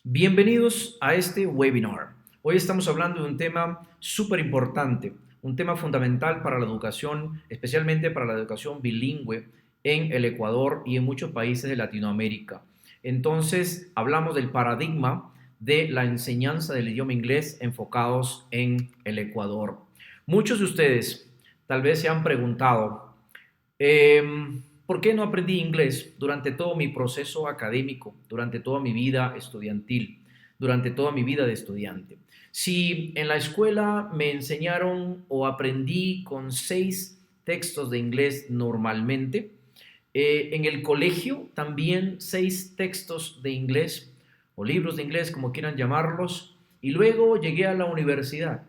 Bienvenidos a este webinar. Hoy estamos hablando de un tema súper importante, un tema fundamental para la educación, especialmente para la educación bilingüe en el Ecuador y en muchos países de Latinoamérica. Entonces, hablamos del paradigma de la enseñanza del idioma inglés enfocados en el Ecuador. Muchos de ustedes tal vez se han preguntado, ¿por qué no aprendí inglés durante todo mi proceso académico, durante toda mi vida estudiantil, durante toda mi vida de estudiante? Si en la escuela me enseñaron o aprendí con 6 textos de inglés normalmente, en el colegio también 6 textos de inglés o libros de inglés, como quieran llamarlos, y luego llegué a la universidad.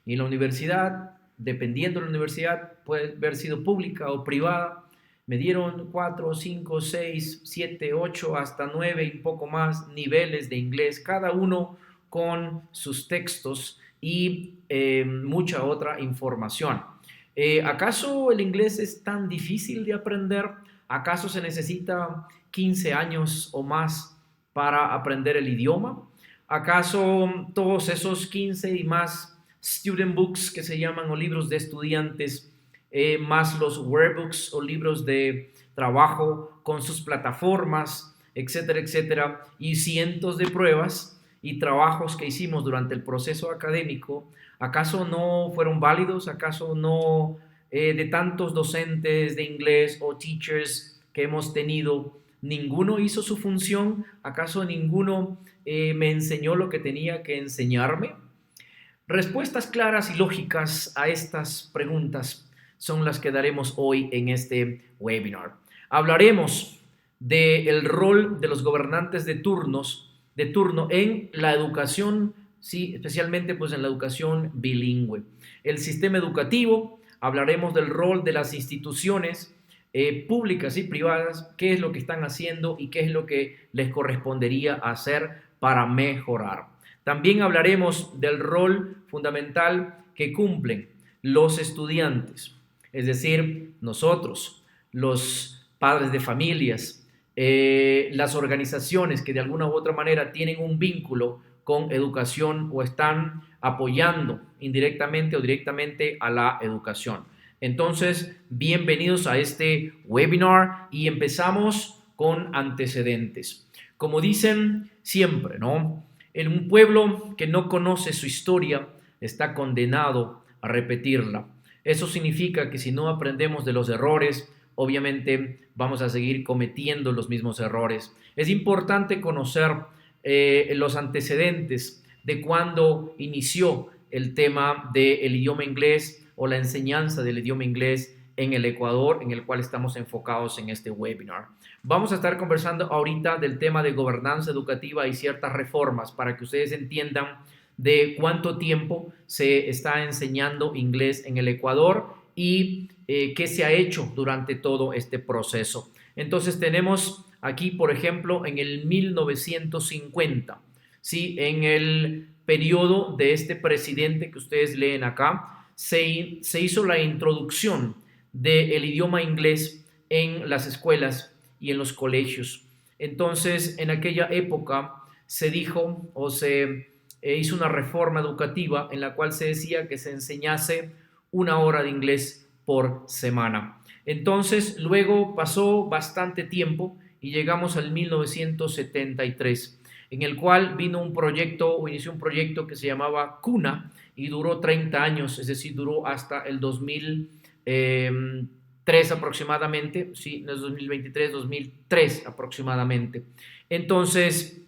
Y en la universidad, dependiendo de la universidad, puede haber sido pública o privada, me dieron 4, 5, 6, 7, 8, hasta 9 y un poco más niveles de inglés, cada uno con sus textos y mucha otra información. ¿Acaso el inglés es tan difícil de aprender? ¿Acaso se necesita 15 años o más para aprender el idioma? ¿Acaso todos esos 15 y más student books que se llaman o libros de estudiantes, más los workbooks o libros de trabajo con sus plataformas, etcétera, etcétera, y cientos de pruebas y trabajos que hicimos durante el proceso académico, acaso no fueron válidos? ¿Acaso no de tantos docentes de inglés o teachers que hemos tenido, ninguno hizo su función? ¿Acaso ninguno me enseñó lo que tenía que enseñarme? Respuestas claras y lógicas a estas preguntas son las que daremos hoy en este webinar. Hablaremos del rol de los gobernantes de turno en la educación, sí, especialmente pues en la educación bilingüe. El sistema educativo, hablaremos del rol de las instituciones públicas y privadas, qué es lo que están haciendo y qué es lo que les correspondería hacer para mejorar. También hablaremos del rol fundamental que cumplen los estudiantes, es decir, nosotros, los padres de familias, las organizaciones que de alguna u otra manera tienen un vínculo con educación o están apoyando indirectamente o directamente a la educación. Entonces, bienvenidos a este webinar y empezamos con antecedentes. Como dicen siempre, ¿no? En un pueblo que no conoce su historia está condenado a repetirla. Eso significa que si no aprendemos de los errores, obviamente vamos a seguir cometiendo los mismos errores. Es importante conocer los antecedentes de cuando inició el tema del idioma inglés o la enseñanza del idioma inglés en el Ecuador, en el cual estamos enfocados en este webinar. Vamos a estar conversando ahorita del tema de gobernanza educativa y ciertas reformas para que ustedes entiendan de cuánto tiempo se está enseñando inglés en el Ecuador y qué se ha hecho durante todo este proceso. Entonces tenemos aquí, por ejemplo, en el 1950, ¿sí? En el periodo de este presidente que ustedes leen acá, se hizo la introducción del idioma inglés en las escuelas y en los colegios. Entonces, en aquella época se dijo o se hizo una reforma educativa en la cual se decía que se enseñase 1 hora de inglés por semana. Entonces, luego pasó bastante tiempo y llegamos al 1973, en el cual vino un proyecto o inició un proyecto que se llamaba CUNA y duró 30 años, es decir, duró hasta el 2003 aproximadamente, sí, no es 2023, 2003 aproximadamente. Entonces,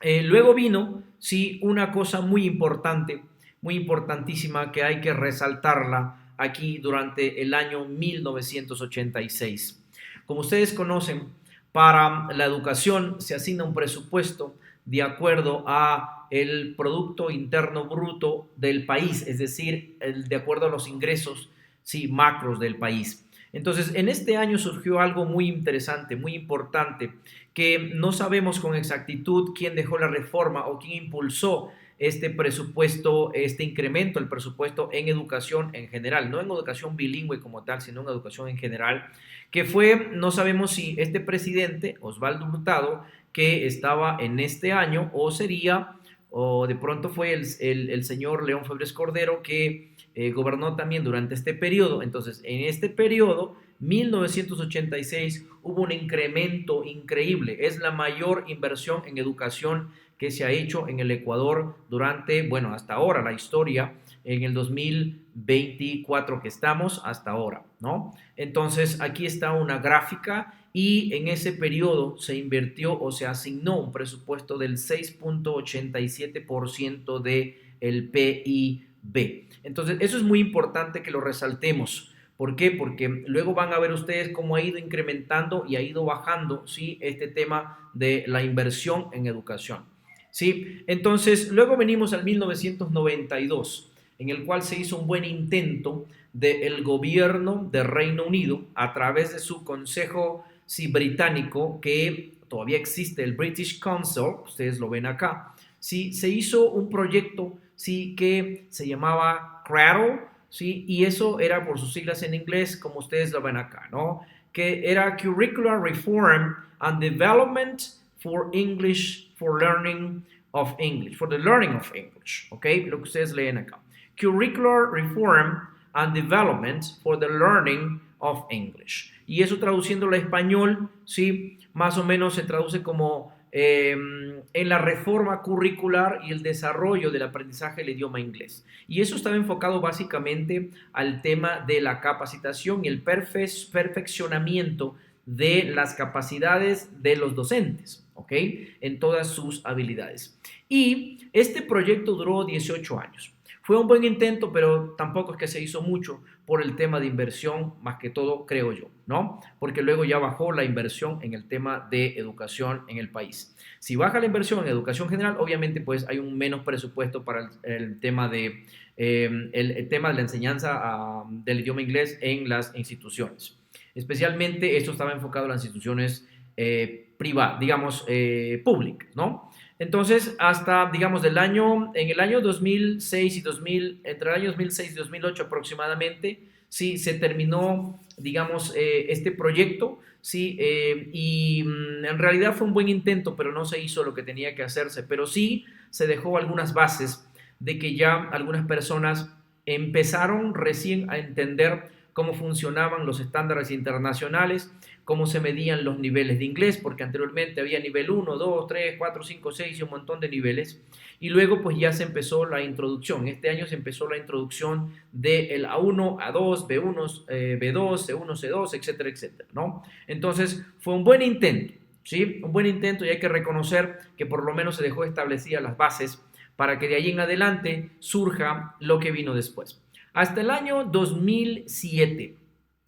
luego vino, sí, una cosa muy importante, muy importantísima que hay que resaltarla aquí durante el año 1986. Como ustedes conocen, para la educación se asigna un presupuesto de acuerdo a el Producto Interno Bruto del país, es decir, de acuerdo a los ingresos, sí, macros del país. Entonces, en este año surgió algo muy interesante, muy importante, que no sabemos con exactitud quién dejó la reforma o quién impulsó este presupuesto, este incremento del presupuesto en educación en general, no en educación bilingüe como tal, sino en educación en general, que fue, no sabemos si este presidente, Osvaldo Hurtado, que estaba en este año, o sería, o de pronto fue el señor León Febres Cordero, que gobernó también durante este periodo. Entonces, en este periodo, 1986, hubo un incremento increíble. Es la mayor inversión en educación que se ha hecho en el Ecuador durante, bueno, hasta ahora, la historia, en el 2024 que estamos, hasta ahora, ¿no? Entonces, aquí está una gráfica y en ese periodo se invirtió o se asignó un presupuesto del 6.87% del PIB. Entonces, eso es muy importante que lo resaltemos. ¿Por qué? Porque luego van a ver ustedes cómo ha ido incrementando y ha ido bajando, ¿sí?, este tema de la inversión en educación. ¿Sí? Entonces, luego venimos al 1992, en el cual se hizo un buen intento del gobierno de Reino Unido a través de su consejo, sí, británico, que todavía existe, el British Council, ustedes lo ven acá. Sí, se hizo un proyecto, sí, que se llamaba CRADL, sí, y eso era por sus siglas en inglés, como ustedes lo ven acá, ¿no? Que era Curricular Reform and Development for English, for Learning of English, for the Learning of English, ¿ok? Lo que ustedes leen acá. Curricular Reform and Development for the Learning of English. Y eso traduciéndolo a español, ¿sí?, más o menos se traduce como en la reforma curricular y el desarrollo del aprendizaje del idioma inglés. Y eso estaba enfocado básicamente al tema de la capacitación y el perfeccionamiento de las capacidades de los docentes, ¿ok?, en todas sus habilidades. Y este proyecto duró 18 años. Fue un buen intento, pero tampoco es que se hizo mucho por el tema de inversión, más que todo, creo yo, ¿no? Porque luego ya bajó la inversión en el tema de educación en el país. Si baja la inversión en educación general, obviamente pues hay un menos presupuesto para el tema de, el tema de la enseñanza del idioma inglés en las instituciones. Especialmente esto estaba enfocado en las instituciones privadas, digamos, públicas, ¿no? Entonces, hasta, digamos, en el año 2006 y 2000, entre el año 2006 y 2008 aproximadamente, sí, se terminó, digamos, este proyecto, sí, en realidad fue un buen intento, pero no se hizo lo que tenía que hacerse, pero sí se dejó algunas bases de que ya algunas personas empezaron recién a entender cómo funcionaban los estándares internacionales, cómo se medían los niveles de inglés, porque anteriormente había nivel 1, 2, 3, 4, 5, 6 y un montón de niveles. Y luego pues ya se empezó la introducción. Este año se empezó la introducción del A1, A2, B1, B2, C1, C2, etcétera, etcétera, ¿no? Entonces fue un buen intento, ¿sí? Un buen intento, y hay que reconocer que por lo menos se dejó establecidas las bases para que de ahí en adelante surja lo que vino después. Hasta el año 2007,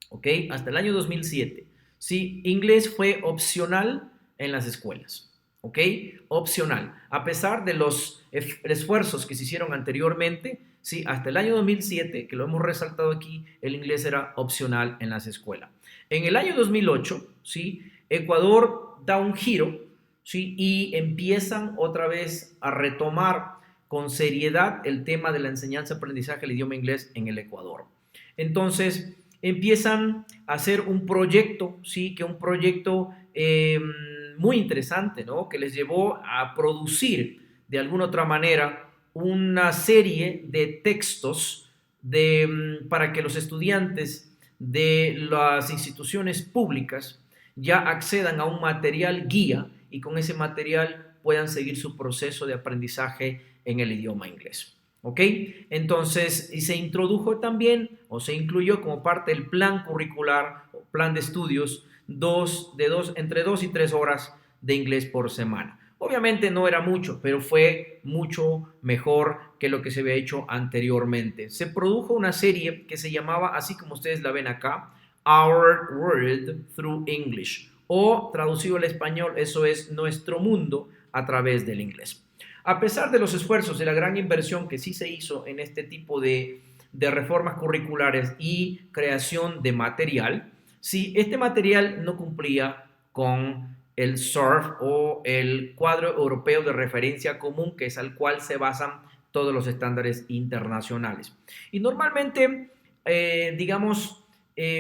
¿ok? Hasta el año 2007, ¿sí? Inglés fue opcional en las escuelas, ¿ok? Opcional. A pesar de los esfuerzos que se hicieron anteriormente, ¿sí? Hasta el año 2007, que lo hemos resaltado aquí, el inglés era opcional en las escuelas. En el año 2008, ¿sí?, Ecuador da un giro, ¿sí?, y empiezan otra vez a retomar con seriedad el tema de la enseñanza-aprendizaje del idioma inglés en el Ecuador. Entonces, empiezan a hacer un proyecto, sí, que un proyecto muy interesante, ¿no?, que les llevó a producir de alguna otra manera una serie de textos para que los estudiantes de las instituciones públicas ya accedan a un material guía y con ese material puedan seguir su proceso de aprendizaje en el idioma inglés. ¿Ok? Entonces, y se introdujo también o se incluyó como parte del plan curricular o plan de estudios entre 2 y 3 horas de inglés por semana. Obviamente no era mucho, pero fue mucho mejor que lo que se había hecho anteriormente. Se produjo una serie que se llamaba, así como ustedes la ven acá, Our World Through English, o traducido al español, eso es Nuestro Mundo a través del inglés. A pesar de los esfuerzos, de la gran inversión que sí se hizo en este tipo de reformas curriculares y creación de material, sí, este material no cumplía con el SURF o el cuadro europeo de referencia común, que es al cual se basan todos los estándares internacionales. Y normalmente, digamos,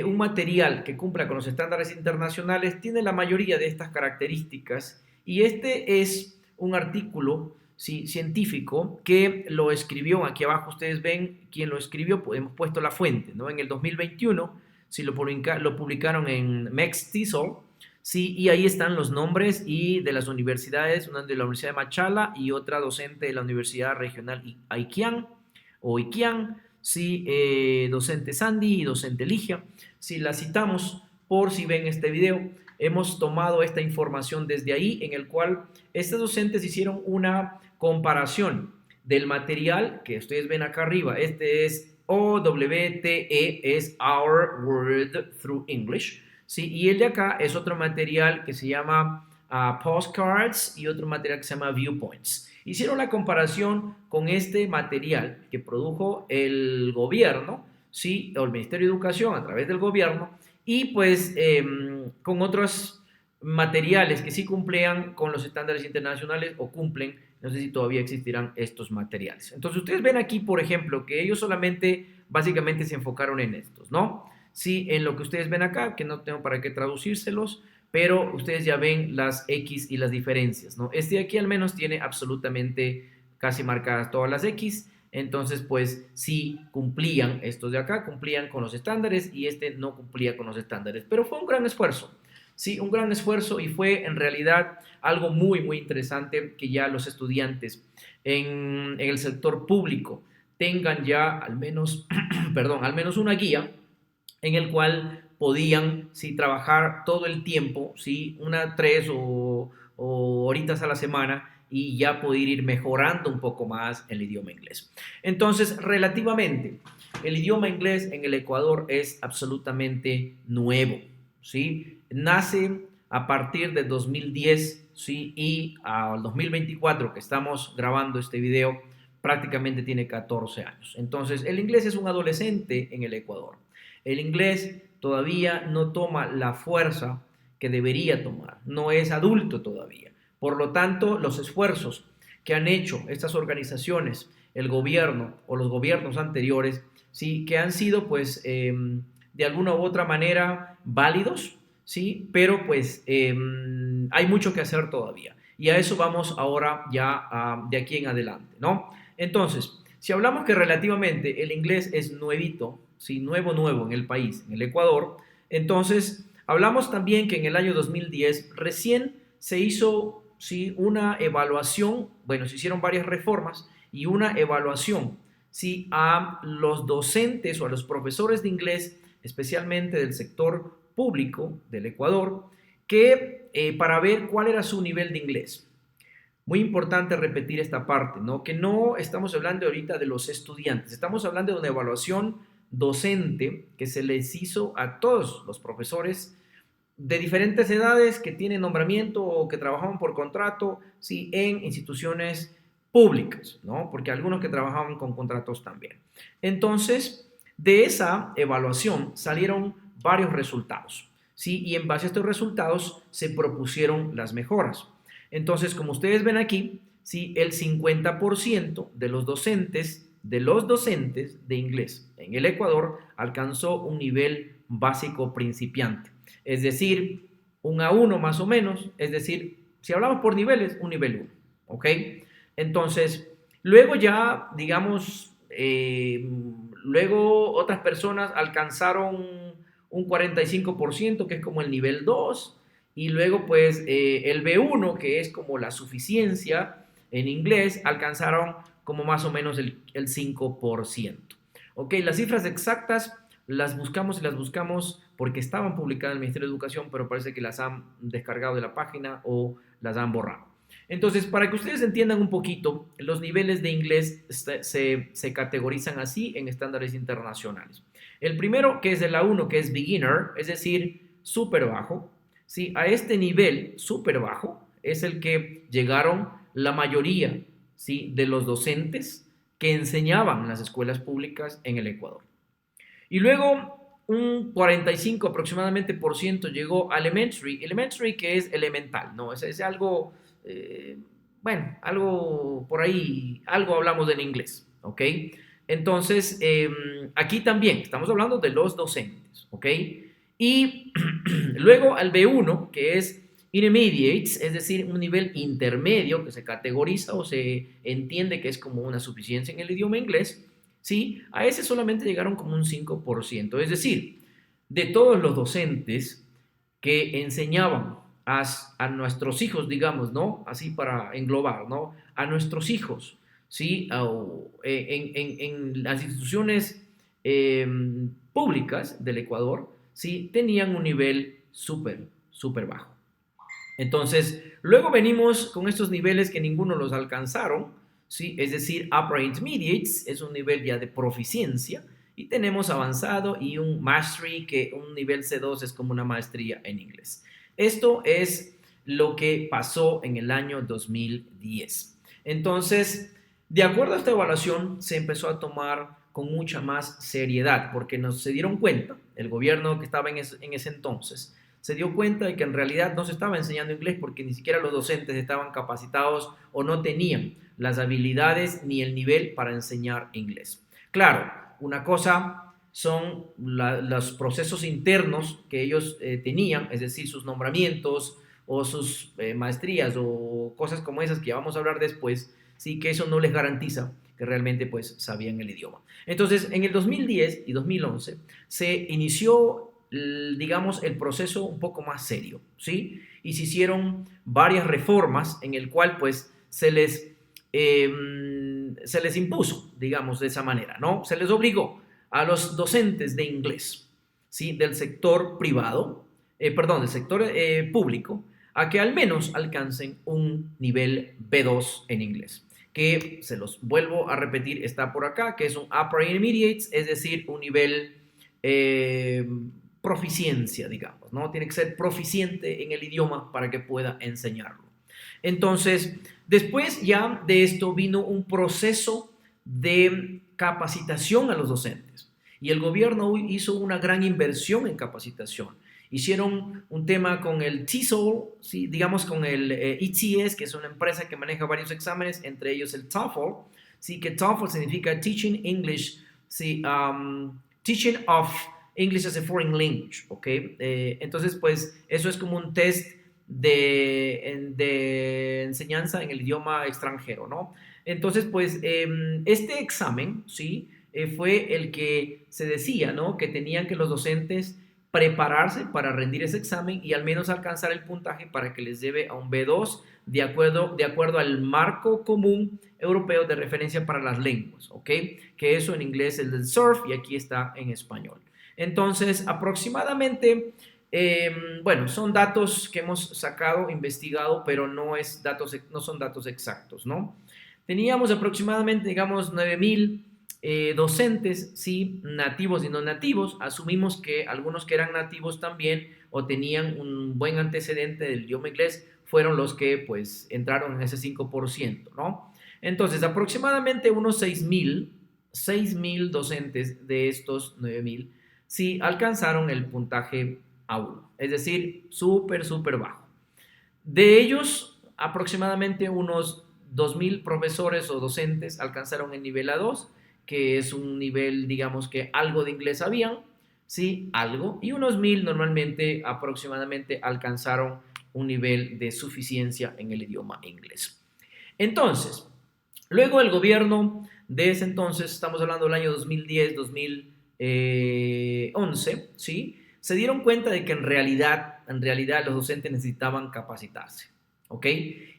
un material que cumpla con los estándares internacionales tiene la mayoría de estas características, y este es un artículo, ¿sí?, científico que lo escribió. Aquí abajo ustedes ven quién lo escribió, pues hemos puesto la fuente, ¿no? En el 2021, sí, lo publicaron en MEX-TESOL, sí, y ahí están los nombres y de las universidades, una de la Universidad de Machala y otra docente de la Universidad Regional Aikian o Iquian, sí, docente Sandy y docente Ligia. Si la citamos por si ven este video, hemos tomado esta información desde ahí, en el cual estos docentes hicieron una comparación del material que ustedes ven acá arriba. Este es OWTE, es Our Word Through English, ¿sí? Y el de acá es otro material que se llama Postcards, y otro material que se llama Viewpoints. Hicieron la comparación con este material que produjo el gobierno, ¿sí?, o el Ministerio de Educación a través del gobierno, y pues con otros materiales que sí cumplían con los estándares internacionales o cumplen. No sé si todavía existirán estos materiales. Entonces ustedes ven aquí, por ejemplo, que ellos solamente básicamente se enfocaron en estos, ¿no? Sí, en lo que ustedes ven acá, que no tengo para qué traducírselos, pero ustedes ya ven las X y las diferencias, ¿no? Este de aquí al menos tiene absolutamente casi marcadas todas las X. Entonces, pues sí cumplían, estos de acá cumplían con los estándares y este no cumplía con los estándares, pero fue un gran esfuerzo. Sí, un gran esfuerzo, y fue en realidad algo muy, muy interesante que ya los estudiantes en el sector público tengan ya al menos, perdón, al menos una guía en el cual podían, sí, trabajar todo el tiempo, sí, una, tres o horitas a la semana, y ya poder ir mejorando un poco más el idioma inglés. Entonces, relativamente, el idioma inglés en el Ecuador es absolutamente nuevo, ¿sí? Nace a partir de 2010, ¿sí? Y al 2024, que estamos grabando este video, prácticamente tiene 14 años. Entonces, el inglés es un adolescente en el Ecuador. El inglés todavía no toma la fuerza que debería tomar, no es adulto todavía. Por lo tanto, los esfuerzos que han hecho estas organizaciones, el gobierno o los gobiernos anteriores, sí, que han sido pues de alguna u otra manera válidos, sí, pero pues hay mucho que hacer todavía. Y a eso vamos ahora ya de aquí en adelante, ¿no? Entonces, si hablamos que relativamente el inglés es nuevito, sí, nuevo en el país, en el Ecuador, entonces hablamos también que en el año 2010 recién se hizo, sí, una evaluación, bueno, se hicieron varias reformas y una evaluación, sí, a los docentes o a los profesores de inglés, especialmente del sector público del Ecuador, que para ver cuál era su nivel de inglés. Muy importante repetir esta parte, ¿no? Que no estamos hablando ahorita de los estudiantes, estamos hablando de una evaluación docente que se les hizo a todos los profesores de diferentes edades que tienen nombramiento o que trabajaban por contrato, sí, en instituciones públicas, ¿no? Porque algunos que trabajaban con contratos también. Entonces, de esa evaluación salieron varios resultados, ¿sí? Y en base a estos resultados se propusieron las mejoras. Entonces, como ustedes ven aquí, ¿sí?, el 50% de los docentes de inglés en el Ecuador alcanzó un nivel básico principiante. Es decir, un A1 más o menos, es decir, si hablamos por niveles, un nivel 1, ¿ok? Entonces, luego ya, digamos, luego otras personas alcanzaron un 45%, que es como el nivel 2, y luego pues el B1, que es como la suficiencia en inglés, alcanzaron como más o menos el 5%. Ok, las cifras exactas las buscamos porque estaban publicadas en el Ministerio de Educación, pero parece que las han descargado de la página o las han borrado. Entonces, para que ustedes entiendan un poquito, los niveles de inglés se categorizan así en estándares internacionales. El primero, que es el A1, que es beginner, es decir, súper bajo. ¿Sí? A este nivel súper bajo es el que llegaron la mayoría, ¿sí?, de los docentes que enseñaban en las escuelas públicas en el Ecuador. Y luego un 45 aproximadamente por ciento llegó a elementary, que es elemental, ¿no? Es algo, bueno, algo por ahí, algo hablamos en inglés, ¿ok? Entonces, aquí también estamos hablando de los docentes, ¿ok? Y luego al B1, que es Intermediates, es decir, un nivel intermedio que se categoriza o se entiende que es como una suficiencia en el idioma inglés, ¿sí? A ese solamente llegaron como un 5%, es decir, de todos los docentes que enseñaban a nuestros hijos, digamos, ¿no? Así para englobar, ¿no? A nuestros hijos, ¿sí? En las instituciones públicas del Ecuador, ¿sí? Tenían un nivel súper, súper bajo. Entonces, luego venimos con estos niveles que ninguno los alcanzaron, ¿sí? Es decir, Upper Intermediates es un nivel ya de proficiencia, y tenemos avanzado y un Mastery, que un nivel C2 es como una maestría en inglés. Esto es lo que pasó en el año 2010. Entonces, de acuerdo a esta evaluación, se empezó a tomar con mucha más seriedad, porque se dieron cuenta, el gobierno que estaba en ese entonces, se dio cuenta de que en realidad no se estaba enseñando inglés porque ni siquiera los docentes estaban capacitados o no tenían las habilidades ni el nivel para enseñar inglés. Claro, una cosa son los procesos internos que ellos tenían, es decir, sus nombramientos o sus maestrías o cosas como esas que ya vamos a hablar después, sí que eso no les garantiza que realmente pues sabían el idioma. Entonces, en el 2010 y 2011 se inició, digamos, el proceso un poco más serio, ¿sí? Y se hicieron varias reformas en el cual pues se les impuso, digamos, de esa manera, ¿no? Se les obligó a los docentes de inglés, ¿sí? Del sector privado, perdón, del sector público, a que al menos alcancen un nivel B2 en inglés, que se los vuelvo a repetir, está por acá, que es un Upper Intermediate, es decir, un nivel eh, proficiencia, digamos, ¿no? Tiene que ser proficiente en el idioma para que pueda enseñarlo. Entonces, después ya de esto vino un proceso de capacitación a los docentes, y el gobierno hizo una gran inversión en capacitación. Hicieron un tema con el TESOL, ¿sí? Digamos con el ETS, que es una empresa que maneja varios exámenes, entre ellos el TOEFL, ¿sí? Que TOEFL significa Teaching English, ¿sí? Teaching of English as a Foreign Language, ¿ok? Entonces, pues eso es como un test de enseñanza en el idioma extranjero, ¿no? Entonces, pues este examen, ¿sí? Fue el que se decía, ¿no? Que tenían que los docentes prepararse para rendir ese examen y al menos alcanzar el puntaje para que les lleve a un B2 de acuerdo al marco común europeo de referencia para las lenguas, ¿ok? Que eso en inglés es el SURF y aquí está en español. Entonces, aproximadamente, bueno, son datos que hemos sacado, investigado, pero no son datos exactos, ¿no? Teníamos aproximadamente, digamos, 9,000 docentes, sí, nativos y no nativos. Asumimos que algunos que eran nativos también o tenían un buen antecedente del idioma inglés fueron los que, pues, entraron en ese 5%, ¿no? Entonces, aproximadamente unos 6,000 docentes de estos 9,000 sí alcanzaron el puntaje A1, es decir, súper, súper bajo. De ellos, aproximadamente unos 2,000 profesores o docentes alcanzaron el nivel A2, que es un nivel, digamos que algo de inglés sabían, sí, algo, y unos 1,000 normalmente aproximadamente alcanzaron un nivel de suficiencia en el idioma inglés. Entonces, luego el gobierno de ese entonces, estamos hablando del año 2010, 2011, ¿sí? Se dieron cuenta de que en realidad los docentes necesitaban capacitarse, ¿ok?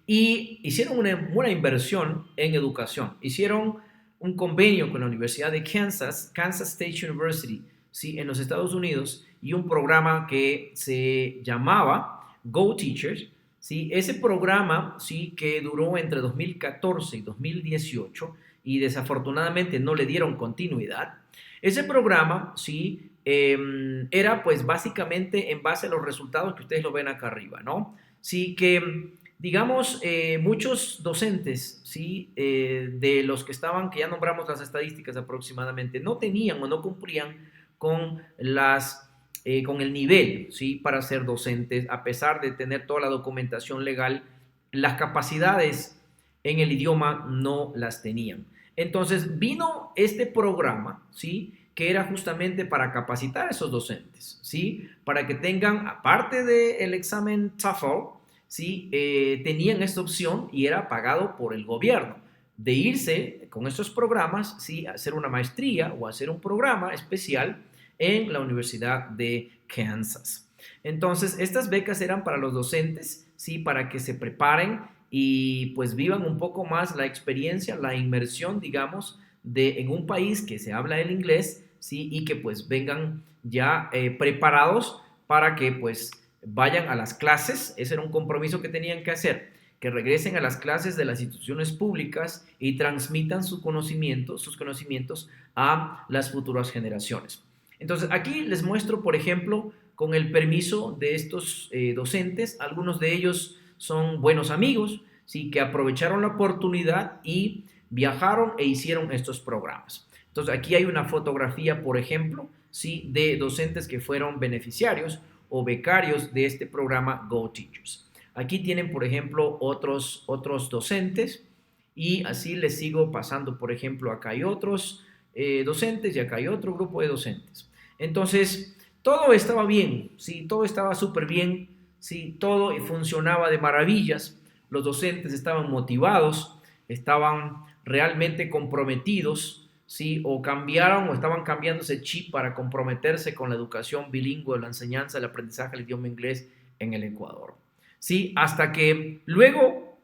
Y hicieron una inversión en educación. Hicieron un convenio con la Universidad de Kansas, Kansas State University, ¿sí? En los Estados Unidos, y un programa que se llamaba Go Teachers, ¿sí? Ese programa, ¿sí? Que duró entre 2014 y 2018 y desafortunadamente no le dieron continuidad. Ese programa, ¿sí? Era pues básicamente en base a los resultados que ustedes lo ven acá arriba, ¿no? Sí que, digamos, muchos docentes, ¿sí? De los que estaban, que ya nombramos las estadísticas aproximadamente, no tenían o no cumplían con con el nivel, ¿sí? Para ser docentes, a pesar de tener toda la documentación legal, las capacidades, en el idioma no las tenían. Entonces vino este programa, ¿sí?, que era justamente para capacitar a esos docentes, ¿sí?, para que tengan, aparte del examen TOEFL, ¿sí?, tenían esta opción y era pagado por el gobierno de irse con estos programas, ¿sí?, a hacer una maestría o hacer un programa especial en la Universidad de Kansas. Entonces, estas becas eran para los docentes, ¿sí?, para que se preparen y pues vivan un poco más la experiencia, la inmersión, digamos, en un país que se habla el inglés, ¿sí?, y que pues vengan ya preparados para que pues vayan a las clases. Ese era un compromiso que tenían que hacer, que regresen a las clases de las instituciones públicas y transmitan sus conocimientos a las futuras generaciones. Entonces, aquí les muestro, por ejemplo, con el permiso de estos docentes, algunos de ellos son buenos amigos, ¿sí?, que aprovecharon la oportunidad y viajaron e hicieron estos programas. Entonces, aquí hay una fotografía, por ejemplo, ¿sí?, de docentes que fueron beneficiarios o becarios de este programa Go Teachers. Aquí tienen, por ejemplo, otros docentes y así les sigo pasando. Por ejemplo, acá hay otros docentes y acá hay otro grupo de docentes. Entonces, todo estaba bien, ¿sí? Todo estaba súper bien, ¿sí? Todo funcionaba de maravillas. Los docentes estaban motivados, estaban realmente comprometidos, ¿sí?, o cambiaron o estaban cambiando ese chip para comprometerse con la educación bilingüe, la enseñanza, el aprendizaje del idioma inglés en el Ecuador, ¿sí? Hasta que luego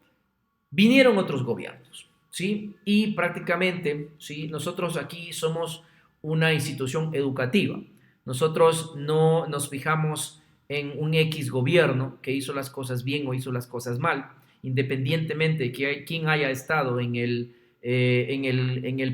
vinieron otros gobiernos, ¿sí? Y prácticamente, ¿sí?, nosotros aquí somos una institución educativa. Nosotros no nos fijamos en un X gobierno que hizo las cosas bien o hizo las cosas mal, independientemente de quién haya estado en el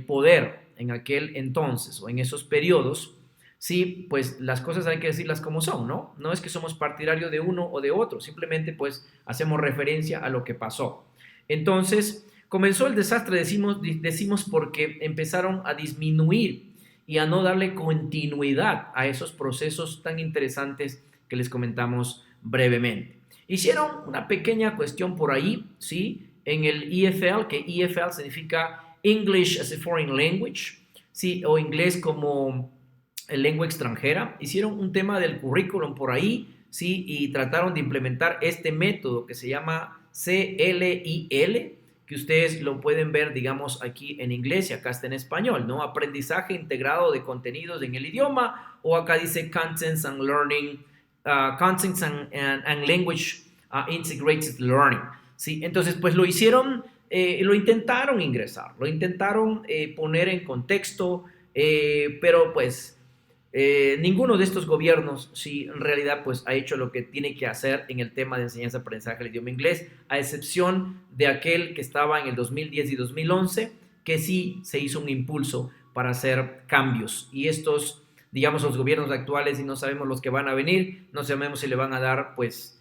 poder en aquel entonces o en esos periodos. Sí, pues las cosas hay que decirlas como son, ¿no? No es que somos partidarios de uno o de otro, simplemente pues hacemos referencia a lo que pasó. Entonces, comenzó el desastre, decimos porque empezaron a disminuir y a no darle continuidad a esos procesos tan interesantes que les comentamos brevemente. Hicieron una pequeña cuestión por ahí, ¿sí?, en el EFL, que EFL significa English as a Foreign Language, ¿sí?, o inglés como lengua extranjera. Hicieron un tema del currículum por ahí, ¿sí?, y trataron de implementar este método que se llama CLIL, que ustedes lo pueden ver, digamos, aquí en inglés y acá está en español, ¿no? Aprendizaje integrado de contenidos en el idioma, o acá dice Contents and Learning, Contents and Language Integrated Learning, ¿sí? Entonces, pues lo hicieron, lo intentaron ingresar, lo intentaron poner en contexto, pero pues ninguno de estos gobiernos, sí, en realidad, pues ha hecho lo que tiene que hacer en el tema de enseñanza-aprendizaje del idioma inglés, a excepción de aquel que estaba en el 2010 y 2011, que sí se hizo un impulso para hacer cambios. Y estos, digamos, los gobiernos actuales, y no sabemos los que van a venir, no sabemos si le van a dar, pues,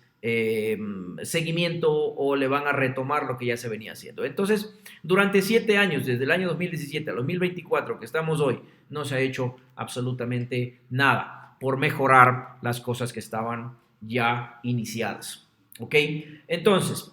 seguimiento o le van a retomar lo que ya se venía haciendo. Entonces, durante 7 años, desde el año 2017 al 2024, que estamos hoy, no se ha hecho absolutamente nada por mejorar las cosas que estaban ya iniciadas. ¿Ok? Entonces,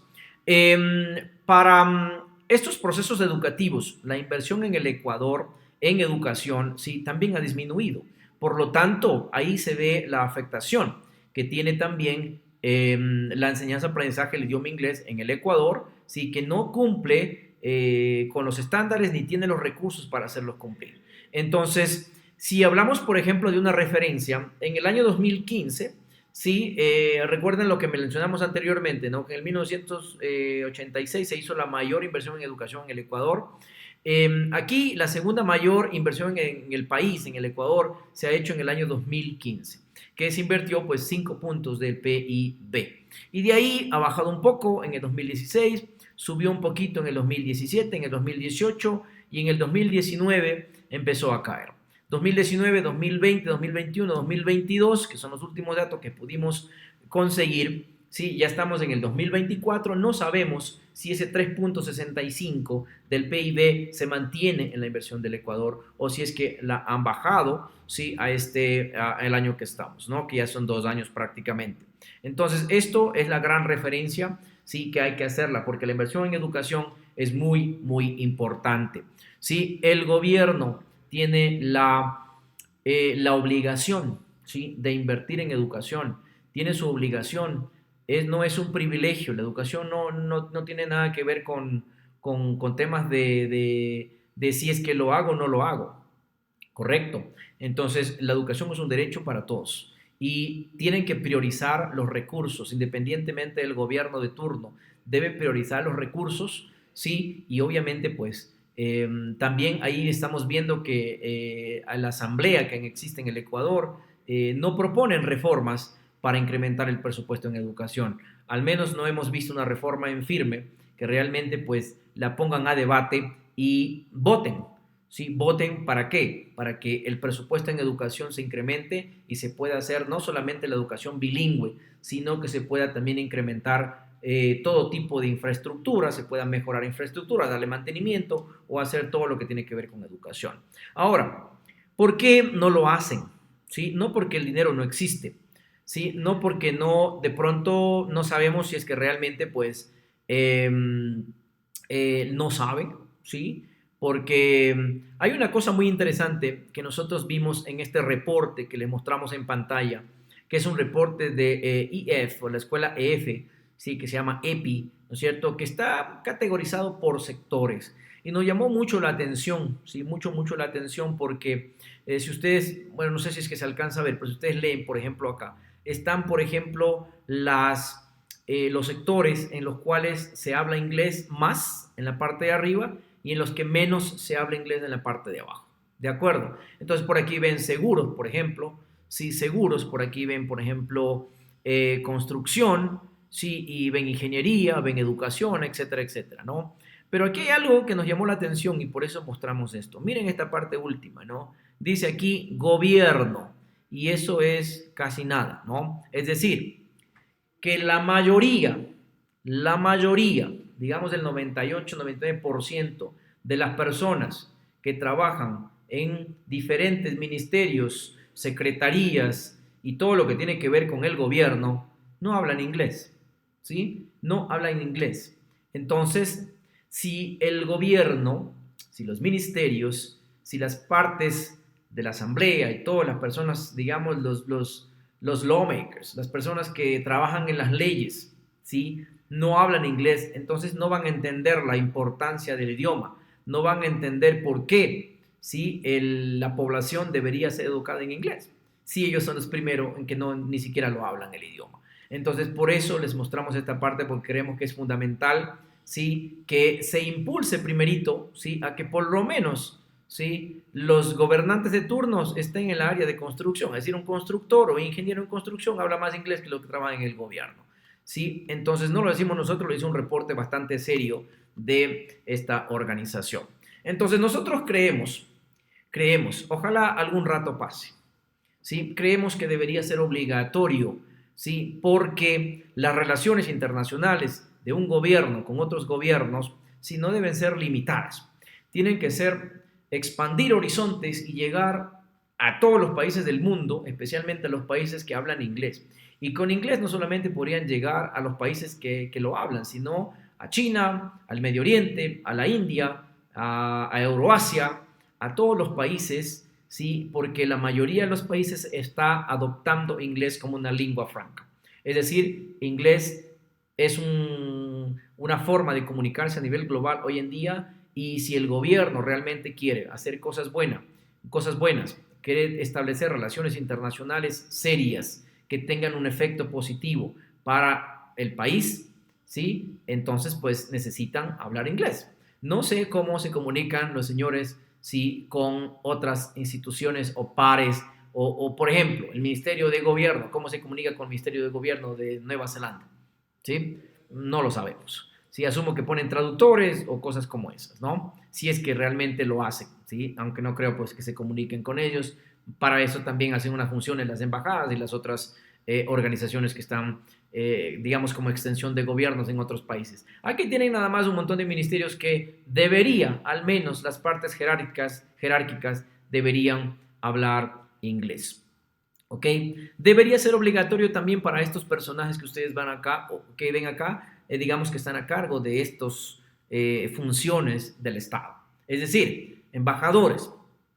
para estos procesos educativos, la inversión en el Ecuador en educación, sí, también ha disminuido. Por lo tanto, ahí se ve la afectación que tiene también la enseñanza-aprendizaje del idioma inglés en el Ecuador, sí, que no cumple con los estándares ni tiene los recursos para hacerlos cumplir. Entonces, si hablamos, por ejemplo, de una referencia, en el año 2015, sí, recuerden lo que mencionamos anteriormente, ¿no?, que en el 1986 se hizo la mayor inversión en educación en el Ecuador. Aquí la segunda mayor inversión en el país, en el Ecuador, se ha hecho en el año 2015, que se invirtió pues 5 puntos del PIB. Y de ahí ha bajado un poco en el 2016, subió un poquito en el 2017, en el 2018 y en el 2019 empezó a caer. 2019, 2020, 2021, 2022, que son los últimos datos que pudimos conseguir, sí, ya estamos en el 2024, no sabemos si ese 3.65 del PIB se mantiene en la inversión del Ecuador o si es que la han bajado, sí, a el año que estamos, ¿no?, que ya son 2 años prácticamente. Entonces, esto es la gran referencia, sí, que hay que hacerla, porque la inversión en educación es muy, muy importante. ¿Sí? El gobierno tiene la obligación, ¿sí?, de invertir en educación, tiene su obligación, no es un privilegio, la educación no tiene nada que ver con temas de si es que lo hago o no lo hago, ¿correcto? Entonces, la educación es un derecho para todos y tienen que priorizar los recursos, independientemente del gobierno de turno, debe priorizar los recursos, sí, y obviamente pues también ahí estamos viendo que a la asamblea que existe en el Ecuador no proponen reformas para incrementar el presupuesto en educación. Al menos no hemos visto una reforma en firme que realmente pues la pongan a debate y voten. ¿Sí? ¿Voten para qué? Para que el presupuesto en educación se incremente y se pueda hacer no solamente la educación bilingüe, sino que se pueda también incrementar todo tipo de infraestructura, se pueda mejorar infraestructura, darle mantenimiento o hacer todo lo que tiene que ver con educación. Ahora, ¿por qué no lo hacen? ¿Sí? No porque el dinero no existe, ¿sí? No porque no, de pronto no sabemos si es que realmente pues no saben, ¿sí? Porque hay una cosa muy interesante que nosotros vimos en este reporte que les mostramos en pantalla, que es un reporte de EF, o la escuela EF, ¿sí?, que se llama EPI, ¿no es cierto?, que está categorizado por sectores. Y nos llamó mucho la atención, ¿sí?, mucho la atención porque si ustedes, bueno, no sé si es que se alcanza a ver, pero si ustedes leen, por ejemplo, acá, están, por ejemplo, los sectores en los cuales se habla inglés más en la parte de arriba y en los que menos se habla inglés en la parte de abajo. ¿De acuerdo? Entonces por aquí ven seguros, por ejemplo. Sí, seguros, por aquí ven, por ejemplo, construcción, sí, y ven ingeniería, ven educación, etcétera, etcétera, ¿no? Pero aquí hay algo que nos llamó la atención y por eso mostramos esto. Miren esta parte última, ¿no? Dice aquí gobierno y eso es casi nada, ¿no? Es decir, que la mayoría, digamos el 98-99% de las personas que trabajan en diferentes ministerios, secretarías y todo lo que tiene que ver con el gobierno, no hablan inglés, ¿sí? No hablan inglés. Entonces, si el gobierno, si los ministerios, si las partes de la asamblea y todas las personas, digamos, los lawmakers, las personas que trabajan en las leyes, ¿sí?, no hablan inglés, entonces no van a entender la importancia del idioma, no van a entender por qué, ¿sí?, la población debería ser educada en inglés, si ellos son los primeros en que ni siquiera lo hablan el idioma. Entonces, por eso les mostramos esta parte, porque creemos que es fundamental, ¿sí?, que se impulse primerito, ¿sí?, a que por lo menos, ¿sí?, los gobernantes de turnos estén en el área de construcción, es decir, un constructor o ingeniero en construcción habla más inglés que lo que trabaja en el gobierno, ¿sí? Entonces no lo decimos nosotros, lo hizo un reporte bastante serio de esta organización. Entonces nosotros creemos, ojalá algún rato pase, ¿sí? Creemos que debería ser obligatorio, ¿sí?, porque las relaciones internacionales de un gobierno con otros gobiernos, ¿sí?, no deben ser limitadas, tienen que ser expandir horizontes y llegar a todos los países del mundo, especialmente a los países que hablan inglés. Y con inglés no solamente podrían llegar a los países que lo hablan, sino a China, al Medio Oriente, a la India, a Euroasia, a todos los países, ¿sí?, porque la mayoría de los países está adoptando inglés como una lengua franca. Es decir, inglés es una forma de comunicarse a nivel global hoy en día, y si el gobierno realmente quiere hacer cosas buenas, quiere establecer relaciones internacionales serias que tengan un efecto positivo para el país, ¿sí?, entonces pues necesitan hablar inglés. No sé cómo se comunican los señores, ¿sí?, con otras instituciones o pares, por ejemplo, el Ministerio de Gobierno, cómo se comunica con el Ministerio de Gobierno de Nueva Zelanda, ¿sí? No lo sabemos. Sí, asumo que ponen traductores o cosas como esas, ¿no? Si es que realmente lo hacen, ¿sí? Aunque no creo pues que se comuniquen con ellos. Para eso también hacen unas funciones las embajadas y las otras organizaciones que están, digamos, como extensión de gobiernos en otros países. Aquí tienen nada más un montón de ministerios que debería, al menos las partes jerárquicas deberían hablar inglés. ¿Ok? Debería ser obligatorio también para estos personajes que ustedes van acá, o que ven acá, digamos que están a cargo de estos funciones del Estado. Es decir, embajadores,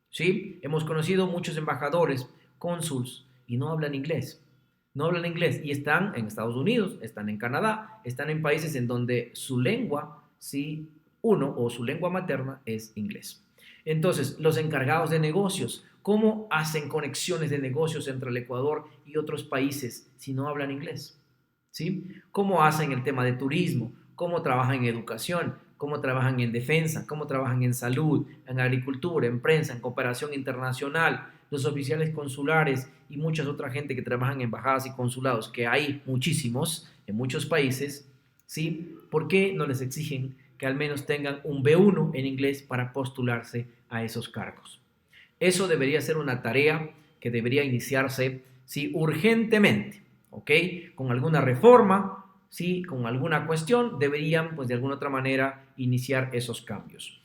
¿sí? Hemos conocido muchos embajadores, cónsuls, y no hablan inglés. No hablan inglés y están en Estados Unidos, están en Canadá, están en países en donde su lengua, sí, uno o su lengua materna es inglés. Entonces, los encargados de negocios, ¿cómo hacen conexiones de negocios entre el Ecuador y otros países si no hablan inglés? ¿Sí? ¿Cómo hacen el tema de turismo? ¿Cómo trabajan en educación? ¿Cómo trabajan en defensa? ¿Cómo trabajan en salud, en agricultura, en prensa, en cooperación internacional? Los oficiales consulares y muchas otras gente que trabajan en embajadas y consulados, que hay muchísimos en muchos países, ¿sí? ¿Por qué no les exigen que al menos tengan un B1 en inglés para postularse a esos cargos? Eso debería ser una tarea que debería iniciarse, sí, urgentemente, ¿ok? Con alguna reforma, sí, con alguna cuestión, deberían, pues de alguna otra manera, iniciar esos cambios.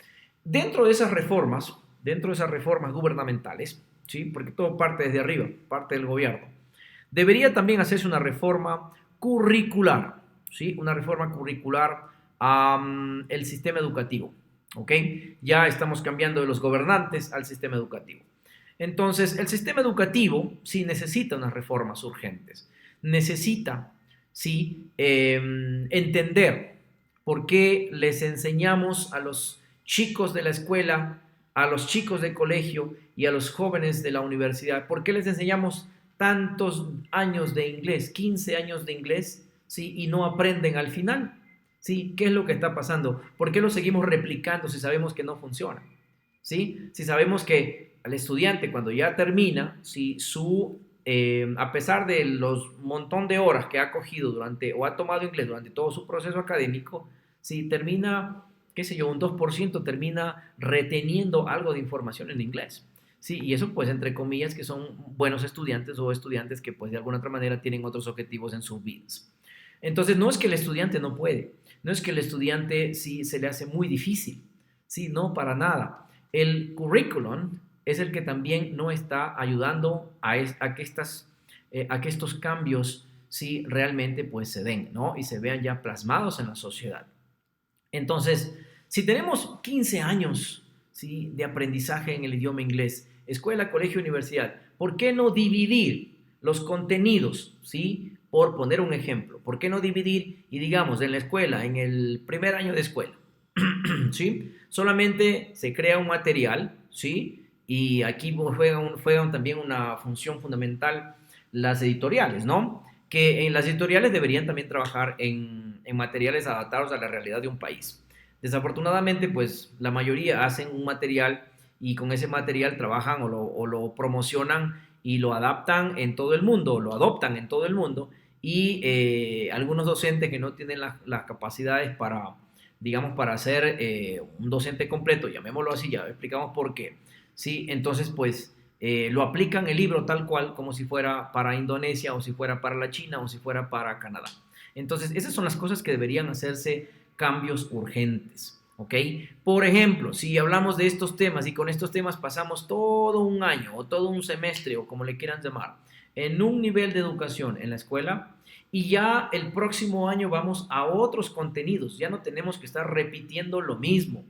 Dentro de esas reformas gubernamentales, sí, porque todo parte desde arriba, parte del gobierno, debería también hacerse una reforma curricular, ¿sí? Una reforma curricular al sistema educativo, ¿ok? Ya estamos cambiando de los gobernantes al sistema educativo. Entonces, el sistema educativo sí necesita unas reformas urgentes. Necesita, sí, entender por qué les enseñamos a los chicos de la escuela, a los chicos de colegio y a los jóvenes de la universidad, por qué les enseñamos tantos años de inglés, 15 años de inglés, ¿sí? Y no aprenden al final. ¿Sí? ¿Qué es lo que está pasando? ¿Por qué lo seguimos replicando si sabemos que no funciona? ¿Sí? Si sabemos que al estudiante cuando ya termina, si a pesar de los montón de horas que ha cogido durante o ha tomado inglés durante todo su proceso académico, si termina, qué sé yo, un 2% termina reteniendo algo de información en inglés. Sí, y eso pues entre comillas que son buenos estudiantes o estudiantes que pues de alguna otra manera tienen otros objetivos en sus vidas. Entonces no es que el estudiante no puede, no es que el estudiante sí se le hace muy difícil, sí, no, para nada. El currículum es el que también no está ayudando a que estos cambios sí realmente pues se den, ¿no? Y se vean ya plasmados en la sociedad. Entonces, si tenemos 15 años, ¿sí? De aprendizaje en el idioma inglés, escuela, colegio, universidad, ¿por qué no dividir los contenidos, ¿sí? Por poner un ejemplo, ¿por qué no dividir y digamos en la escuela, en el primer año de escuela, ¿sí? Solamente se crea un material, ¿sí? Y aquí juegan también una función fundamental las editoriales, ¿no? Que en las editoriales deberían también trabajar en materiales adaptados a la realidad de un país. Desafortunadamente, pues la mayoría hacen un material y con ese material trabajan o lo promocionan y lo adaptan en todo el mundo, o lo adoptan en todo el mundo, y algunos docentes que no tienen las capacidades para, digamos, para ser un docente completo, llamémoslo así, ya explicamos por qué, ¿sí? Entonces, pues lo aplican el libro tal cual como si fuera para Indonesia o si fuera para la China o si fuera para Canadá. Entonces, esas son las cosas que deberían hacerse cambios urgentes, ¿ok? Por ejemplo, si hablamos de estos temas y con estos temas pasamos todo un año o todo un semestre o como le quieran llamar, en un nivel de educación en la escuela y ya el próximo año vamos a otros contenidos, ya no tenemos que estar repitiendo lo mismo.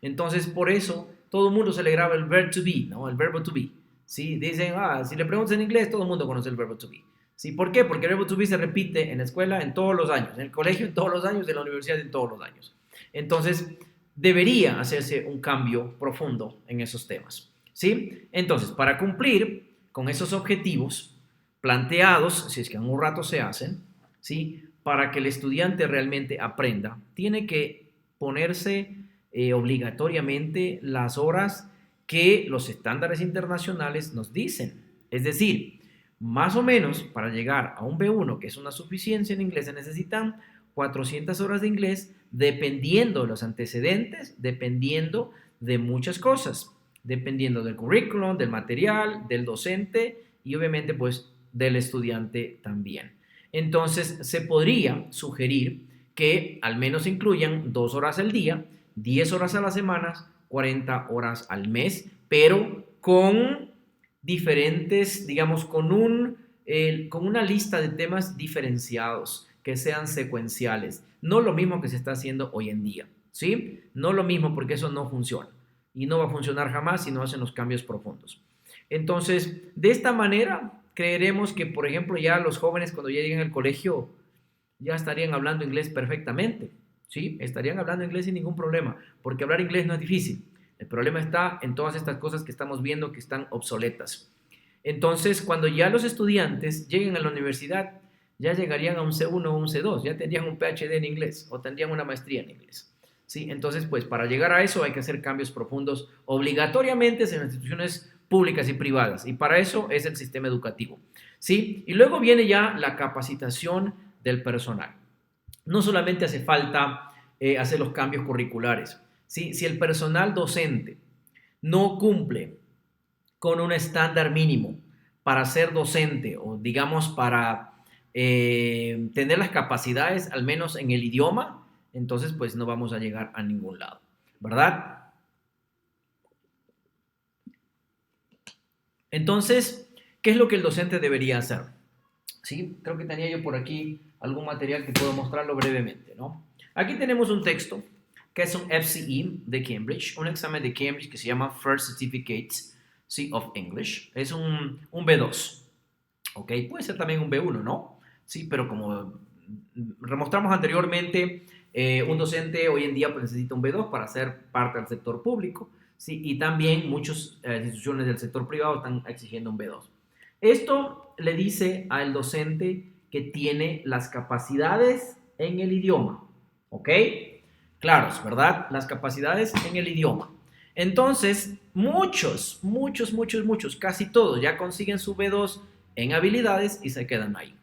Entonces, por eso, todo el mundo se le graba el verb to be, ¿no? El verbo to be. ¿Sí? Dicen, si le preguntas en inglés, todo el mundo conoce el verbo to be. ¿Sí? ¿Por qué? Porque el verbo to be se repite en la escuela en todos los años, en el colegio en todos los años, en la universidad en todos los años. Entonces, debería hacerse un cambio profundo en esos temas. ¿Sí? Entonces, para cumplir con esos objetivos planteados, si es que en un rato se hacen, ¿sí? Para que el estudiante realmente aprenda, tiene que ponerse obligatoriamente las horas que los estándares internacionales nos dicen. Es decir, más o menos para llegar a un B1, que es una suficiencia en inglés, se necesitan 400 horas de inglés dependiendo de los antecedentes, dependiendo de muchas cosas, dependiendo del currículum, del material, del docente y obviamente pues del estudiante también. Entonces se podría sugerir que al menos incluyan 2 horas al día, 10 horas a la semana, 40 horas al mes, pero con diferentes, digamos, con una lista de temas diferenciados, que sean secuenciales, no lo mismo que se está haciendo hoy en día. ¿sí? No lo mismo porque eso no funciona y no va a funcionar jamás si no hacen los cambios profundos. Entonces, de esta manera, creeremos que, por ejemplo, ya los jóvenes cuando ya lleguen al colegio ya estarían hablando inglés perfectamente, ¿sí? Estarían hablando inglés sin ningún problema, porque hablar inglés no es difícil. El problema está en todas estas cosas que estamos viendo que están obsoletas. Entonces, cuando ya los estudiantes lleguen a la universidad, ya llegarían a un C1 o un C2, ya tendrían un PhD en inglés o tendrían una maestría en inglés. ¿Sí? Entonces, pues para llegar a eso hay que hacer cambios profundos obligatoriamente en las instituciones públicas y privadas, y para eso es el sistema educativo. ¿Sí? Y luego viene ya la capacitación del personal. No solamente hace falta hacer los cambios curriculares. ¿Sí? Si el personal docente no cumple con un estándar mínimo para ser docente o digamos para tener las capacidades al menos en el idioma, entonces pues no vamos a llegar a ningún lado, ¿verdad? Entonces, ¿qué es lo que el docente debería hacer? Sí, creo que tenía yo por aquí algún material que puedo mostrarlo brevemente, ¿no? Aquí tenemos un texto que es un FCE de Cambridge, un examen de Cambridge que se llama First Certificate, ¿sí? Of English. Es un B2, ¿ok? Puede ser también un B1, ¿no? Sí, pero como remostramos anteriormente, un docente hoy en día pues, necesita un B2 para ser parte del sector público, ¿sí? Y también muchas instituciones del sector privado están exigiendo un B2. Esto le dice al docente que tiene las capacidades en el idioma, ¿ok? Claros, ¿verdad? Las capacidades en el idioma. Entonces, muchos, casi todos ya consiguen su B2 en habilidades y se quedan ahí.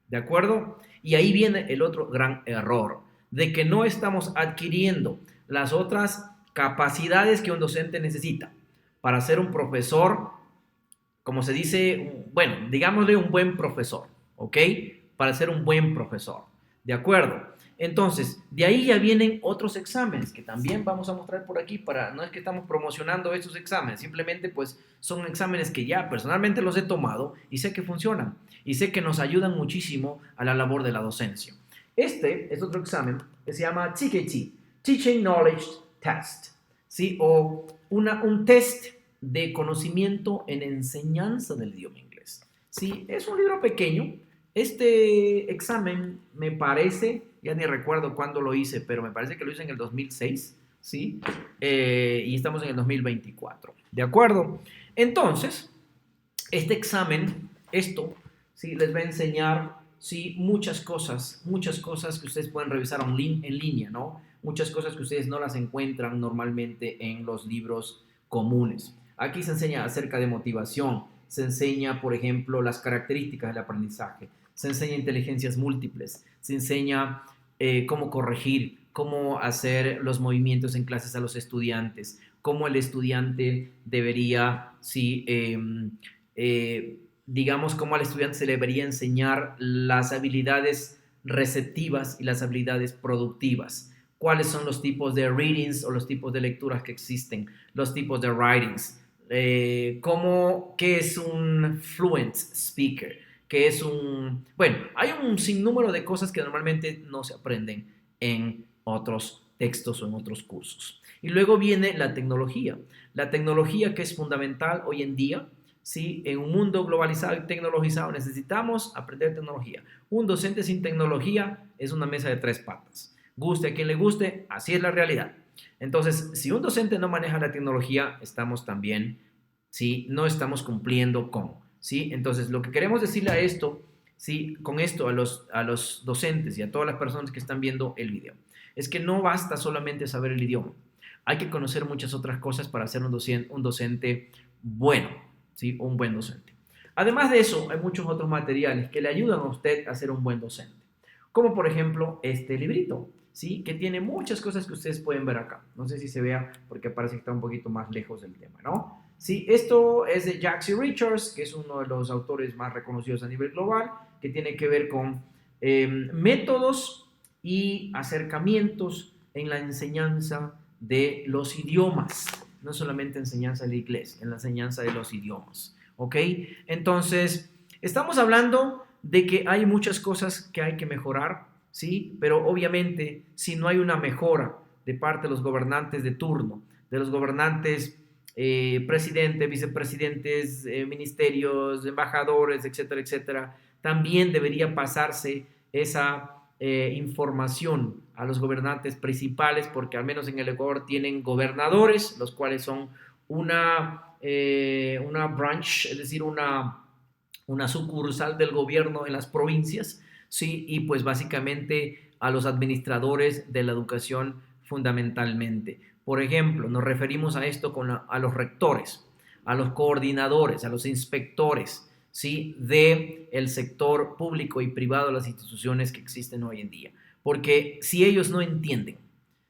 ¿De acuerdo? Y ahí viene el otro gran error, de que no estamos adquiriendo las otras capacidades que un docente necesita para ser un profesor, como se dice, bueno, digámosle un buen profesor, ¿ok? Para ser un buen profesor, ¿de acuerdo? Entonces, de ahí ya vienen otros exámenes que también vamos a mostrar por aquí para, no es que estamos promocionando estos exámenes, simplemente pues son exámenes que ya personalmente los he tomado y sé que funcionan y sé que nos ayudan muchísimo a la labor de la docencia. Este es otro examen que se llama TKT, Teaching Knowledge Test, ¿sí? O un test de conocimiento en enseñanza del idioma inglés. Sí, es un libro pequeño. Este examen me parece, ya ni recuerdo cuándo lo hice, pero me parece que lo hice en el 2006, ¿sí? Y estamos en el 2024, ¿de acuerdo? Entonces, este examen, esto, ¿sí? Les va a enseñar, ¿sí? Muchas cosas que ustedes pueden revisar en línea, ¿no? Muchas cosas que ustedes no las encuentran normalmente en los libros comunes. Aquí se enseña acerca de motivación, se enseña, por ejemplo, las características del aprendizaje, se enseña inteligencias múltiples, se enseña cómo corregir, cómo hacer los movimientos en clases a los estudiantes, cómo el estudiante debería, sí, digamos, cómo al estudiante se le debería enseñar las habilidades receptivas y las habilidades productivas. ¿Cuáles son los tipos de readings o los tipos de lecturas que existen? Los tipos de writings. ¿Qué es un fluent speaker? ¿Qué es un...? Bueno, hay un sinnúmero de cosas que normalmente no se aprenden en otros textos o en otros cursos. Y luego viene la tecnología. La tecnología que es fundamental hoy en día. ¿Sí? En un mundo globalizado y tecnologizado necesitamos aprender tecnología. Un docente sin tecnología es una mesa de tres patas. Guste a quien le guste, así es la realidad. Entonces, si un docente no maneja la tecnología, estamos también, ¿sí? No estamos cumpliendo con, ¿sí? Entonces, lo que queremos decirle a esto, ¿sí? Con esto a los docentes y a todas las personas que están viendo el video, es que no basta solamente saber el idioma. Hay que conocer muchas otras cosas para ser un docente bueno, ¿sí? Un buen docente. Además de eso, hay muchos otros materiales que le ayudan a usted a ser un buen docente, como por ejemplo este librito, ¿sí? Que tiene muchas cosas que ustedes pueden ver acá. No sé si se vea porque parece que está un poquito más lejos del tema, ¿no? Sí, esto es de Jaxie Richards, que es uno de los autores más reconocidos a nivel global, que tiene que ver con métodos y acercamientos en la enseñanza de los idiomas, no solamente enseñanza del inglés, en la enseñanza de los idiomas, ¿ok? Entonces, estamos hablando de que hay muchas cosas que hay que mejorar, ¿sí? Pero obviamente, si no hay una mejora de parte de los gobernantes de turno, de los gobernantes presidentes, vicepresidentes, ministerios, embajadores, etcétera, etcétera. También debería pasarse esa información a los gobernantes principales, porque al menos en el Ecuador tienen gobernadores, los cuales son una branch, es decir, una sucursal del gobierno en las provincias, ¿sí? Y pues básicamente a los administradores de la educación fundamentalmente. Por ejemplo, nos referimos a esto a los rectores, a los coordinadores, a los inspectores, ¿sí? Del sector público y privado de las instituciones que existen hoy en día. Porque si ellos no entienden,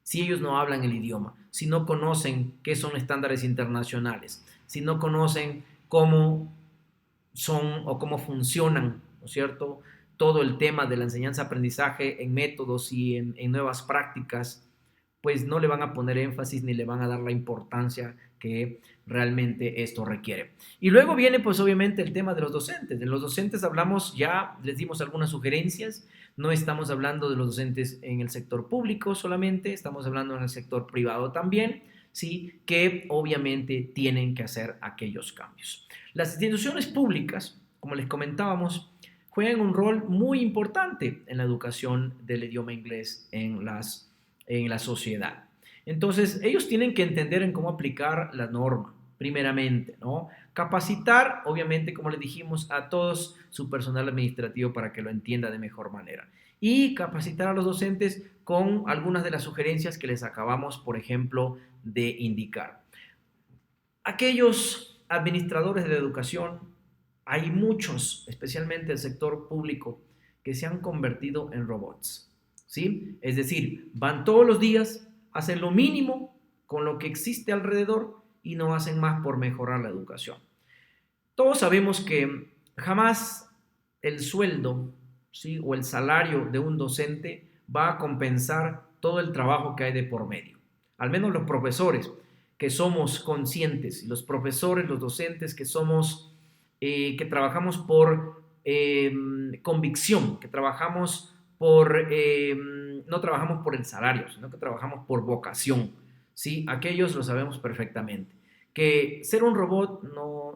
si ellos no hablan el idioma, si no conocen qué son estándares internacionales, si no conocen cómo son o cómo funcionan, ¿no es cierto?, todo el tema de la enseñanza-aprendizaje en métodos y en nuevas prácticas, pues no le van a poner énfasis ni le van a dar la importancia que realmente esto requiere. Y luego viene pues obviamente el tema de los docentes. De los docentes hablamos, ya les dimos algunas sugerencias, no estamos hablando de los docentes en el sector público solamente, estamos hablando en el sector privado también, ¿sí? Que obviamente tienen que hacer aquellos cambios. Las instituciones públicas, como les comentábamos, juegan un rol muy importante en la educación del idioma inglés en la sociedad. Entonces, ellos tienen que entender en cómo aplicar la norma, primeramente, ¿no? Capacitar, obviamente, como les dijimos, a todos su personal administrativo para que lo entienda de mejor manera. Y capacitar a los docentes con algunas de las sugerencias que les acabamos, por ejemplo, de indicar. Aquellos administradores de la educación, hay muchos, especialmente el sector público, que se han convertido en robots, ¿sí? Es decir, van todos los días, hacen lo mínimo con lo que existe alrededor y no hacen más por mejorar la educación. Todos sabemos que jamás el sueldo, ¿sí?, o el salario de un docente va a compensar todo el trabajo que hay de por medio. Al menos los profesores que somos conscientes, los profesores, los docentes que somos, que trabajamos por convicción, que trabajamos no trabajamos por el salario, sino que trabajamos por vocación, ¿sí? Aquellos lo sabemos perfectamente. Que ser un robot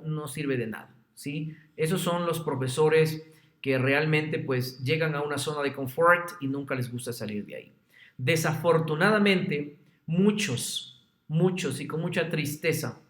no sirve de nada, ¿sí? Esos son los profesores que realmente pues llegan a una zona de confort y nunca les gusta salir de ahí. Desafortunadamente, muchos y con mucha tristeza,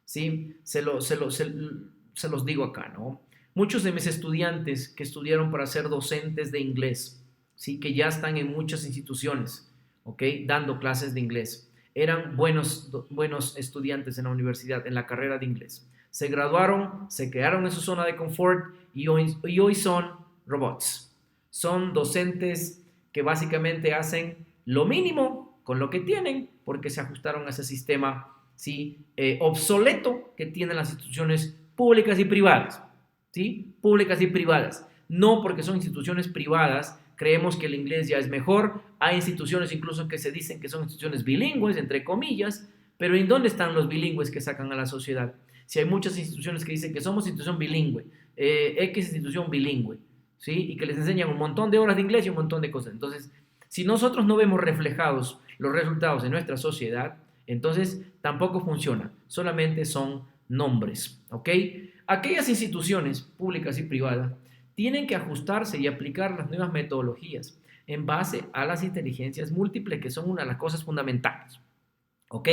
¿sí? Se los digo acá, ¿no? Muchos de mis estudiantes que estudiaron para ser docentes de inglés, ¿sí?, que ya están en muchas instituciones, ¿ok?, dando clases de inglés, eran buenos estudiantes en la universidad, en la carrera de inglés. Se graduaron, se quedaron en su zona de confort y hoy son robots. Son docentes que básicamente hacen lo mínimo con lo que tienen porque se ajustaron a ese sistema, ¿sí?, obsoleto que tienen las instituciones públicas y privadas, ¿sí? Públicas y privadas. No porque son instituciones privadas creemos que el inglés ya es mejor. Hay instituciones incluso que se dicen que son instituciones bilingües, entre comillas, pero ¿en dónde están los bilingües que sacan a la sociedad? Si hay muchas instituciones que dicen que somos institución bilingüe, X institución bilingüe, ¿sí?, y que les enseñan un montón de horas de inglés y un montón de cosas. Entonces, si nosotros no vemos reflejados los resultados en nuestra sociedad, entonces tampoco funciona, solamente son nombres, ¿ok? Aquellas instituciones públicas y privadas tienen que ajustarse y aplicar las nuevas metodologías en base a las inteligencias múltiples, que son una de las cosas fundamentales, ¿ok?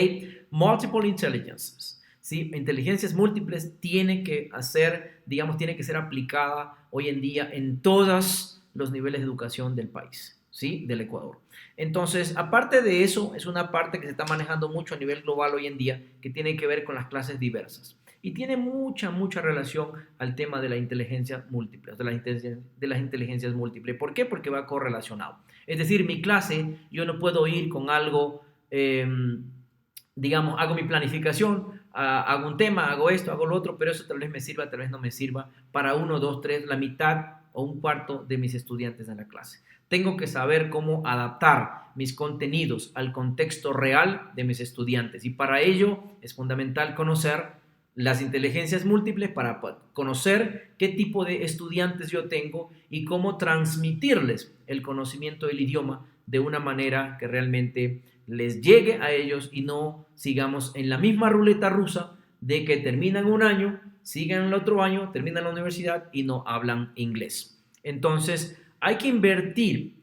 Multiple intelligences, ¿sí? Inteligencias múltiples tiene que ser aplicada hoy en día en todos los niveles de educación del país, ¿sí?, del Ecuador. Entonces, aparte de eso, es una parte que se está manejando mucho a nivel global hoy en día, que tiene que ver con las clases diversas. Y tiene mucha relación al tema de la inteligencia múltiple, de las inteligencias múltiples. ¿Por qué? Porque va correlacionado. Es decir, mi clase, yo no puedo ir con algo, hago mi planificación, hago un tema, hago esto, hago lo otro, pero eso tal vez me sirva, tal vez no me sirva para 1, 2, 3, la mitad o un cuarto de mis estudiantes en la clase. Tengo que saber cómo adaptar mis contenidos al contexto real de mis estudiantes y para ello es fundamental conocer las inteligencias múltiples para conocer qué tipo de estudiantes yo tengo y cómo transmitirles el conocimiento del idioma de una manera que realmente les llegue a ellos y no sigamos en la misma ruleta rusa de que terminan un año, siguen el otro año, terminan la universidad y no hablan inglés. Entonces, hay que invertir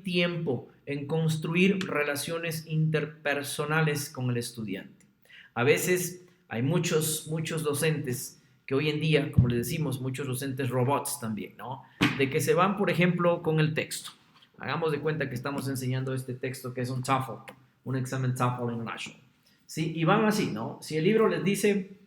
tiempo en construir relaciones interpersonales con el estudiante. A veces hay muchos docentes que hoy en día, como les decimos, muchos docentes robots también, ¿no? De que se van, por ejemplo, con el texto. Hagamos de cuenta que estamos enseñando este texto que es un TOEFL, un examen TOEFL International. ¿Sí? Y van así, ¿no? Si el libro les dice,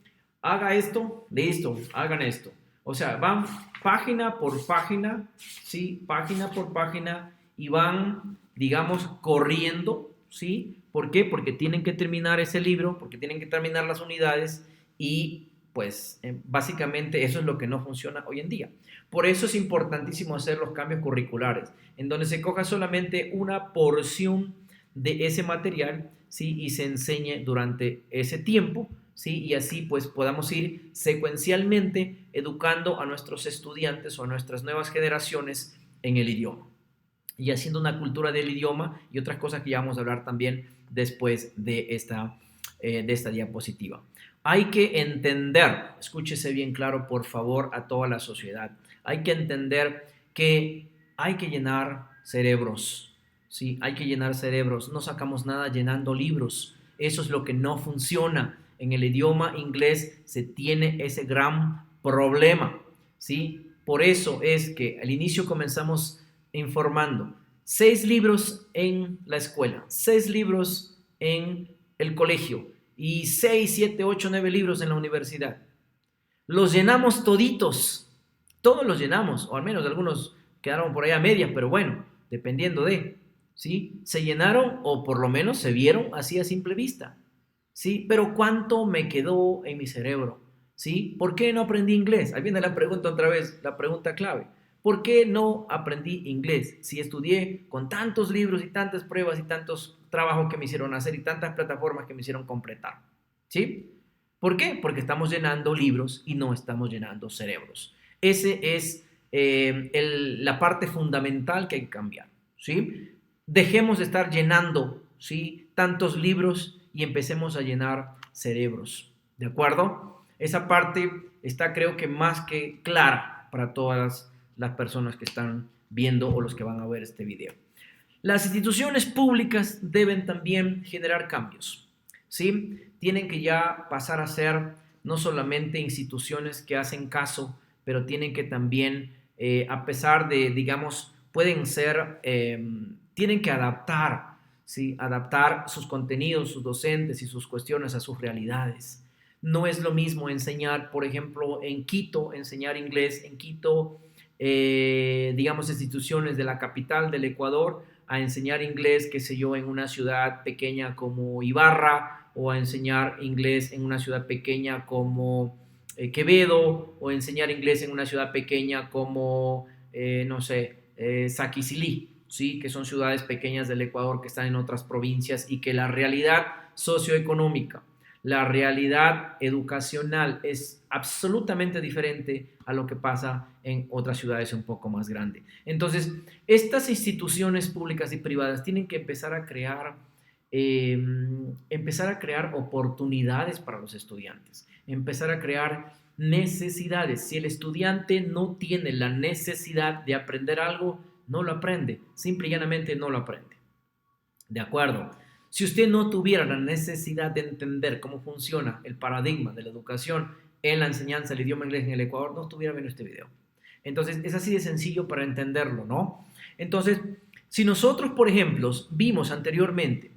haga esto, listo, hagan esto. O sea, van página por página, ¿sí? Página por página y van, digamos, corriendo, ¿sí? ¿Por qué? Porque tienen que terminar ese libro, porque tienen que terminar las unidades y pues básicamente eso es lo que no funciona hoy en día. Por eso es importantísimo hacer los cambios curriculares, en donde se coja solamente una porción de ese material, ¿sí? Y se enseñe durante ese tiempo, ¿sí? Y así pues podamos ir secuencialmente educando a nuestros estudiantes o a nuestras nuevas generaciones en el idioma y haciendo una cultura del idioma y otras cosas que ya vamos a hablar también después de esta diapositiva. Hay que entender, escúchese bien claro por favor a toda la sociedad, hay que entender que hay que llenar cerebros, ¿sí? Hay que llenar cerebros, no sacamos nada llenando libros, eso es lo que no funciona. En el idioma inglés se tiene ese gran problema, ¿sí? Por eso es que al inicio comenzamos informando 6 libros en la escuela, 6 libros en el colegio y 6, 7, 8, 9 libros en la universidad. Los llenamos toditos, todos los llenamos, o al menos algunos quedaron por ahí a medias, pero bueno, dependiendo de, ¿sí? Se llenaron o por lo menos se vieron así a simple vista, ¿sí? Pero ¿cuánto me quedó en mi cerebro? ¿Sí? ¿Por qué no aprendí inglés? Ahí viene la pregunta otra vez, la pregunta clave. ¿Por qué no aprendí inglés? Si estudié con tantos libros y tantas pruebas y tantos trabajos que me hicieron hacer y tantas plataformas que me hicieron completar. ¿Sí? ¿Por qué? Porque estamos llenando libros y no estamos llenando cerebros. Ese es la parte fundamental que hay que cambiar. ¿Sí? Dejemos de estar llenando, ¿sí?, tantos libros y empecemos a llenar cerebros. ¿De acuerdo? Esa parte está, creo que más que clara para todas las personas que están viendo o los que van a ver este video. Las instituciones públicas deben también generar cambios, ¿sí? Tienen que ya pasar a ser no solamente instituciones que hacen caso, pero tienen que también, a pesar de, digamos, pueden ser, tienen que adaptar, ¿sí? Adaptar sus contenidos, sus docentes y sus cuestiones a sus realidades. No es lo mismo enseñar, por ejemplo, en Quito, enseñar inglés en Quito, digamos, instituciones de la capital del Ecuador, a enseñar inglés, qué sé yo, en una ciudad pequeña como Ibarra, o a enseñar inglés en una ciudad pequeña como Quevedo, o enseñar inglés en una ciudad pequeña como, no sé, Saquicilí, ¿sí? Que son ciudades pequeñas del Ecuador que están en otras provincias y que la realidad socioeconómica, la realidad educacional es absolutamente diferente a lo que pasa en otras ciudades un poco más grandes. Entonces, estas instituciones públicas y privadas tienen que empezar a crear oportunidades para los estudiantes, empezar a crear necesidades. Si el estudiante no tiene la necesidad de aprender algo, no lo aprende, simple y llanamente no lo aprende. ¿De acuerdo? Si usted no tuviera la necesidad de entender cómo funciona el paradigma de la educación en la enseñanza del idioma inglés en el Ecuador, no estuviera viendo este video. Entonces, es así de sencillo para entenderlo, ¿no? Entonces, si nosotros, por ejemplo, vimos anteriormente,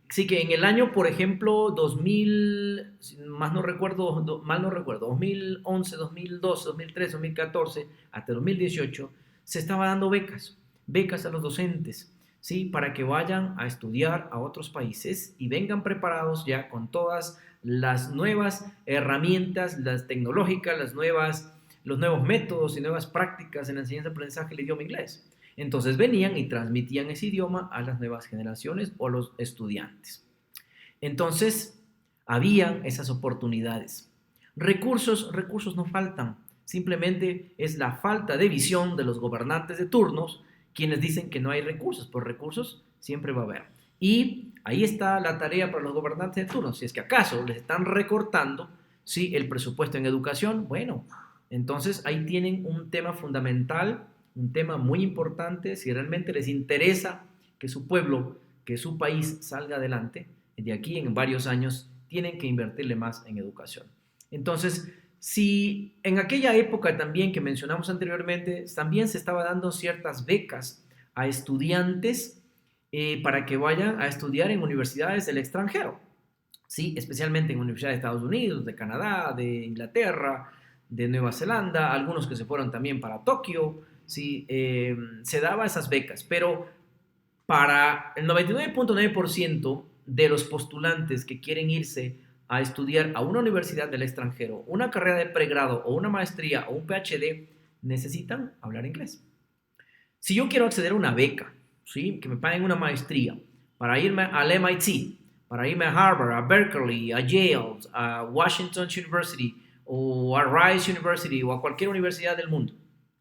sí que en el año, por ejemplo, 2000, mal no recuerdo, 2011, 2012, 2013, 2014, hasta 2018, se estaba dando becas a los docentes, ¿sí? Para que vayan a estudiar a otros países y vengan preparados ya con todas las nuevas herramientas, las tecnológicas, los nuevos métodos y nuevas prácticas en la enseñanza-aprendizaje del idioma inglés. Entonces venían y transmitían ese idioma a las nuevas generaciones o los estudiantes. Entonces, habían esas oportunidades. Recursos no faltan. Simplemente es la falta de visión de los gobernantes de turnos quienes dicen que no hay recursos, pues recursos siempre va a haber. Y ahí está la tarea para los gobernantes de turno. Si es que acaso les están recortando, ¿sí?, el presupuesto en educación, bueno, entonces ahí tienen un tema fundamental, un tema muy importante. Si realmente les interesa que su pueblo, que su país salga adelante, de aquí en varios años tienen que invertirle más en educación. Entonces, si en aquella época también que mencionamos anteriormente, también se estaba dando ciertas becas a estudiantes para que vayan a estudiar en universidades del extranjero, ¿sí? Especialmente en universidades de Estados Unidos, de Canadá, de Inglaterra, de Nueva Zelanda, algunos que se fueron también para Tokio, ¿sí? Se daba esas becas, pero para el 99.9% de los postulantes que quieren irse a estudiar a una universidad del extranjero, una carrera de pregrado o una maestría o un PhD, necesitan hablar inglés. Si yo quiero acceder a una beca, ¿sí?, que me paguen una maestría para irme al MIT, para irme a Harvard, a Berkeley, a Yale, a Washington University o a Rice University o a cualquier universidad del mundo,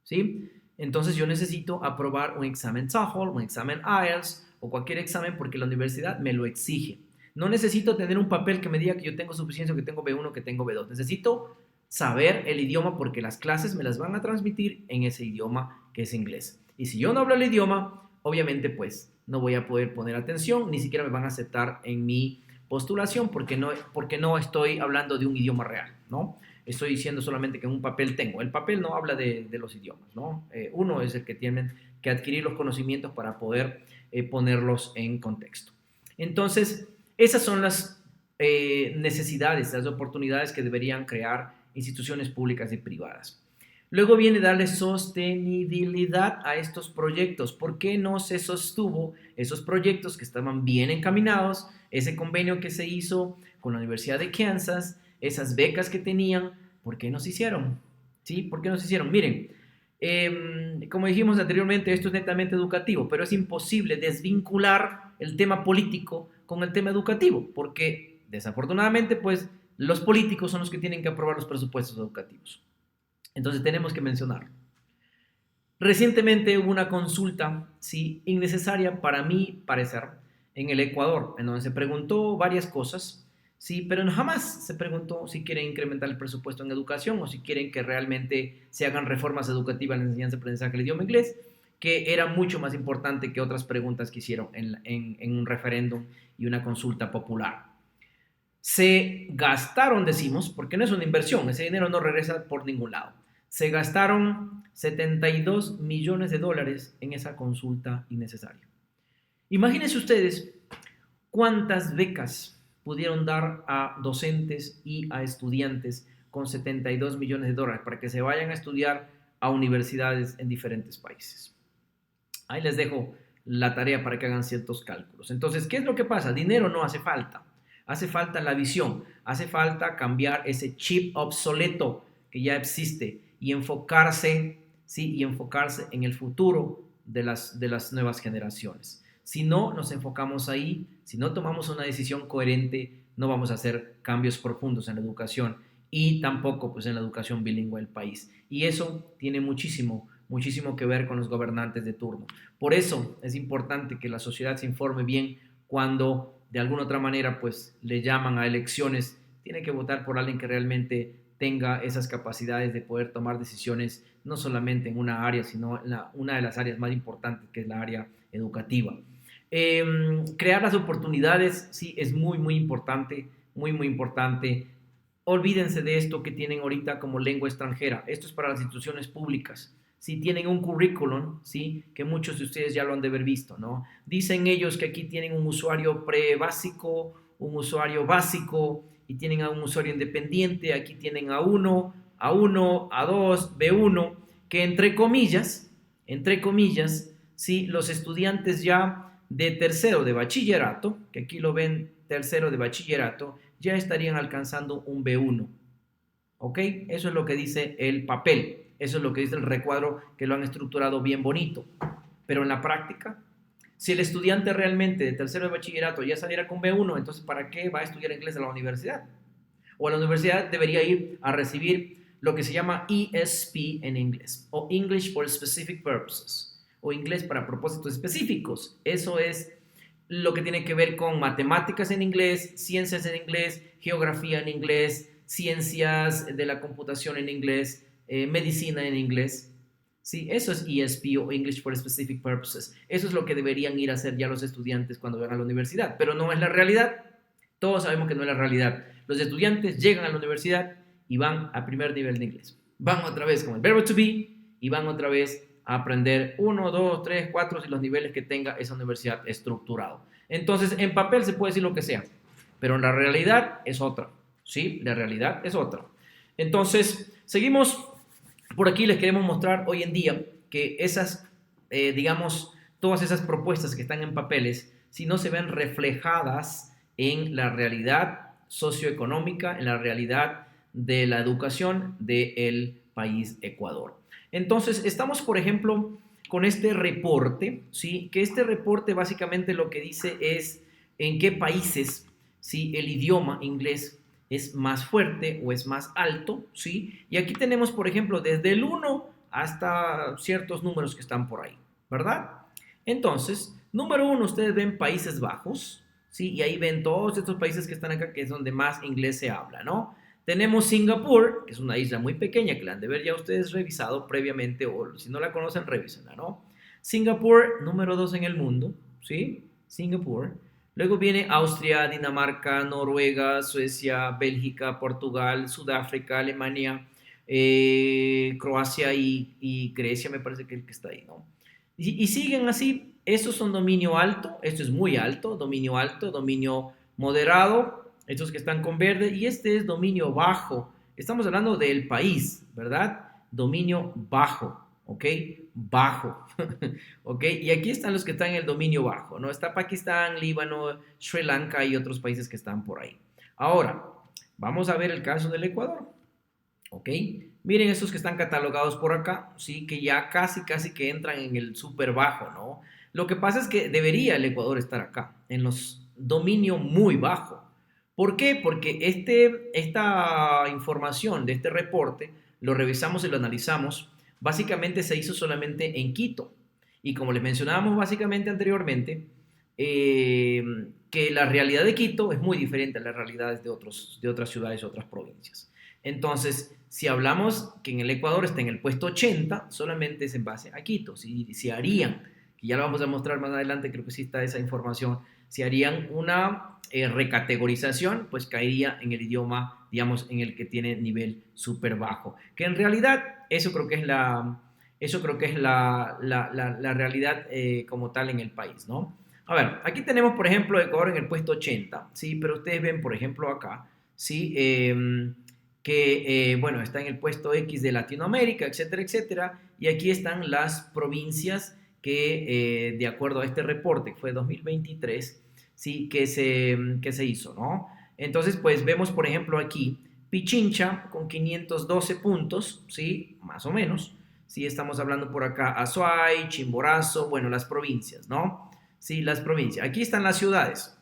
¿sí? Entonces yo necesito aprobar un examen TOEFL, un examen IELTS o cualquier examen porque la universidad me lo exige. No necesito tener un papel que me diga que yo tengo suficiencia, que tengo B1, que tengo B2. Necesito saber el idioma porque las clases me las van a transmitir en ese idioma que es inglés. Y si yo no hablo el idioma, obviamente pues no voy a poder poner atención, ni siquiera me van a aceptar en mi postulación porque no estoy hablando de un idioma real, ¿no? Estoy diciendo solamente que en un papel tengo. El papel no habla de los idiomas, ¿no? Uno es el que tienen que adquirir los conocimientos para poder ponerlos en contexto. Entonces, esas son las necesidades, las oportunidades que deberían crear instituciones públicas y privadas. Luego viene darle sostenibilidad a estos proyectos. ¿Por qué no se sostuvo esos proyectos que estaban bien encaminados? Ese convenio que se hizo con la Universidad de Kansas, esas becas que tenían, ¿por qué no se hicieron? ¿Sí? ¿Por qué no se hicieron? Miren, como dijimos anteriormente, esto es netamente educativo, pero es imposible desvincular el tema político con el tema educativo, porque desafortunadamente, pues, los políticos son los que tienen que aprobar los presupuestos educativos. Entonces tenemos que mencionarlo. Recientemente hubo una consulta, sí, innecesaria para mi parecer, en el Ecuador, en donde se preguntó varias cosas, sí, pero jamás se preguntó si quieren incrementar el presupuesto en educación o si quieren que realmente se hagan reformas educativas en la enseñanza y aprendizaje del idioma inglés, que era mucho más importante que otras preguntas que hicieron en un referéndum y una consulta popular. Se gastaron, decimos, porque no es una inversión, ese dinero no regresa por ningún lado. Se gastaron 72 millones de dólares en esa consulta innecesaria. Imagínense ustedes cuántas becas pudieron dar a docentes y a estudiantes con 72 millones de dólares para que se vayan a estudiar a universidades en diferentes países. Ahí les dejo la tarea para que hagan ciertos cálculos. Entonces, ¿qué es lo que pasa? Dinero no hace falta. Hace falta la visión, hace falta cambiar ese chip obsoleto que ya existe y enfocarse, ¿sí?, y enfocarse en el futuro de las nuevas generaciones. Si no nos enfocamos ahí, si no tomamos una decisión coherente, no vamos a hacer cambios profundos en la educación y tampoco pues en la educación bilingüe del país. Y eso tiene muchísimo, muchísimo que ver con los gobernantes de turno. Por eso es importante que la sociedad se informe bien cuando de alguna otra manera pues le llaman a elecciones, tiene que votar por alguien que realmente tenga esas capacidades de poder tomar decisiones no solamente en una área, sino en una de las áreas más importantes, que es la área educativa. Crear las oportunidades, sí, es muy, muy importante, muy, muy importante. Olvídense de esto que tienen ahorita como lengua extranjera. Esto es para las instituciones públicas. Si tienen un currículum, ¿sí?, que muchos de ustedes ya lo han de haber visto, ¿no? Dicen ellos que aquí tienen un usuario pre-básico, un usuario básico y tienen a un usuario independiente. Aquí tienen A1, A1, A2, B1, que entre comillas, ¿sí?, los estudiantes ya de tercero de bachillerato, que aquí lo ven tercero de bachillerato, ya estarían alcanzando un B1. ¿Ok? Eso es lo que dice el papel. Eso es lo que dice el recuadro, que lo han estructurado bien bonito. Pero en la práctica, si el estudiante realmente de tercero de bachillerato ya saliera con B1, entonces ¿para qué va a estudiar inglés a la universidad? O a la universidad debería ir a recibir lo que se llama ESP en inglés, o English for Specific Purposes, o inglés para propósitos específicos. Eso es lo que tiene que ver con matemáticas en inglés, ciencias en inglés, geografía en inglés, ciencias de la computación en inglés, medicina en inglés. Sí, eso es ESP o English for Specific Purposes. Eso es lo que deberían ir a hacer ya los estudiantes cuando van a la universidad, pero no es la realidad. Todos sabemos que no es la realidad. Los estudiantes llegan a la universidad y van a primer nivel de inglés. Van otra vez con el verbo to be y van otra vez a aprender 1, 2, 3, 4 y los niveles que tenga esa universidad estructurado. Entonces, en papel se puede decir lo que sea, pero en la realidad es otra. ¿Sí? La realidad es otra. Entonces, seguimos por aquí. Les queremos mostrar hoy en día que esas, digamos, todas esas propuestas que están en papeles, si no se ven reflejadas en la realidad socioeconómica, en la realidad de la educación del país Ecuador. Entonces, estamos, por ejemplo, con este reporte, ¿sí? Que este reporte básicamente lo que dice es en qué países, ¿sí? El idioma inglés es más fuerte o es más alto, ¿sí? Y aquí tenemos, por ejemplo, desde el 1 hasta ciertos números que están por ahí, ¿verdad? Entonces, número 1, ustedes ven Países Bajos, ¿sí? Y ahí ven todos estos países que están acá, que es donde más inglés se habla, ¿no? Tenemos Singapur, que es una isla muy pequeña, que la han de ver ya ustedes revisado previamente, o si no la conocen, revísenla, ¿no? Singapur, número 2 en el mundo, ¿sí? Singapur. Luego viene Austria, Dinamarca, Noruega, Suecia, Bélgica, Portugal, Sudáfrica, Alemania, Croacia y Grecia, me parece que es el que está ahí, ¿no? Y siguen así. Estos son dominio alto, esto es muy alto, dominio moderado, estos que están con verde, y este es dominio bajo. Estamos hablando del país, ¿verdad? Dominio bajo, ¿ok? Bajo, ¿ok? Y aquí están los que están en el dominio bajo, ¿no? Está Pakistán, Líbano, Sri Lanka y otros países que están por ahí. Ahora, vamos a ver el caso del Ecuador, ¿ok? Miren estos que están catalogados por acá, ¿sí? Que ya casi que entran en el súper bajo, ¿no? Lo que pasa es que debería el Ecuador estar acá, en los dominio muy bajo. ¿Por qué? Porque esta información de este reporte lo revisamos y lo analizamos. Básicamente se hizo solamente en Quito. Y como les mencionábamos básicamente anteriormente, que la realidad de Quito es muy diferente a las realidades de otras ciudades, otras provincias. Entonces, si hablamos que en el Ecuador está en el puesto 80, solamente es en base a Quito. Si harían, que ya lo vamos a mostrar más adelante, creo que sí está esa información, si harían una recategorización, pues caería en el idioma, digamos, en el que tiene nivel súper bajo. Que en realidad eso creo que es la realidad como tal en el país, ¿no? A ver, aquí tenemos, por ejemplo, Ecuador en el puesto 80, ¿sí? Pero ustedes ven, por ejemplo, acá, ¿sí? Bueno, está en el puesto X de Latinoamérica, etcétera, etcétera. Y aquí están las provincias que, de acuerdo a este reporte, que fue 2023, ¿sí? Que se hizo, ¿no? Entonces, pues vemos, por ejemplo, aquí Pichincha con 512 puntos, ¿sí? Más o menos. Sí, estamos hablando por acá Azuay, Chimborazo, bueno, las provincias, ¿no? Sí, las provincias. Aquí están las ciudades.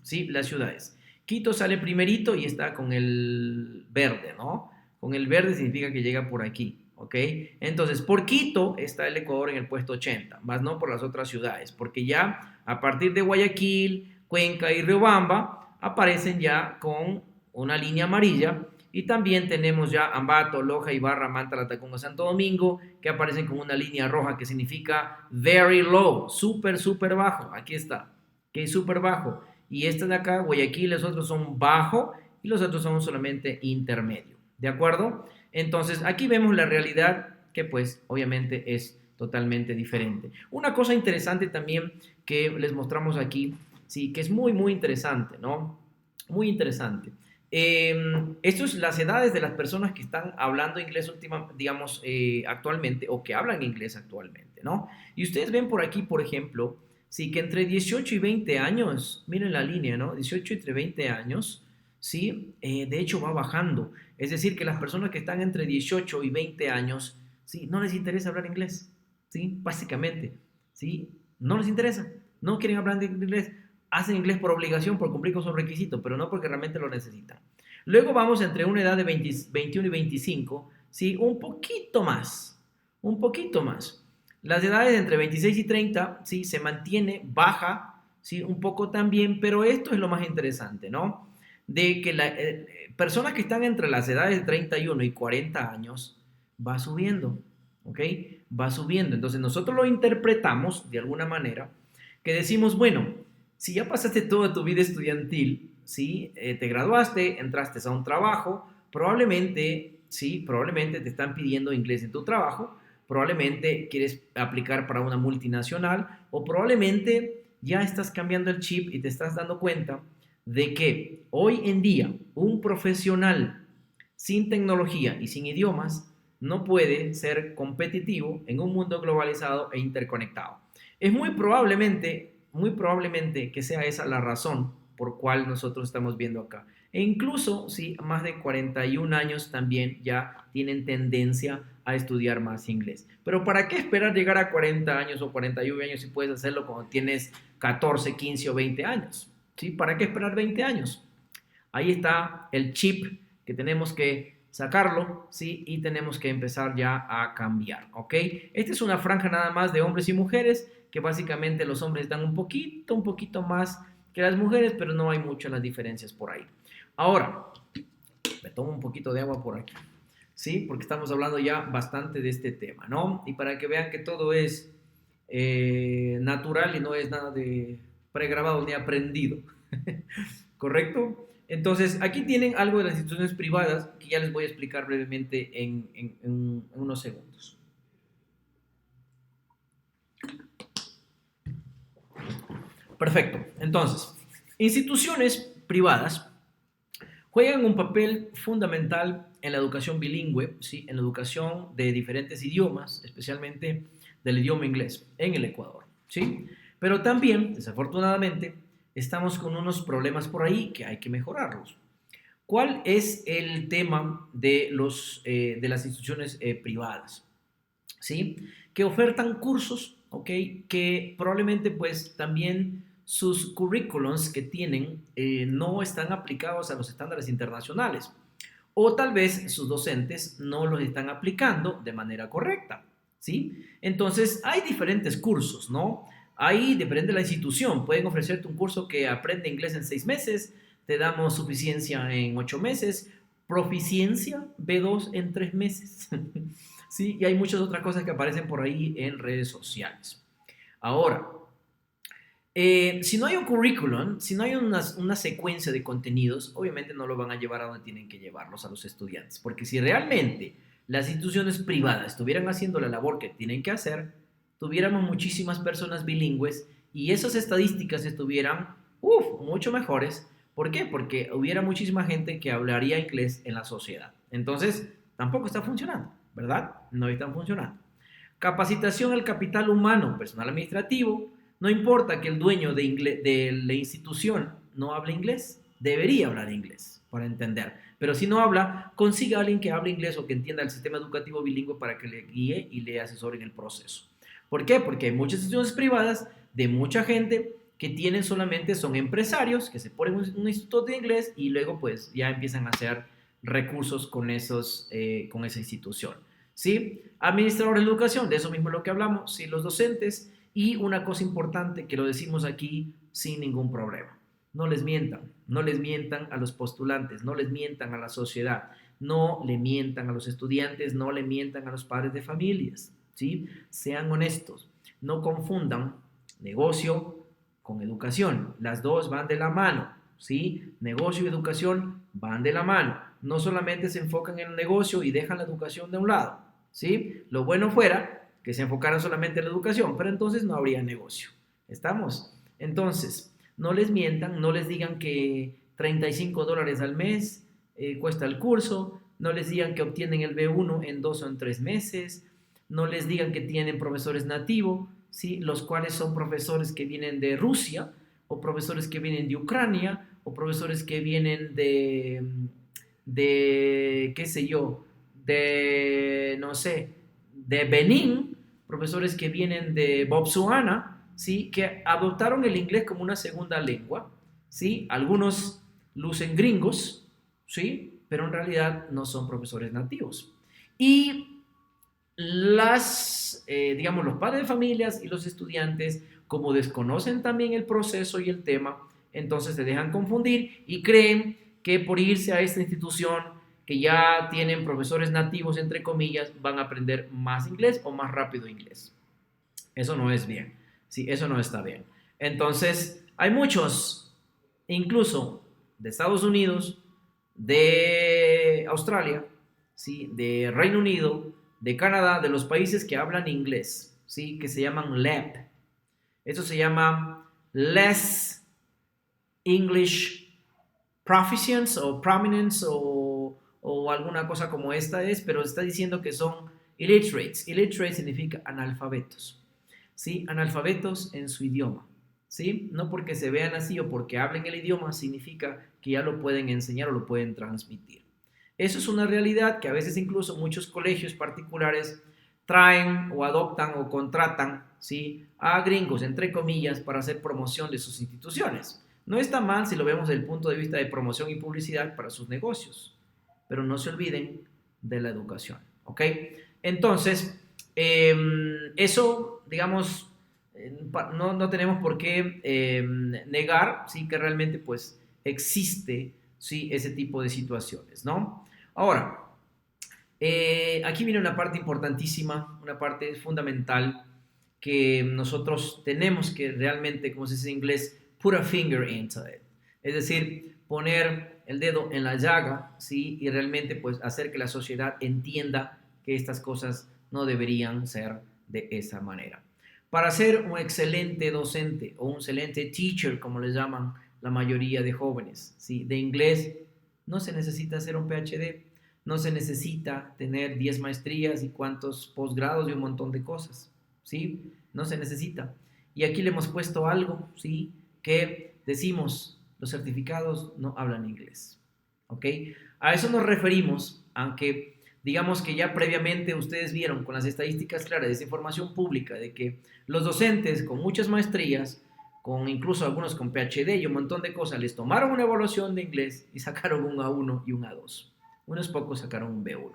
Sí, las ciudades. Quito sale primerito y está con el verde, ¿no? Con el verde significa que llega por aquí, ¿ok? Entonces, por Quito está el Ecuador en el puesto 80, más no por las otras ciudades, porque ya a partir de Guayaquil, Cuenca y Riobamba aparecen ya con una línea amarilla. Y también tenemos ya Ambato, Loja, Ibarra, Manta, Latacunga, Santo Domingo, que aparecen con una línea roja que significa very low, súper, súper bajo. Aquí está, que es súper bajo. Y este de acá, Guayaquil, los otros son bajo y los otros son solamente intermedio. ¿De acuerdo? Entonces, aquí vemos la realidad que pues obviamente es totalmente diferente. Una cosa interesante también que les mostramos aquí, sí, que es muy, muy interesante, ¿no? Muy interesante. Esto es las edades de las personas que están hablando inglés digamos, actualmente o que hablan inglés actualmente, ¿no? Y ustedes ven por aquí, por ejemplo, sí, que entre 18 y 20 años, miren la línea, ¿no? 18 y 20 años, sí, de hecho va bajando. Es decir, que las personas que están entre 18 y 20 años, sí, no les interesa hablar inglés, sí, básicamente, sí, no les interesa, no quieren hablar inglés, hacen inglés por obligación, por cumplir con sus requisitos, pero no porque realmente lo necesitan. Luego vamos entre una edad de 20, 21 y 25, sí, un poquito más, un poquito más. Las edades entre 26 y 30, ¿sí? Se mantiene baja, ¿sí? Un poco también, pero esto es lo más interesante, ¿no? De que las personas que están entre las edades de 31 y 40 años va subiendo, ¿ok? Va subiendo. Entonces nosotros lo interpretamos de alguna manera que decimos, bueno, si ya pasaste toda tu vida estudiantil, ¿sí? Te graduaste, entraste a un trabajo, probablemente, ¿sí? Probablemente te están pidiendo inglés en tu trabajo, probablemente quieres aplicar para una multinacional o probablemente ya estás cambiando el chip y te estás dando cuenta de que hoy en día un profesional sin tecnología y sin idiomas no puede ser competitivo en un mundo globalizado e interconectado. Es muy probablemente que sea esa la razón por cual nosotros estamos viendo acá. E incluso si más de 41 años también ya tienen tendencia a estudiar más inglés. Pero ¿para qué esperar llegar a 40 años o 41 años si puedes hacerlo cuando tienes 14, 15 o 20 años? ¿Sí? ¿Para qué esperar 20 años? Ahí está el chip que tenemos que sacarlo, ¿sí? Y tenemos que empezar ya a cambiar, ¿ok? Esta es una franja nada más de hombres y mujeres, que básicamente los hombres dan un poquito más que las mujeres, pero no hay muchas las diferencias por ahí. Ahora, me tomo un poquito de agua por aquí, ¿sí? Porque estamos hablando ya bastante de este tema, ¿no? Y para que vean que todo es natural y no es nada de pregrabado ni aprendido. ¿Correcto? Entonces, aquí tienen algo de las instituciones privadas que ya les voy a explicar brevemente en unos segundos. Perfecto. Entonces, instituciones privadas juegan un papel fundamental en la educación bilingüe, ¿sí? En la educación de diferentes idiomas, especialmente del idioma inglés en el Ecuador, ¿sí? Pero también, desafortunadamente, estamos con unos problemas por ahí que hay que mejorarlos. ¿Cuál es el tema de las instituciones privadas? ¿Sí? Que ofertan cursos, ¿ok? Que probablemente pues también sus currículums que tienen no están aplicados a los estándares internacionales. O tal vez sus docentes no los están aplicando de manera correcta, ¿sí? Entonces, hay diferentes cursos, ¿no? Ahí depende de la institución. Pueden ofrecerte un curso que aprende inglés en 6 meses, te damos suficiencia en 8 meses, proficiencia B2 en 3 meses, ¿sí? Y hay muchas otras cosas que aparecen por ahí en redes sociales. Ahora, si no hay un currículum, si no hay una secuencia de contenidos, obviamente no lo van a llevar a donde tienen que llevarlos a los estudiantes. Porque si realmente las instituciones privadas estuvieran haciendo la labor que tienen que hacer, tuviéramos muchísimas personas bilingües y esas estadísticas estuvieran mucho mejores. ¿Por qué? Porque hubiera muchísima gente que hablaría inglés en la sociedad. Entonces, tampoco está funcionando, ¿verdad? No están funcionando. Capacitación al capital humano, personal administrativo. No importa que el dueño de la institución no hable inglés, debería hablar inglés para entender. Pero si no habla, consiga a alguien que hable inglés o que entienda el sistema educativo bilingüe para que le guíe y le asesore en el proceso. ¿Por qué? Porque hay muchas instituciones privadas de mucha gente que tienen solamente, son empresarios que se ponen un instituto de inglés y luego pues ya empiezan a hacer recursos con esa institución. ¿Sí? Administradores de educación, de eso mismo es lo que hablamos, ¿sí? Los docentes. Y una cosa importante que lo decimos aquí sin ningún problema. No les mientan, no les mientan a los postulantes, no les mientan a la sociedad, no le mientan a los estudiantes, no le mientan a los padres de familias, ¿sí? Sean honestos, no confundan negocio con educación, las dos van de la mano, ¿sí? Negocio y educación van de la mano, no solamente se enfocan en el negocio y dejan la educación de un lado, ¿sí? Lo bueno fuera que se enfocaran solamente en la educación, pero entonces no habría negocio. ¿Estamos? Entonces, no les mientan, no les digan que $35 al mes cuesta el curso, no les digan que obtienen el B1 en 2 o en 3 meses, no les digan que tienen profesores nativos, ¿sí? Los cuales son profesores que vienen de Rusia, o profesores que vienen de Ucrania, o profesores que vienen qué sé yo, no sé, de Benín, profesores que vienen de Botsuana, ¿sí? Que adoptaron el inglés como una segunda lengua, ¿sí? Algunos lucen gringos, ¿sí? Pero en realidad no son profesores nativos. Y digamos, los padres de familias y los estudiantes, como desconocen también el proceso y el tema, entonces se dejan confundir y creen que por irse a esta institución que ya tienen profesores nativos, entre comillas, van a aprender más inglés o más rápido inglés. Eso no es bien. Sí, eso no está bien. Entonces, hay muchos, incluso de Estados Unidos, de Australia, ¿sí? De Reino Unido, de Canadá, de los países que hablan inglés, ¿sí? Que se llaman LEP. Eso se llama Less English Proficiency o Prominence o alguna cosa como esta es, pero está diciendo que son illiterates. Illiterate significa analfabetos. ¿Sí? Analfabetos en su idioma. ¿Sí? No porque se vean así o porque hablen el idioma significa que ya lo pueden enseñar o lo pueden transmitir. Eso es una realidad que a veces incluso muchos colegios particulares traen o adoptan o contratan, ¿sí? A gringos, entre comillas, para hacer promoción de sus instituciones. No está mal si lo vemos desde el punto de vista de promoción y publicidad para sus negocios, pero no se olviden de la educación, ¿ok? Entonces, eso, digamos, no tenemos por qué negar, sí, que realmente, pues, existe, sí, ese tipo de situaciones, ¿no? Ahora, aquí viene una parte importantísima, una parte fundamental que nosotros tenemos que realmente, como se dice en inglés, put a finger into it. Es decir, poner el dedo en la llaga, ¿sí? Y realmente pues hacer que la sociedad entienda que estas cosas no deberían ser de esa manera. Para ser un excelente docente o un excelente teacher, como le llaman la mayoría de jóvenes, ¿sí? De inglés, no se necesita hacer un PhD, no se necesita tener 10 maestrías y cuantos posgrados y un montón de cosas, ¿sí? No se necesita. Y aquí le hemos puesto algo, ¿sí? Que decimos, los certificados no hablan inglés, ¿ok? A eso nos referimos, aunque digamos que ya previamente ustedes vieron con las estadísticas claras de esa información pública de que los docentes con muchas maestrías, con incluso algunos con PhD y un montón de cosas, les tomaron una evaluación de inglés y sacaron un A1 y un A2. Unos pocos sacaron un B1.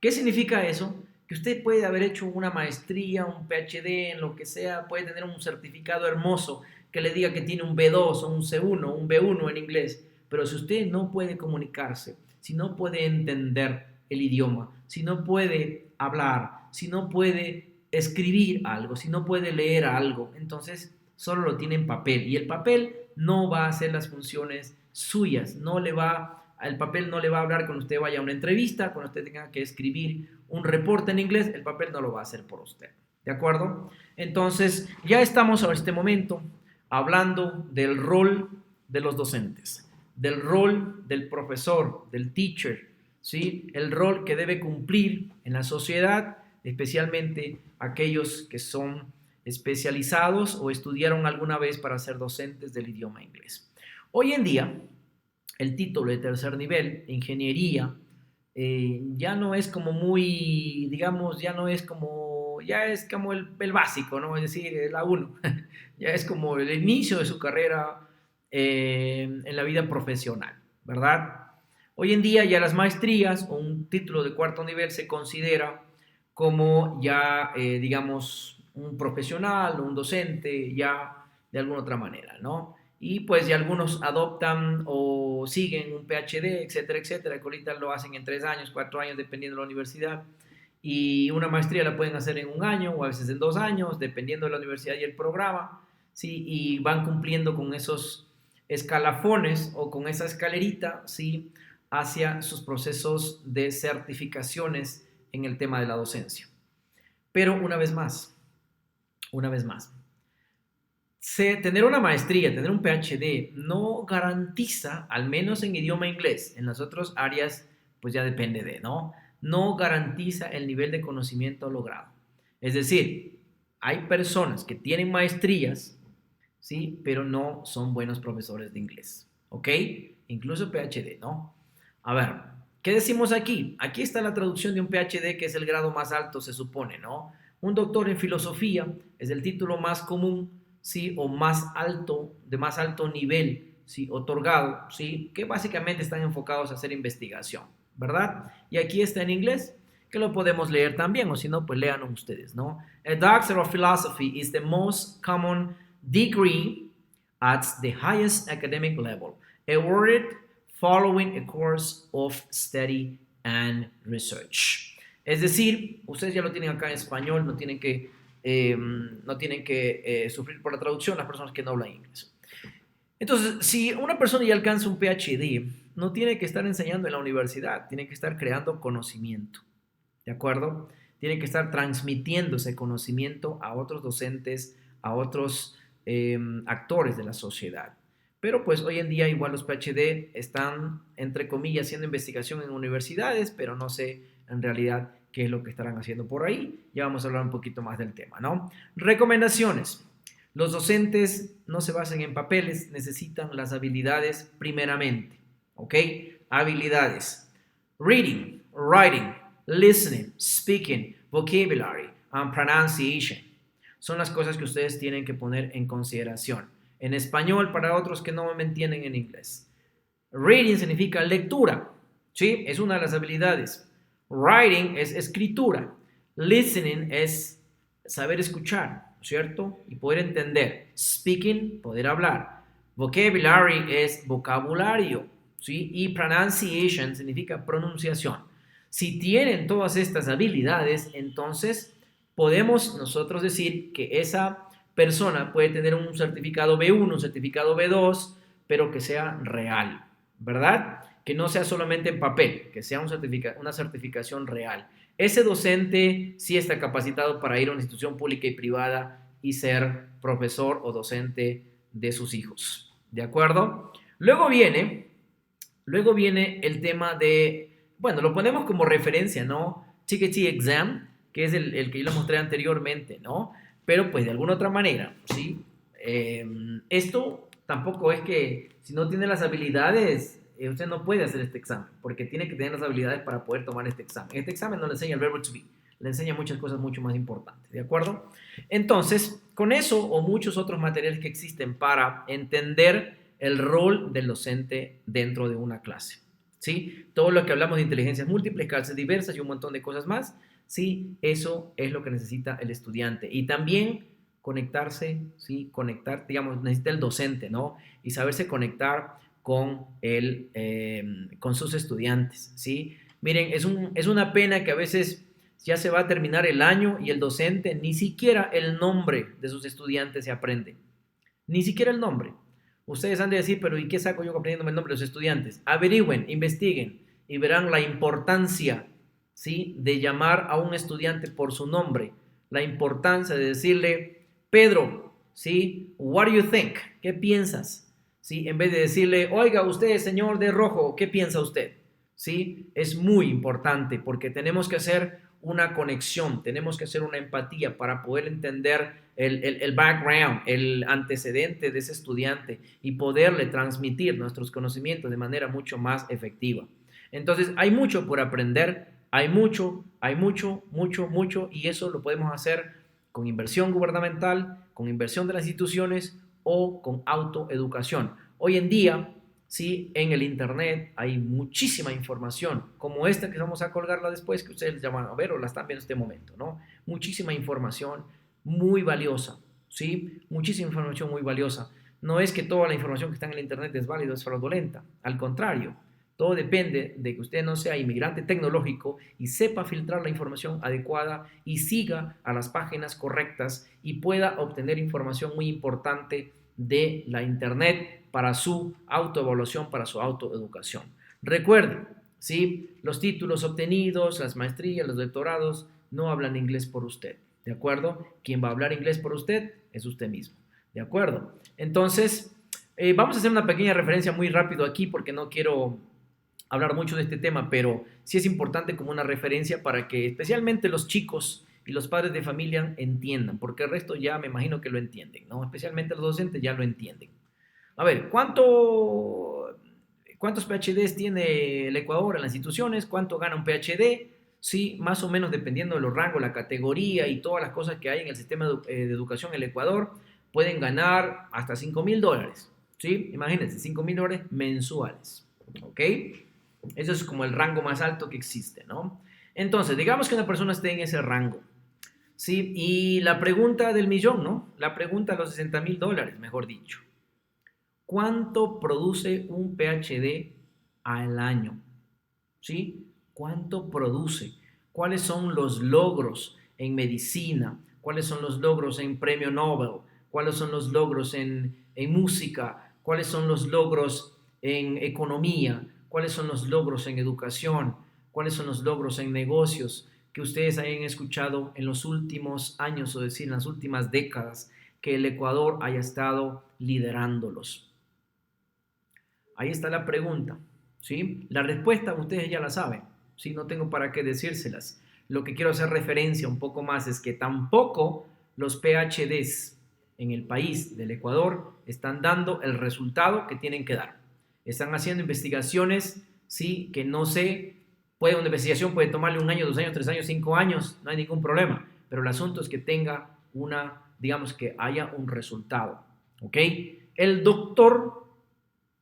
¿Qué significa eso? Que usted puede haber hecho una maestría, un PhD, en lo que sea, puede tener un certificado hermoso que le diga que tiene un B2 o un C1, un B1 en inglés, pero si usted no puede comunicarse, si no puede entender el idioma, si no puede hablar, si no puede escribir algo, si no puede leer algo, entonces solo lo tiene en papel y el papel no va a hacer las funciones suyas, no le va el papel no le va a hablar cuando usted vaya a una entrevista, cuando usted tenga que escribir un reporte en inglés, el papel no lo va a hacer por usted. ¿De acuerdo? Entonces, ya estamos a este momento hablando del rol de los docentes, del rol del profesor, del teacher, ¿sí? El rol que debe cumplir en la sociedad, especialmente aquellos que son especializados o estudiaron alguna vez para ser docentes del idioma inglés. Hoy en día, el título de tercer nivel, ingeniería, ya no es como muy, digamos, ya es como el básico, ¿no? Es decir, la uno, ya es como el inicio de su carrera en la vida profesional, ¿verdad? Hoy en día ya las maestrías o un título de cuarto nivel se considera como ya, digamos, un profesional o un docente ya de alguna otra manera, ¿no? Y pues ya algunos adoptan o siguen un PhD, etcétera, etcétera, que ahorita lo hacen en 3 años, 4 años, dependiendo de la universidad. Y una maestría la pueden hacer en un año o a veces en 2 años, dependiendo de la universidad y el programa, ¿sí? Y van cumpliendo con esos escalafones o con esa escalerita, ¿sí? Hacia sus procesos de certificaciones en el tema de la docencia. Pero una vez más, tener una maestría, tener un PhD, no garantiza, al menos en idioma inglés, en las otras áreas, pues ya depende de, ¿no? No garantiza el nivel de conocimiento logrado. Es decir, hay personas que tienen maestrías, ¿sí? Pero no son buenos profesores de inglés, ¿ok? Incluso PhD, ¿no? A ver, ¿qué decimos aquí? Aquí está la traducción de un PhD, que es el grado más alto, se supone, ¿no? Un doctor en filosofía es el título más común, ¿sí? O más alto, de más alto nivel, ¿sí? Otorgado, ¿sí? Que básicamente están enfocados a hacer investigación, ¿verdad? Y aquí está en inglés. que lo podemos leer también, o si no, pues léanlo ustedes, ¿no? A Doctor of Philosophy is the most common degree at the highest academic level, awarded following a course of study and research. Es decir, ustedes ya lo tienen acá en español, no tienen que sufrir por la traducción las personas que no hablan inglés. Entonces, si una persona ya alcanza un PhD, no tiene que estar enseñando en la universidad, tiene que estar creando conocimiento, ¿de acuerdo? Tiene que estar transmitiendo ese conocimiento a otros docentes, a otros actores de la sociedad. Pero pues hoy en día igual los PhD están, entre comillas, haciendo investigación en universidades, pero no sé en realidad qué es lo que estarán haciendo por ahí. Ya vamos a hablar un poquito más del tema, ¿no? Recomendaciones. Los docentes no se basan en papeles, necesitan las habilidades primeramente, ¿ok? Habilidades. Reading, writing, listening, speaking, vocabulary, and pronunciation. Son las cosas que ustedes tienen que poner en consideración. En español, para otros que no me entienden en inglés. Reading significa lectura, ¿sí? Es una de las habilidades. Writing es escritura. Listening es saber escuchar, ¿cierto? Y poder entender. Speaking, poder hablar. Vocabulary es vocabulario, ¿sí? Y pronunciation significa pronunciación. Si tienen todas estas habilidades, entonces podemos nosotros decir que esa persona puede tener un certificado B1, un certificado B2, pero que sea real, ¿verdad? Que no sea solamente en papel, que sea una certificación real. Ese docente sí está capacitado para ir a una institución pública y privada y ser profesor o docente de sus hijos, ¿de acuerdo? Luego viene el tema de, bueno, lo ponemos como referencia, ¿no? TKT Exam, que es el que yo les mostré anteriormente, ¿no? Pero pues de alguna otra manera, ¿sí? Esto tampoco es que si no tiene las habilidades, usted no puede hacer este examen, porque tiene que tener las habilidades para poder tomar este examen. Este examen no le enseña el verbo to be, le enseña muchas cosas mucho más importantes, ¿de acuerdo? Entonces, con eso o muchos otros materiales que existen para entender el rol del docente dentro de una clase, ¿sí? Todo lo que hablamos de inteligencias múltiples, clases diversas y un montón de cosas más, sí, eso es lo que necesita el estudiante. Y también conectarse, ¿sí? Conectar, digamos, necesita el docente, ¿no? Y saberse conectar con sus estudiantes, ¿sí? Miren, es una pena que a veces ya se va a terminar el año y el docente ni siquiera el nombre de sus estudiantes se aprende. Ni siquiera el nombre. Ustedes han de decir, pero ¿y qué saco yo aprendiéndome el nombre de los estudiantes? Averigüen, investiguen y verán la importancia, ¿sí? De llamar a un estudiante por su nombre. La importancia de decirle, Pedro, ¿sí? What do you think? ¿Qué piensas? ¿Sí? En vez de decirle, oiga, usted, señor de rojo, ¿qué piensa usted? ¿Sí? Es muy importante porque tenemos que hacer una conexión, tenemos que hacer una empatía para poder entender el background, el antecedente de ese estudiante y poderle transmitir nuestros conocimientos de manera mucho más efectiva. Entonces, hay mucho por aprender, hay mucho, y eso lo podemos hacer con inversión gubernamental, con inversión de las instituciones o con autoeducación. Hoy en día, sí, en el internet hay muchísima información, como esta que vamos a colgarla después, que ustedes ya van a ver o la están viendo en este momento, ¿no? Muchísima información muy valiosa, ¿sí? Muchísima información muy valiosa. No es que toda la información que está en el internet es válida, es fraudulenta, al contrario, todo depende de que usted no sea inmigrante tecnológico y sepa filtrar la información adecuada y siga a las páginas correctas y pueda obtener información muy importante de la internet para su autoevaluación, para su autoeducación. Recuerden, ¿sí? Los títulos obtenidos, las maestrías, los doctorados, no hablan inglés por usted, ¿de acuerdo? Quien va a hablar inglés por usted es usted mismo, ¿de acuerdo? Entonces, vamos a hacer una pequeña referencia muy rápido aquí porque no quiero hablar mucho de este tema, pero sí es importante como una referencia para que especialmente los chicos y los padres de familia entiendan, porque el resto ya me imagino que lo entienden, ¿no? Especialmente los docentes ya lo entienden. A ver, ¿cuántos PhDs tiene el Ecuador en las instituciones? ¿Cuánto gana un PhD? Sí, más o menos dependiendo de los rangos, la categoría y todas las cosas que hay en el sistema de educación en el Ecuador, pueden ganar hasta $5,000, ¿sí? Imagínense, $5,000 mensuales, ¿ok? Eso es como el rango más alto que existe, ¿no? Entonces, digamos que una persona esté en ese rango, ¿sí? Y la pregunta del millón, ¿no? La pregunta de los $60,000, mejor dicho. ¿Cuánto produce un PhD al año? ¿Sí? ¿Cuánto produce? ¿Cuáles son los logros en medicina? ¿Cuáles son los logros en premio Nobel? ¿Cuáles son los logros en música? ¿Cuáles son los logros en economía? ¿Cuáles son los logros en educación? ¿Cuáles son los logros en negocios que ustedes hayan escuchado en los últimos años, o decir, en las últimas décadas, que el Ecuador haya estado liderándolos? Ahí está la pregunta, ¿sí? La respuesta ustedes ya la saben, ¿sí? No tengo para qué decírselas. Lo que quiero hacer referencia un poco más es que tampoco los PhDs en el país del Ecuador están dando el resultado que tienen que dar. Están haciendo investigaciones, sí, que no sé, una investigación puede tomarle 1 año, 2 años, 3 años, 5 años, no hay ningún problema, pero el asunto es que tenga digamos que haya un resultado, ¿ok? El doctor,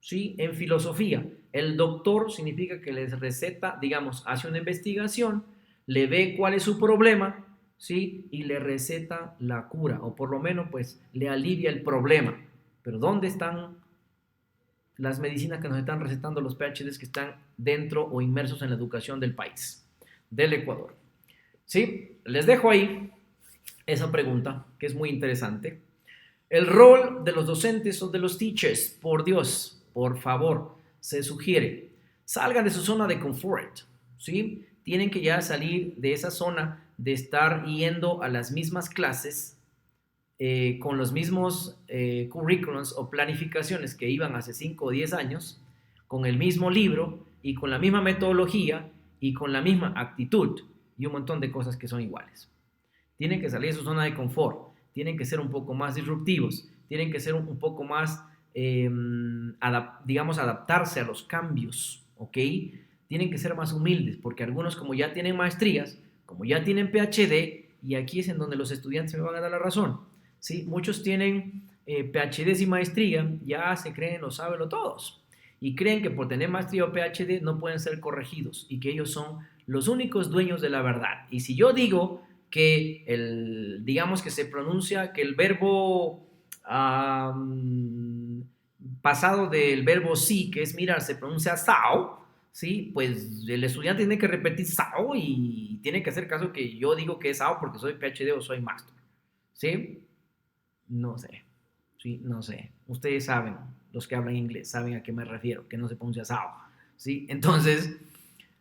¿sí? En filosofía, el doctor significa que les receta, digamos, hace una investigación, le ve cuál es su problema, ¿sí? Y le receta la cura, o por lo menos, pues, le alivia el problema. Pero ¿dónde están las medicinas que nos están recetando los PhDs que están dentro o inmersos en la educación del país, del Ecuador? ¿Sí? Les dejo ahí esa pregunta, que es muy interesante. El rol de los docentes o de los teachers, por Dios, por favor, se sugiere, salgan de su zona de confort, ¿sí? Tienen que ya salir de esa zona de estar yendo a las mismas clases con los mismos currículums o planificaciones que iban hace 5 o 10 años, con el mismo libro y con la misma metodología y con la misma actitud y un montón de cosas que son iguales. Tienen que salir de su zona de confort, tienen que ser un poco más disruptivos, tienen que ser un poco más, digamos, adaptarse a los cambios, ¿ok? Tienen que ser más humildes, porque algunos como ya tienen maestrías, como ya tienen PhD, y aquí es en donde los estudiantes me van a dar la razón, ¿sí? Muchos tienen PhDs y maestría, ya se creen lo saben todos, y creen que por tener maestría o PhD no pueden ser corregidos, y que ellos son los únicos dueños de la verdad. Y si yo digo que digamos que se pronuncia que el verbo pasado del verbo sí, que es mirar, se pronuncia sao, ¿sí? Pues el estudiante tiene que repetir sao y tiene que hacer caso que yo digo que es sao porque soy PhD o soy máster, ¿sí? No sé, ¿sí? No sé. Ustedes saben, los que hablan inglés, saben a qué me refiero, que no se pronuncia sao, ¿sí? Entonces,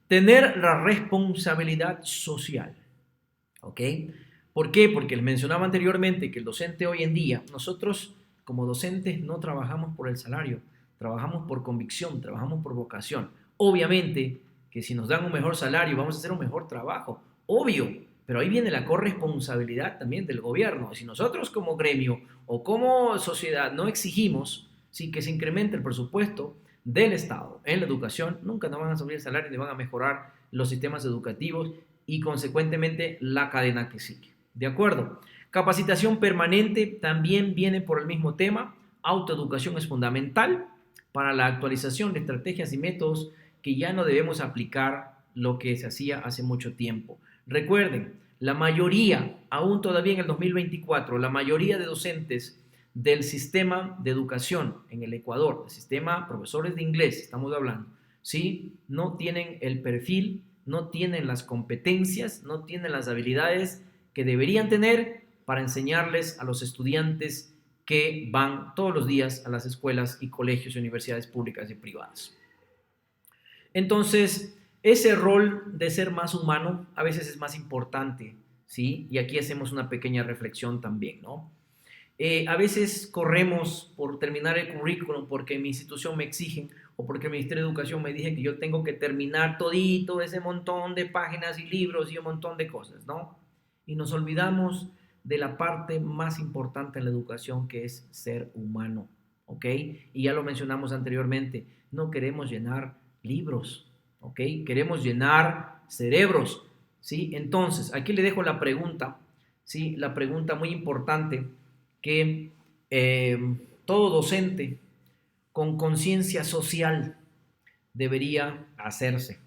tener la responsabilidad social. ¿Ok? ¿Por qué? Porque les mencionaba anteriormente que el docente hoy en día, nosotros como docentes no trabajamos por el salario, trabajamos por convicción, trabajamos por vocación. Obviamente que si nos dan un mejor salario vamos a hacer un mejor trabajo, obvio, pero ahí viene la corresponsabilidad también del gobierno. Si nosotros como gremio o como sociedad no exigimos sí, que se incremente el presupuesto del Estado en la educación, nunca nos van a subir el salario ni van a mejorar los sistemas educativos y consecuentemente la cadena que sigue. ¿De acuerdo? Capacitación permanente también viene por el mismo tema. Autoeducación es fundamental para la actualización de estrategias y métodos que ya no debemos aplicar lo que se hacía hace mucho tiempo. Recuerden, la mayoría, aún todavía en el 2024, la mayoría de docentes del sistema de educación en el Ecuador, el sistema profesores de inglés, estamos hablando, ¿sí? No tienen el perfil, no tienen las competencias, no tienen las habilidades que deberían tener para enseñarles a los estudiantes que van todos los días a las escuelas y colegios y universidades públicas y privadas. Entonces, ese rol de ser más humano a veces es más importante, ¿sí? Y aquí hacemos una pequeña reflexión también, ¿no? A veces corremos por terminar el currículum porque mi institución me exigen o porque el Ministerio de Educación me dice que yo tengo que terminar todito ese montón de páginas y libros y un montón de cosas, ¿no? Y nos olvidamos de la parte más importante en la educación, que es ser humano, ¿ok? Y ya lo mencionamos anteriormente, no queremos llenar libros, ¿ok? Queremos llenar cerebros, ¿sí? Entonces, aquí le dejo la pregunta, ¿sí? La pregunta muy importante que todo docente con conciencia social debería hacerse,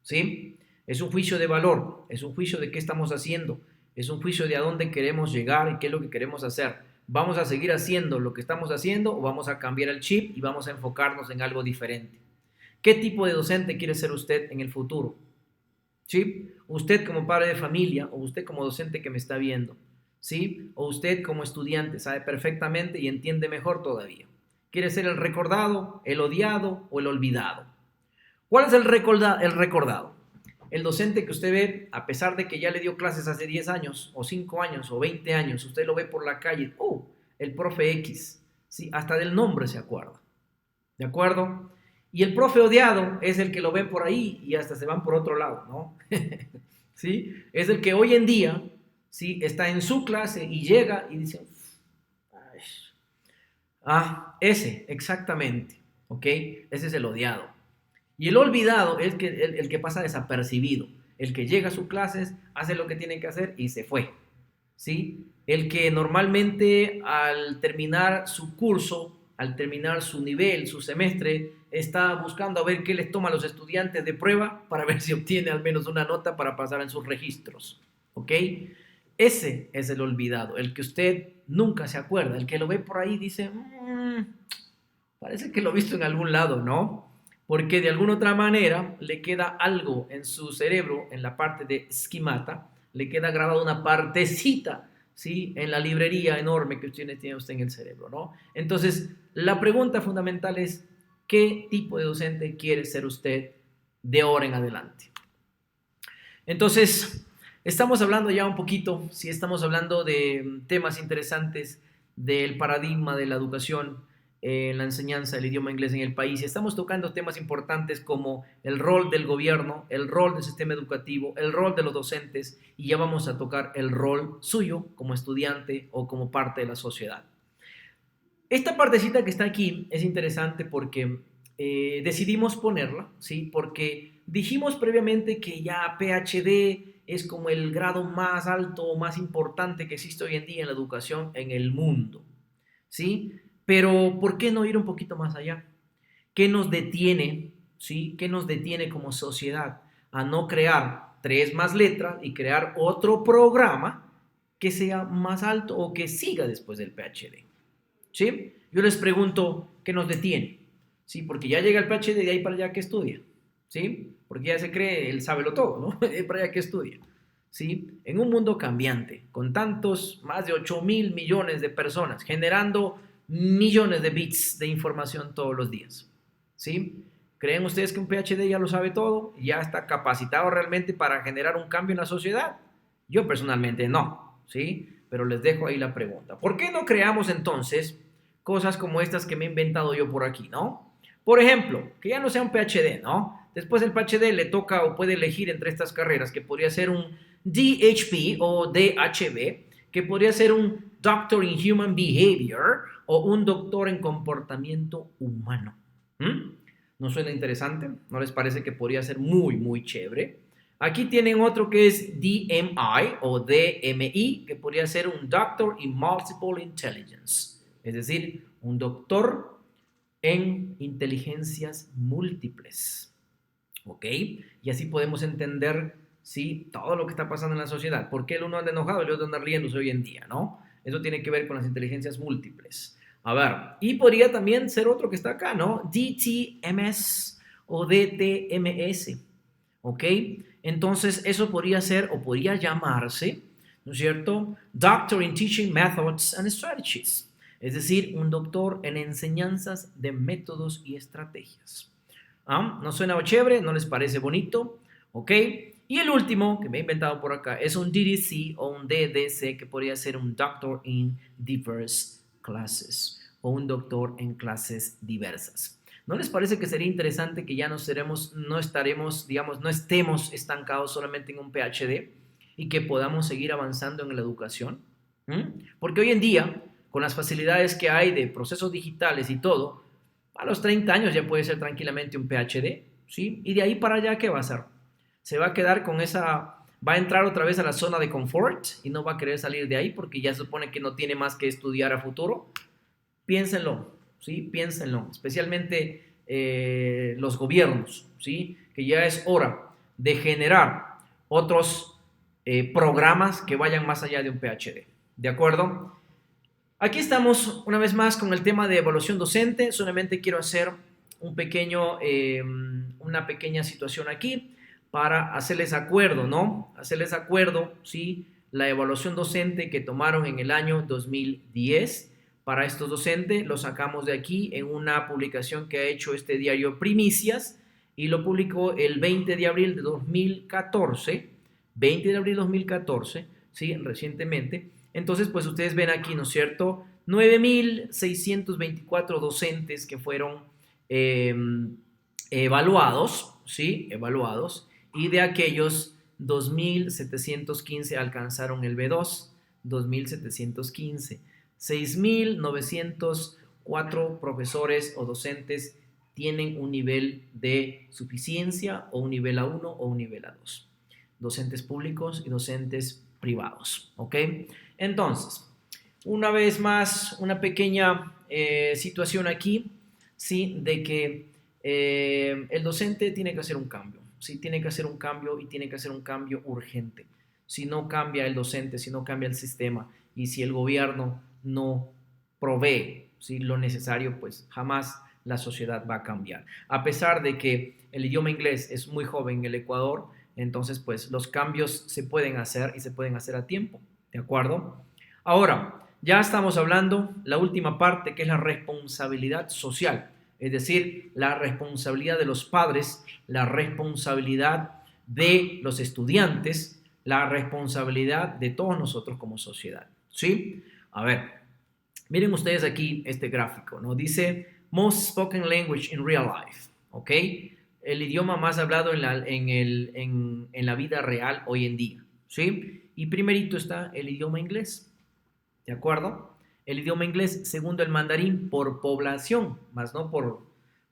¿sí? Es un juicio de valor, es un juicio de qué estamos haciendo, es un juicio de a dónde queremos llegar y qué es lo que queremos hacer. ¿Vamos a seguir haciendo lo que estamos haciendo o vamos a cambiar el chip y vamos a enfocarnos en algo diferente? ¿Qué tipo de docente quiere ser usted en el futuro? ¿Sí? Usted como padre de familia o usted como docente que me está viendo, ¿sí? O usted como estudiante sabe perfectamente y entiende mejor todavía. ¿Quiere ser el recordado, el odiado o el olvidado? ¿Cuál es el recordado? El docente que usted ve, a pesar de que ya le dio clases hace 10 años, o 5 años, o 20 años, usted lo ve por la calle, ¡oh! El profe X, ¿sí? Hasta del nombre se acuerda, ¿de acuerdo? Y el profe odiado es el que lo ven por ahí y hasta se van por otro lado, ¿no? ¿Sí? Es el que hoy en día, ¿sí? Está en su clase y llega y dice, "Ay, ese, exactamente, ¿ok? Ese es el odiado. Y el olvidado es el que pasa desapercibido, el que llega a sus clases, hace lo que tiene que hacer y se fue, ¿sí? El que normalmente al terminar su curso, al terminar su nivel, su semestre, está buscando a ver qué les toma a los estudiantes de prueba para ver si obtiene al menos una nota para pasar en sus registros, ¿ok? Ese es el olvidado, el que usted nunca se acuerda, el que lo ve por ahí y dice, parece que lo he visto en algún lado, ¿no? Porque de alguna otra manera le queda algo en su cerebro, en la parte de esquimata, le queda grabada una partecita, ¿sí? En la librería enorme que tiene usted en el cerebro, ¿no? Entonces, la pregunta fundamental es, ¿qué tipo de docente quiere ser usted de ahora en adelante? Entonces, estamos hablando ya un poquito, si estamos hablando de temas interesantes del paradigma de la educación en la enseñanza del idioma inglés en el país. Estamos tocando temas importantes como el rol del gobierno, el rol del sistema educativo, el rol de los docentes y ya vamos a tocar el rol suyo como estudiante o como parte de la sociedad. Esta partecita que está aquí es interesante porque decidimos ponerla, ¿sí? Porque dijimos previamente que ya PhD es como el grado más alto o más importante que existe hoy en día en la educación en el mundo, ¿sí? Pero ¿por qué no ir un poquito más allá? ¿Qué nos detiene, ¿sí? ¿Qué nos detiene como sociedad a no crear 3 más letras y crear otro programa que sea más alto o que siga después del PhD? ¿Sí? Yo les pregunto, ¿qué nos detiene? ¿Sí? Porque ya llega el PhD de ahí para allá que estudia, ¿sí? Porque ya se cree, él sabe lo todo, ¿no? De ahí para allá que estudia, ¿sí? En un mundo cambiante, con tantos, más de 8.000 millones de personas, generando millones de bits de información todos los días, ¿sí? ¿Creen ustedes que un PhD ya lo sabe todo? ¿Ya está capacitado realmente para generar un cambio en la sociedad? Yo personalmente no, ¿sí? Pero les dejo ahí la pregunta. ¿Por qué no creamos entonces cosas como estas que me he inventado yo por aquí, ¿no? Por ejemplo, que ya no sea un PhD, ¿no? Después del PhD le toca o puede elegir entre estas carreras, que podría ser un DHP o DHB, que podría ser un Doctor in Human Behavior o un doctor en comportamiento humano. ¿Mm? ¿No suena interesante? ¿No les parece que podría ser muy, muy chévere? Aquí tienen otro que es DMI o DMI, que podría ser un Doctor in Multiple Intelligence, es decir, un doctor en inteligencias múltiples. ¿Ok? Y así podemos entender, ¿sí? Todo lo que está pasando en la sociedad. ¿Por qué el uno anda enojado y el otro anda riéndose hoy en día, ¿no? Eso tiene que ver con las inteligencias múltiples. A ver, y podría también ser otro que está acá, ¿no? DTMS o DTMS. ¿Ok? Entonces, eso podría ser o podría llamarse, ¿no es cierto? Doctor in Teaching Methods and Strategies. Es decir, un doctor en enseñanzas de métodos y estrategias. ¿Ah? ¿No suena chévere? ¿No les parece bonito? ¿Ok? Y el último que me he inventado por acá es un DDC o un DDC que podría ser un Doctor in Diverse Classes o un doctor en clases diversas. ¿No les parece que sería interesante que ya no estaremos, digamos, no estemos estancados solamente en un PhD y que podamos seguir avanzando en la educación? ¿Mm? Porque hoy en día, con las facilidades que hay de procesos digitales y todo, a los 30 años ya puede ser tranquilamente un PhD, ¿sí? Y de ahí para allá, ¿qué va a hacer? Se va a quedar con esa, va a entrar otra vez a la zona de confort y no va a querer salir de ahí porque ya supone que no tiene más que estudiar a futuro. Piénsenlo, ¿sí? Piénsenlo, especialmente los gobiernos, ¿sí? Que ya es hora de generar otros programas que vayan más allá de un PhD. ¿De acuerdo? Aquí estamos una vez más con el tema de evaluación docente. Solamente quiero hacer una pequeña situación aquí para hacerles acuerdo, ¿no? Hacerles acuerdo, ¿sí? La evaluación docente que tomaron en el año 2010 para estos docentes, lo sacamos de aquí en una publicación que ha hecho este diario Primicias y lo publicó el 20 de abril de 2014, 20 de abril de 2014, ¿sí? Recientemente. Entonces, pues ustedes ven aquí, ¿no es cierto? 9.624 docentes que fueron eh, evaluados, ¿sí? Evaluados, y de aquellos 2.715 alcanzaron el B2, 2.715. 6.904 profesores o docentes tienen un nivel de suficiencia o un nivel A1 o un nivel A2. Docentes públicos y docentes privados, ¿ok? Entonces, una vez más, una pequeña situación aquí, ¿sí? De que el docente tiene que hacer un cambio, ¿sí? Tiene que hacer un cambio y tiene que hacer un cambio urgente. Si no cambia el docente, si no cambia el sistema y si el gobierno no provee, ¿sí? Lo necesario, pues jamás la sociedad va a cambiar. A pesar de que el idioma inglés es muy joven en el Ecuador, entonces pues los cambios se pueden hacer y se pueden hacer a tiempo, ¿de acuerdo? Ahora, ya estamos hablando la última parte que es la responsabilidad social, es decir, la responsabilidad de los padres, la responsabilidad de los estudiantes, la responsabilidad de todos nosotros como sociedad, ¿sí? A ver, miren ustedes aquí este gráfico, ¿no? Dice most spoken language in real life, ¿ok? El idioma más hablado en la vida real hoy en día, ¿sí? Y primerito está el idioma inglés, ¿de acuerdo? El idioma inglés, segundo el mandarín por población, más no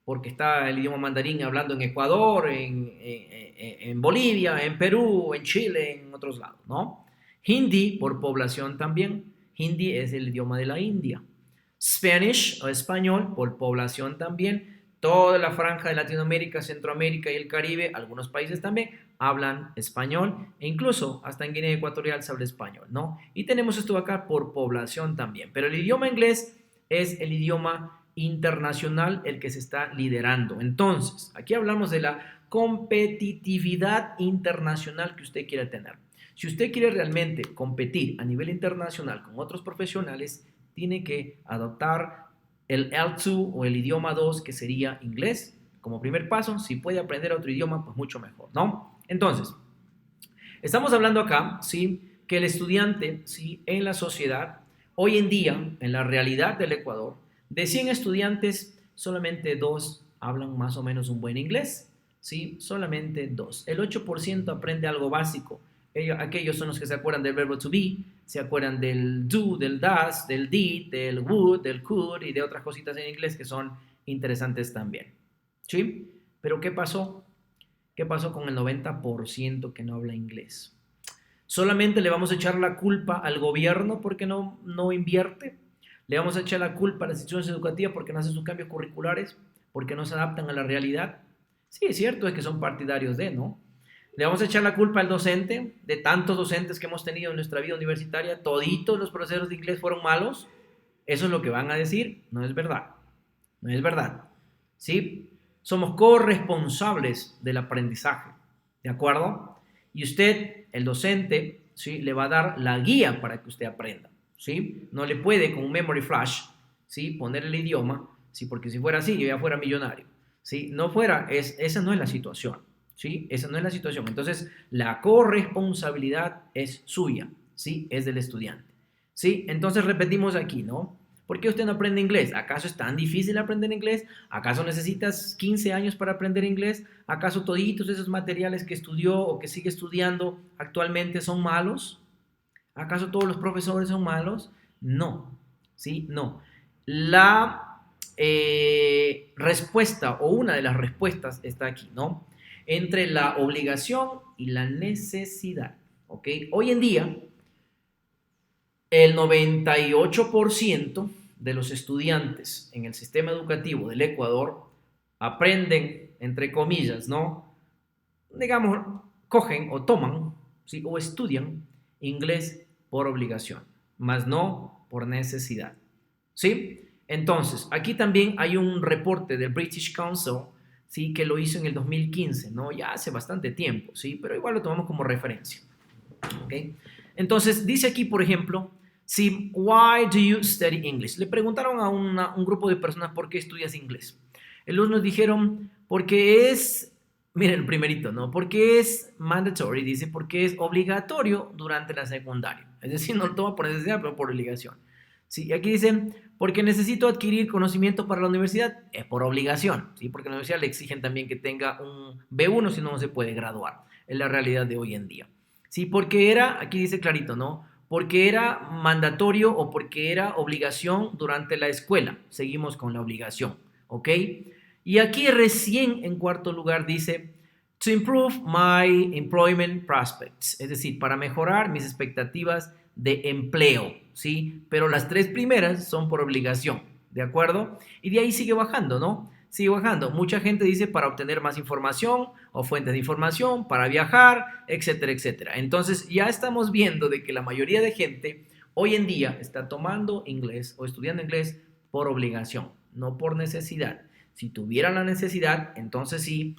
porque está el idioma mandarín hablando en Ecuador, en Bolivia, en Perú, en Chile, en otros lados, ¿no? Hindi por población también. Hindi es el idioma de la India. Spanish o español por población también. Toda la franja de Latinoamérica, Centroamérica y el Caribe, algunos países también hablan español e incluso hasta en Guinea Ecuatorial se habla español, ¿no? Y tenemos esto acá por población también. Pero el idioma inglés es el idioma internacional el que se está liderando. Entonces, aquí hablamos de la competitividad internacional que usted quiere tener. Si usted quiere realmente competir a nivel internacional con otros profesionales, tiene que adoptar el L2 o el idioma 2, que sería inglés, como primer paso. Si puede aprender otro idioma, pues mucho mejor, ¿no? Entonces, estamos hablando acá, ¿sí? Que el estudiante, ¿sí? En la sociedad, hoy en día, en la realidad del Ecuador, de 100 estudiantes, solamente 2 hablan más o menos un buen inglés, ¿sí? Solamente 2. El 8% aprende algo básico. Aquellos son los que se acuerdan del verbo to be, se acuerdan del do, del does, del did, del would, del could y de otras cositas en inglés que son interesantes también, ¿sí? Pero ¿qué pasó? ¿Qué pasó con el 90% que no habla inglés? ¿Solamente le vamos a echar la culpa al gobierno porque no invierte? ¿Le vamos a echar la culpa a las instituciones educativas porque no hacen sus cambios curriculares? ¿Porque no se adaptan a la realidad? Sí, es cierto, es que son partidarios de, ¿no? ¿Le vamos a echar la culpa al docente? De tantos docentes que hemos tenido en nuestra vida universitaria, ¿toditos los profesores de inglés fueron malos? Eso es lo que van a decir. No es verdad. No es verdad. ¿Sí? Somos corresponsables del aprendizaje. ¿De acuerdo? Y usted, el docente, ¿sí? Le va a dar la guía para que usted aprenda. ¿Sí? No le puede con un memory flash, ¿sí? Poner el idioma, ¿sí? Porque si fuera así, yo ya fuera millonario. ¿Sí? No fuera, esa no es la situación. ¿Sí? Esa no es la situación. Entonces, la corresponsabilidad es suya, ¿sí? Es del estudiante. ¿Sí? Entonces repetimos aquí, ¿no? ¿Por qué usted no aprende inglés? ¿Acaso es tan difícil aprender inglés? ¿Acaso necesitas 15 años para aprender inglés? ¿Acaso toditos esos materiales que estudió o que sigue estudiando actualmente son malos? ¿Acaso todos los profesores son malos? No, ¿sí? No. La respuesta o una de las respuestas está aquí, ¿no? Entre la obligación y la necesidad, ¿ok? Hoy en día, el 98% de los estudiantes en el sistema educativo del Ecuador aprenden, entre comillas, ¿no? digamos, cogen o toman, ¿sí? O estudian inglés por obligación, más no por necesidad, ¿sí? Entonces, aquí también hay un reporte del British Council, ¿sí? Que lo hizo en el 2015, ¿no? Ya hace bastante tiempo, ¿sí? Pero igual lo tomamos como referencia, ¿ok? Entonces, dice aquí, por ejemplo, sí, why do you study English? Le preguntaron a un grupo de personas por qué estudias inglés. Los nos dijeron, porque es, miren el primerito, ¿no? Porque es mandatory, dice, porque es obligatorio durante la secundaria. Es decir, no lo toma por necesidad, pero por obligación. Sí, aquí dicen, porque necesito adquirir conocimiento para la universidad, es por obligación, ¿sí? Porque en la universidad le exigen también que tenga un B1, si no, no se puede graduar. Es la realidad de hoy en día. Sí, porque era, aquí dice clarito, ¿no? Porque era mandatorio o porque era obligación durante la escuela. Seguimos con la obligación, ¿ok? Y aquí recién en cuarto lugar dice, to improve my employment prospects, es decir, para mejorar mis expectativas de empleo, ¿sí? Pero las tres primeras son por obligación, ¿de acuerdo? Y de ahí sigue bajando, ¿no? Sigue bajando. Mucha gente dice para obtener más información o fuentes de información, para viajar, etcétera, etcétera. Entonces ya estamos viendo de que la mayoría de gente hoy en día está tomando inglés o estudiando inglés por obligación, no por necesidad. Si tuvieran la necesidad, entonces sí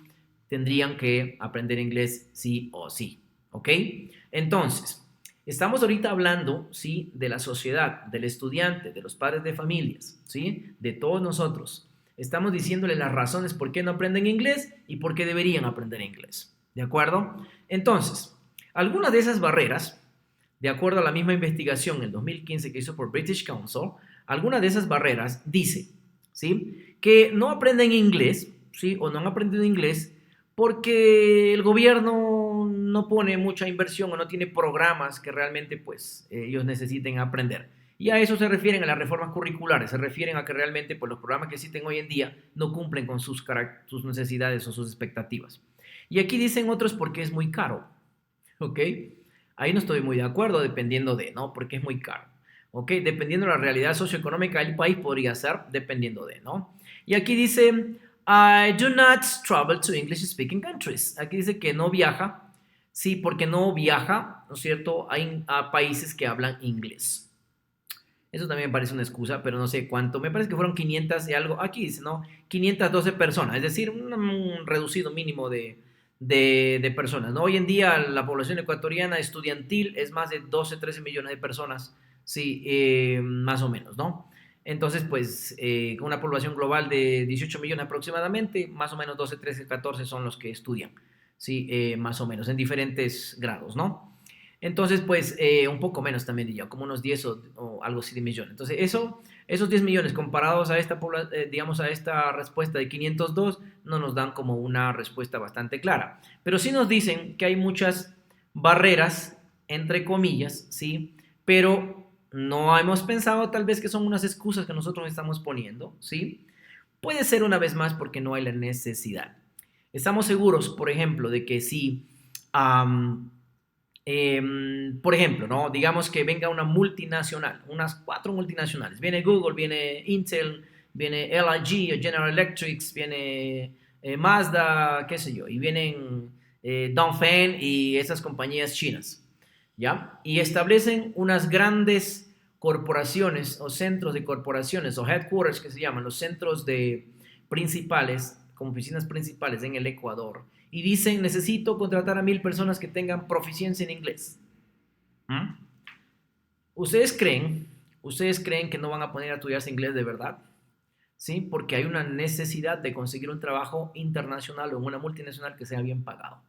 tendrían que aprender inglés sí o sí, ¿ok? Entonces, estamos ahorita hablando, ¿sí? De la sociedad, del estudiante, de los padres de familias, ¿sí? De todos nosotros. Estamos diciéndole las razones por qué no aprenden inglés y por qué deberían aprender inglés, ¿de acuerdo? Entonces, algunas de esas barreras, de acuerdo a la misma investigación en el 2015 que hizo por British Council, algunas de esas barreras dice, ¿sí? Que no aprenden inglés, ¿sí? O no han aprendido inglés porque el gobierno no pone mucha inversión o no tiene programas que realmente pues ellos necesiten aprender. Y a eso se refieren a las reformas curriculares, se refieren a que realmente pues, los programas que existen hoy en día no cumplen con sus necesidades o sus expectativas. Y aquí dicen otros porque es muy caro, ¿ok? Ahí no estoy muy de acuerdo, dependiendo de, ¿no? Porque es muy caro, ¿ok? Dependiendo de la realidad socioeconómica del país, podría ser dependiendo de, ¿no? Y aquí dice, I do not travel to English speaking countries. Aquí dice que no viaja, sí, porque no viaja, ¿no es cierto?, a países que hablan inglés. Eso también me parece una excusa, pero no sé cuánto. Me parece que fueron 500 y algo. Aquí dice, ¿no? 512 personas, es decir, un reducido mínimo de personas, ¿no? Hoy en día la población ecuatoriana estudiantil es más de 12, 13 millones de personas, sí, más o menos, ¿no? Entonces, pues, con una población global de 18 millones aproximadamente, más o menos 12, 13, 14 son los que estudian, sí, más o menos, en diferentes grados, ¿no? Entonces, pues, un poco menos también diría, como unos 10 o algo así de millones. Entonces, esos 10 millones comparados a esta, digamos, a esta respuesta de 502, no nos dan como una respuesta bastante clara. Pero sí nos dicen que hay muchas barreras, entre comillas, ¿sí? Pero no hemos pensado tal vez que son unas excusas que nosotros estamos poniendo, ¿sí? Puede ser una vez más porque no hay la necesidad. Estamos seguros, por ejemplo, de que si... por ejemplo, ¿no? Digamos que venga una multinacional, unas 4 multinacionales. Viene Google, viene Intel, viene LG, General Electric, viene Mazda, qué sé yo, y vienen Dongfeng y esas compañías chinas, ¿ya? Y establecen unas grandes corporaciones o centros de corporaciones o headquarters que se llaman, los centros de principales, como oficinas principales en el Ecuador y dicen, necesito contratar a 1000 personas que tengan proficiencia en inglés. ¿Mm? ¿Ustedes creen, ¿Ustedes creen que no van a poner a estudiarse inglés de verdad? ¿Sí? Porque hay una necesidad de conseguir un trabajo internacional o en una multinacional que sea bien pagado.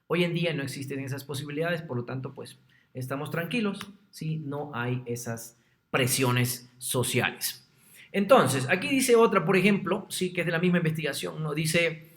Hoy en día no existen esas posibilidades, por lo tanto, pues estamos tranquilos si no hay esas presiones sociales. Entonces, aquí dice otra, por ejemplo, sí, que es de la misma investigación, ¿no? Dice,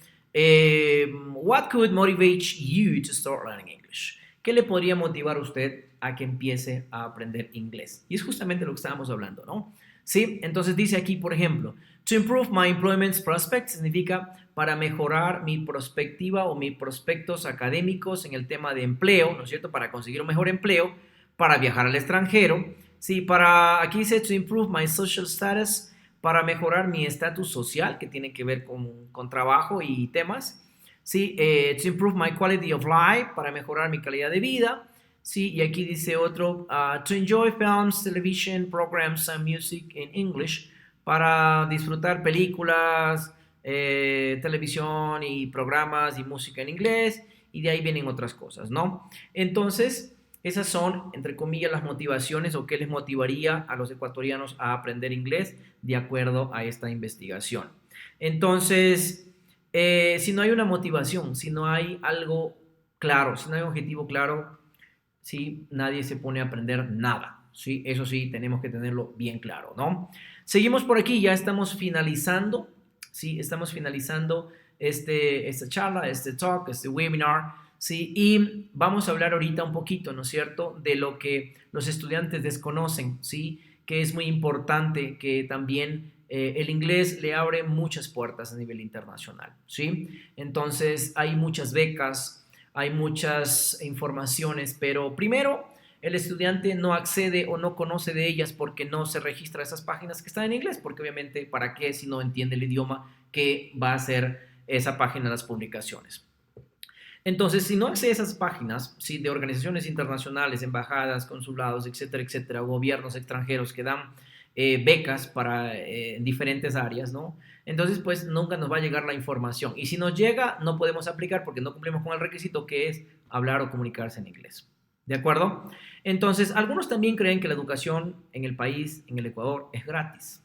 what could motivate you to start learning English? ¿Qué le podría motivar a usted a que empiece a aprender inglés? Y es justamente lo que estábamos hablando, ¿no? Sí, entonces dice aquí, por ejemplo, to improve my employment prospects significa para mejorar mi perspectiva o mis prospectos académicos en el tema de empleo, ¿no es cierto? Para conseguir un mejor empleo, para viajar al extranjero, sí, aquí dice to improve my social status, para mejorar mi estatus social, que tiene que ver con trabajo y temas, Sí, to improve my quality of life, para mejorar mi calidad de vida. Sí, y aquí dice otro, to enjoy films, television programs and music in English, para disfrutar películas, televisión y programas y música en inglés, y de ahí vienen otras cosas, ¿no? Entonces, esas son, entre comillas, las motivaciones o qué les motivaría a los ecuatorianos a aprender inglés de acuerdo a esta investigación. Entonces, si no hay una motivación, si no hay algo claro, si no hay un objetivo claro, ¿sí? Nadie se pone a aprender nada, ¿sí? Eso sí, tenemos que tenerlo bien claro, ¿no? Seguimos por aquí, ya estamos finalizando, ¿sí? Estamos finalizando esta charla, este talk, este webinar, ¿sí? Y vamos a hablar ahorita un poquito, ¿no es cierto?, de lo que los estudiantes desconocen, ¿sí? Que es muy importante que también el inglés le abre muchas puertas a nivel internacional, ¿sí? Entonces, hay muchas becas, hay muchas informaciones, pero primero el estudiante no accede o no conoce de ellas porque no se registra esas páginas que están en inglés, porque obviamente, ¿para qué si no entiende el idioma que va a ser esa página las publicaciones? Entonces, si no accede a esas páginas, ¿sí?, de organizaciones internacionales, embajadas, consulados, etcétera, etcétera, gobiernos extranjeros que dan becas para diferentes áreas, ¿no? Entonces, pues nunca nos va a llegar la información. Y si nos llega, no podemos aplicar porque no cumplimos con el requisito que es hablar o comunicarse en inglés. ¿De acuerdo? Entonces, algunos también creen que la educación en el país, en el Ecuador, es gratis,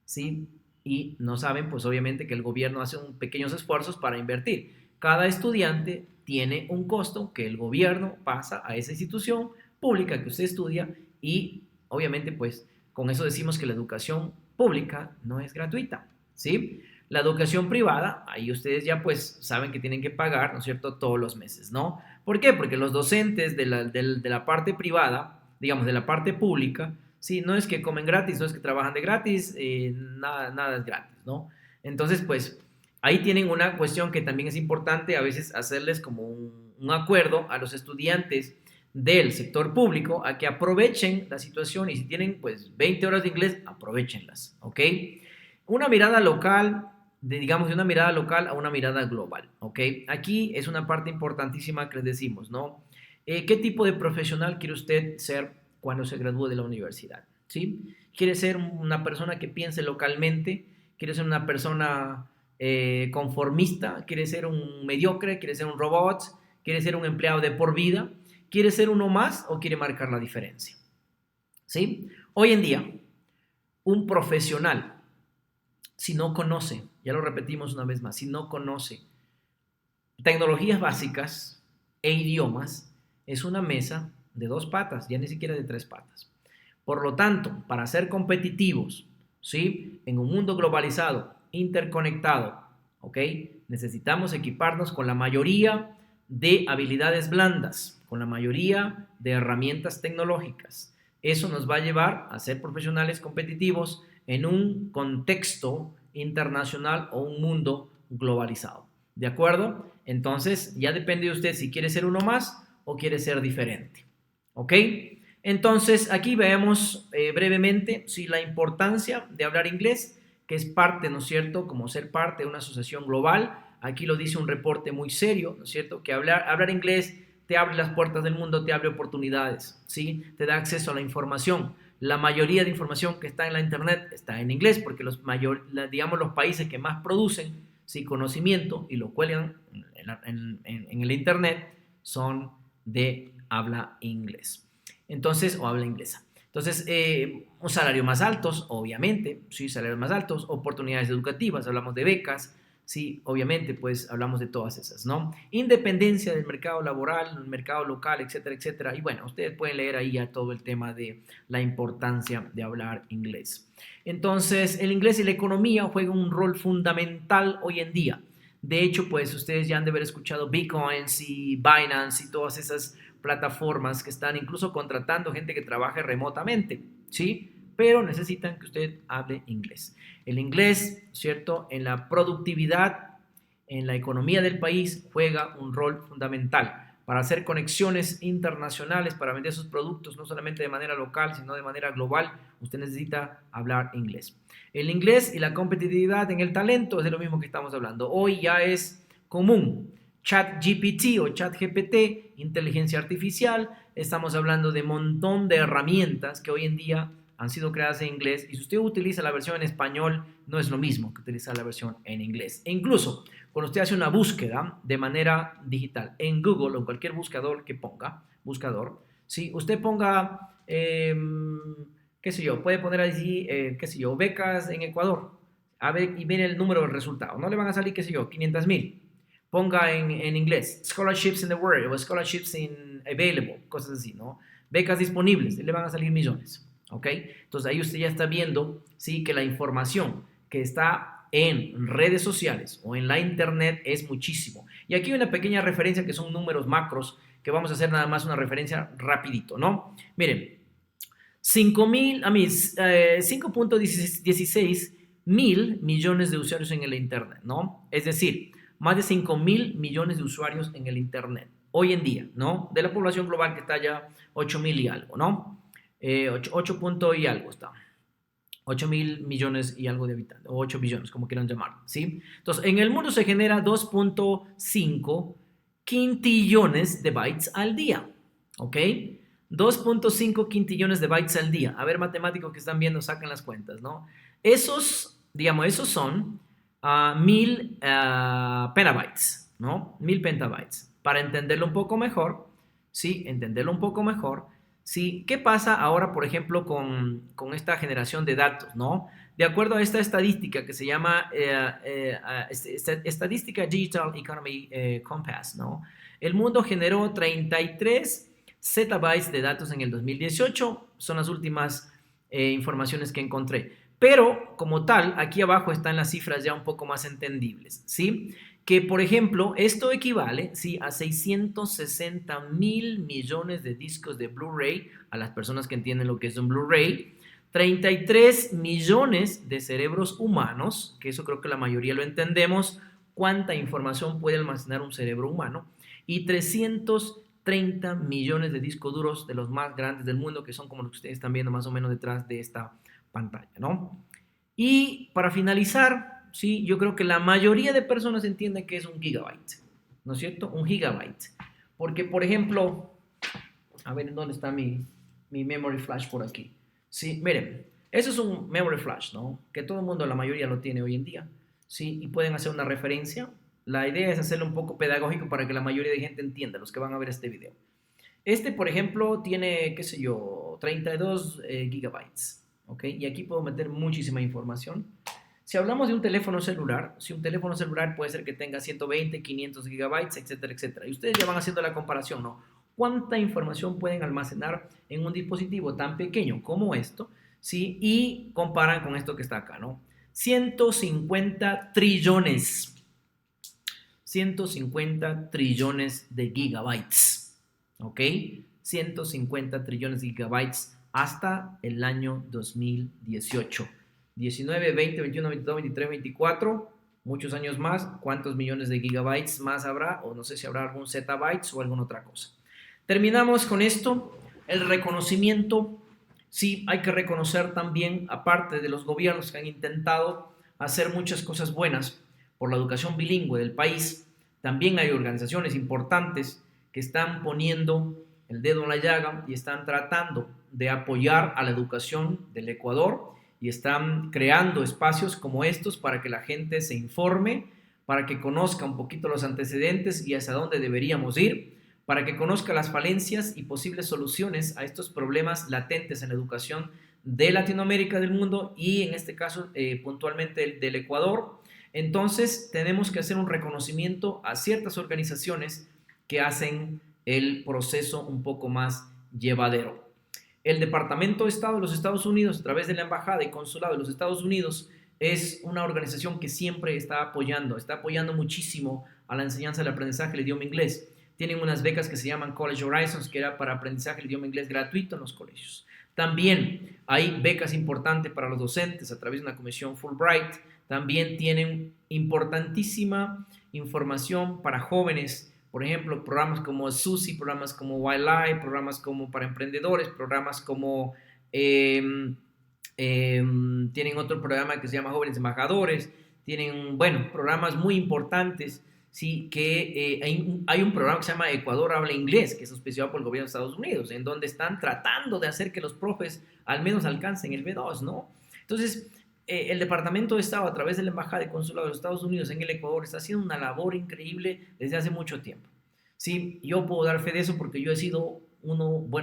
¿sí? Y no saben, pues obviamente, que el gobierno hace pequeños esfuerzos para invertir. Cada estudiante tiene un costo que el gobierno pasa a esa institución pública que usted estudia y obviamente, pues con eso decimos que la educación pública no es gratuita, ¿sí? La educación privada, ahí ustedes ya pues saben que tienen que pagar, ¿no es cierto?, todos los meses, ¿no? ¿Por qué? Porque los docentes de la parte privada, digamos, de la parte pública, sí, no es que comen gratis, no es que trabajan de gratis, nada es gratis, ¿no? Entonces, pues ahí tienen una cuestión que también es importante a veces hacerles como un acuerdo a los estudiantes del sector público a que aprovechen la situación y si tienen pues 20 horas de inglés, aprovechenlas, ¿ok? Una mirada local, digamos de una mirada local a una mirada global, ¿ok? Aquí es una parte importantísima que les decimos, ¿no? ¿Qué tipo de profesional quiere usted ser cuando se gradúe de la universidad? ¿Sí? ¿Quiere ser una persona que piense localmente? ¿Quiere ser una persona conformista? ¿Quiere ser un mediocre? ¿Quiere ser un robot? ¿Quiere ser un empleado de por vida? ¿Quiere ser uno más o quiere marcar la diferencia? ¿Sí? Hoy en día, un profesional, si no conoce, ya lo repetimos una vez más, si no conoce tecnologías básicas e idiomas, es una mesa de dos patas, ya ni siquiera de tres patas. Por lo tanto, para ser competitivos, ¿sí?, en un mundo globalizado, interconectado, ¿ok?, necesitamos equiparnos con la mayoría de habilidades blandas, con la mayoría de herramientas tecnológicas. Eso nos va a llevar a ser profesionales competitivos en un contexto internacional o un mundo globalizado. ¿De acuerdo? Entonces, ya depende de usted si quiere ser uno más o quiere ser diferente. ¿Ok? Entonces, aquí vemos brevemente sí, la importancia de hablar inglés, que es parte, ¿no es cierto?, como ser parte de una asociación global. Aquí lo dice un reporte muy serio, ¿no es cierto?, que hablar inglés te abre las puertas del mundo, te abre oportunidades, ¿sí? Te da acceso a la información. La mayoría de información que está en la internet está en inglés, porque digamos, los países que más producen, ¿sí?, conocimiento y lo cuelgan en el internet son de habla inglés. Entonces, o habla inglesa. Entonces, un salario más altos, obviamente, sí, salarios más altos, oportunidades educativas, hablamos de becas, sí, obviamente, pues hablamos de todas esas, ¿no? Independencia del mercado laboral, el mercado local, etcétera, etcétera. Y bueno, ustedes pueden leer ahí ya todo el tema de la importancia de hablar inglés. Entonces, el inglés y la economía juegan un rol fundamental hoy en día. De hecho, pues ustedes ya han de haber escuchado Bitcoins y Binance y todas esas plataformas que están incluso contratando gente que trabaje remotamente, ¿sí? Pero necesitan que usted hable inglés. El inglés, ¿cierto?, en la productividad, en la economía del país, juega un rol fundamental para hacer conexiones internacionales, para vender sus productos, no solamente de manera local, sino de manera global. Usted necesita hablar inglés. El inglés y la competitividad en el talento es de lo mismo que estamos hablando. Hoy ya es común. ChatGPT o ChatGPT, inteligencia artificial, estamos hablando de un montón de herramientas que hoy en día han sido creadas en inglés y si usted utiliza la versión en español no es lo mismo que utilizar la versión en inglés. E incluso cuando usted hace una búsqueda de manera digital en Google o en cualquier buscador que ponga, si usted ponga, qué sé yo, puede poner allí, qué sé yo, becas en Ecuador, a ver, y viene el número de resultado, no le van a salir, qué sé yo, 500,000. Ponga en inglés, scholarships in the world o scholarships in available, cosas así, ¿no? Becas disponibles, y le van a salir millones, ¿ok? Entonces ahí usted ya está viendo, sí, que la información que está en redes sociales o en la internet es muchísimo. Y aquí hay una pequeña referencia que son números macros, que vamos a hacer nada más una referencia rapidito, ¿no? Miren, 5.16 mil millones de usuarios en el Internet, ¿no? Es decir, más de 5.000 millones de usuarios en el Internet, hoy en día, ¿no? De la población global que está ya 8.000 y algo, ¿no? 8 punto y algo está. 8.000 millones y algo de habitantes, o 8 billones, como quieran llamar, ¿sí? Entonces, en el mundo se genera 2.5 quintillones de bytes al día, ¿ok? 2.5 quintillones de bytes al día. A ver, matemáticos que están viendo, saquen las cuentas, ¿no? Esos, digamos, esos son 1.000 petabytes, ¿no? 1.000 petabytes. Para entenderlo un poco mejor, ¿sí? Entenderlo un poco mejor, ¿sí? ¿Qué pasa ahora, por ejemplo, con esta generación de datos, ¿no? De acuerdo a esta estadística que se llama Estadística Digital Economy Compass, ¿no? El mundo generó 33 zettabytes de datos en el 2018, son las últimas informaciones que encontré. Pero, como tal, aquí abajo están las cifras ya un poco más entendibles, ¿sí? Que, por ejemplo, esto equivale, ¿sí?, a 660.000 millones de discos de Blu-ray, a las personas que entienden lo que es un Blu-ray, 33 millones de cerebros humanos, que eso creo que la mayoría lo entendemos, cuánta información puede almacenar un cerebro humano, y 330 millones de discos duros de los más grandes del mundo, que son como los que ustedes están viendo más o menos detrás de esta pantalla, ¿no? Y para finalizar, sí, yo creo que la mayoría de personas entienden que es un gigabyte, ¿no es cierto? Un gigabyte. Porque, por ejemplo, a ver, ¿dónde está mi memory flash por aquí? Sí, miren, eso es un memory flash, ¿no? Que todo el mundo, la mayoría lo tiene hoy en día, ¿sí? Y pueden hacer una referencia. La idea es hacerlo un poco pedagógico para que la mayoría de gente entienda, los que van a ver este video. Este, por ejemplo, tiene, qué sé yo, 32 gigabytes, ¿ok? Y aquí puedo meter muchísima información. Si hablamos de un teléfono celular, si un teléfono celular puede ser que tenga 120, 500 gigabytes, etcétera, etcétera. Y ustedes ya van haciendo la comparación, ¿no? ¿Cuánta información pueden almacenar en un dispositivo tan pequeño como esto? ¿Sí? Y comparan con esto que está acá, ¿no? 150 trillones. 150 trillones de gigabytes. ¿Ok? 150 trillones de gigabytes hasta el año 2018. 19, 20, 21, 22, 23, 24, muchos años más. ¿Cuántos millones de gigabytes más habrá? O no sé si habrá algún zettabytes o alguna otra cosa. Terminamos con esto. El reconocimiento. Sí, hay que reconocer también, aparte de los gobiernos que han intentado hacer muchas cosas buenas por la educación bilingüe del país, también hay organizaciones importantes que están poniendo el dedo en la llaga y están tratando de apoyar a la educación del Ecuador y están creando espacios como estos para que la gente se informe, para que conozca un poquito los antecedentes y hacia dónde deberíamos ir, para que conozca las falencias y posibles soluciones a estos problemas latentes en la educación de Latinoamérica, del mundo y en este caso puntualmente del Ecuador. Entonces tenemos que hacer un reconocimiento a ciertas organizaciones que hacen el proceso un poco más llevadero. El Departamento de Estado de los Estados Unidos, a través de la Embajada y Consulado de los Estados Unidos, es una organización que siempre está apoyando muchísimo a la enseñanza del aprendizaje del idioma inglés. Tienen unas becas que se llaman College Horizons, que era para aprendizaje del idioma inglés gratuito en los colegios. También hay becas importantes para los docentes a través de una comisión Fulbright. También tienen importantísima información para jóvenes, por ejemplo, programas como SUSI, programas como Wildlife, programas como para emprendedores, programas como tienen otro programa que se llama Jóvenes Embajadores, tienen, bueno, programas muy importantes, sí, que hay un programa que se llama Ecuador Habla Inglés, que es auspiciado por el gobierno de Estados Unidos, en donde están tratando de hacer que los profes al menos alcancen el B2, ¿no? Entonces, el Departamento de Estado, a través de la Embajada y Consulado de los Estados Unidos en el Ecuador, está haciendo una labor increíble desde hace mucho tiempo. Sí, yo puedo dar fe de eso porque yo he sido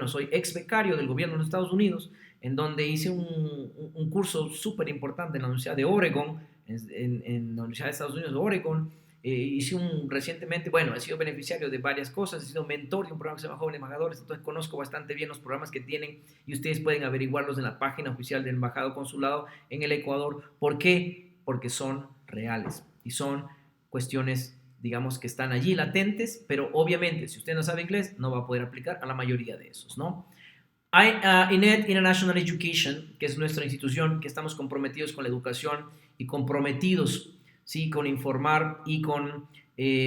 soy ex becario del gobierno de los Estados Unidos, en donde hice un curso súper importante en la Universidad de Oregon, en la Universidad de Estados Unidos de Oregon. Hice recientemente, bueno, he sido beneficiario de varias cosas, he sido mentor de un programa que se llama Jóvenes Embajadores, entonces conozco bastante bien los programas que tienen y ustedes pueden averiguarlos en la página oficial del Embajado Consulado en el Ecuador. ¿Por qué? Porque son reales y son cuestiones, digamos, que están allí latentes, pero obviamente si usted no sabe inglés no va a poder aplicar a la mayoría de esos, ¿no? Hay INED International Education, que es nuestra institución, que estamos comprometidos con la educación y comprometidos, ¿sí?, con informar y con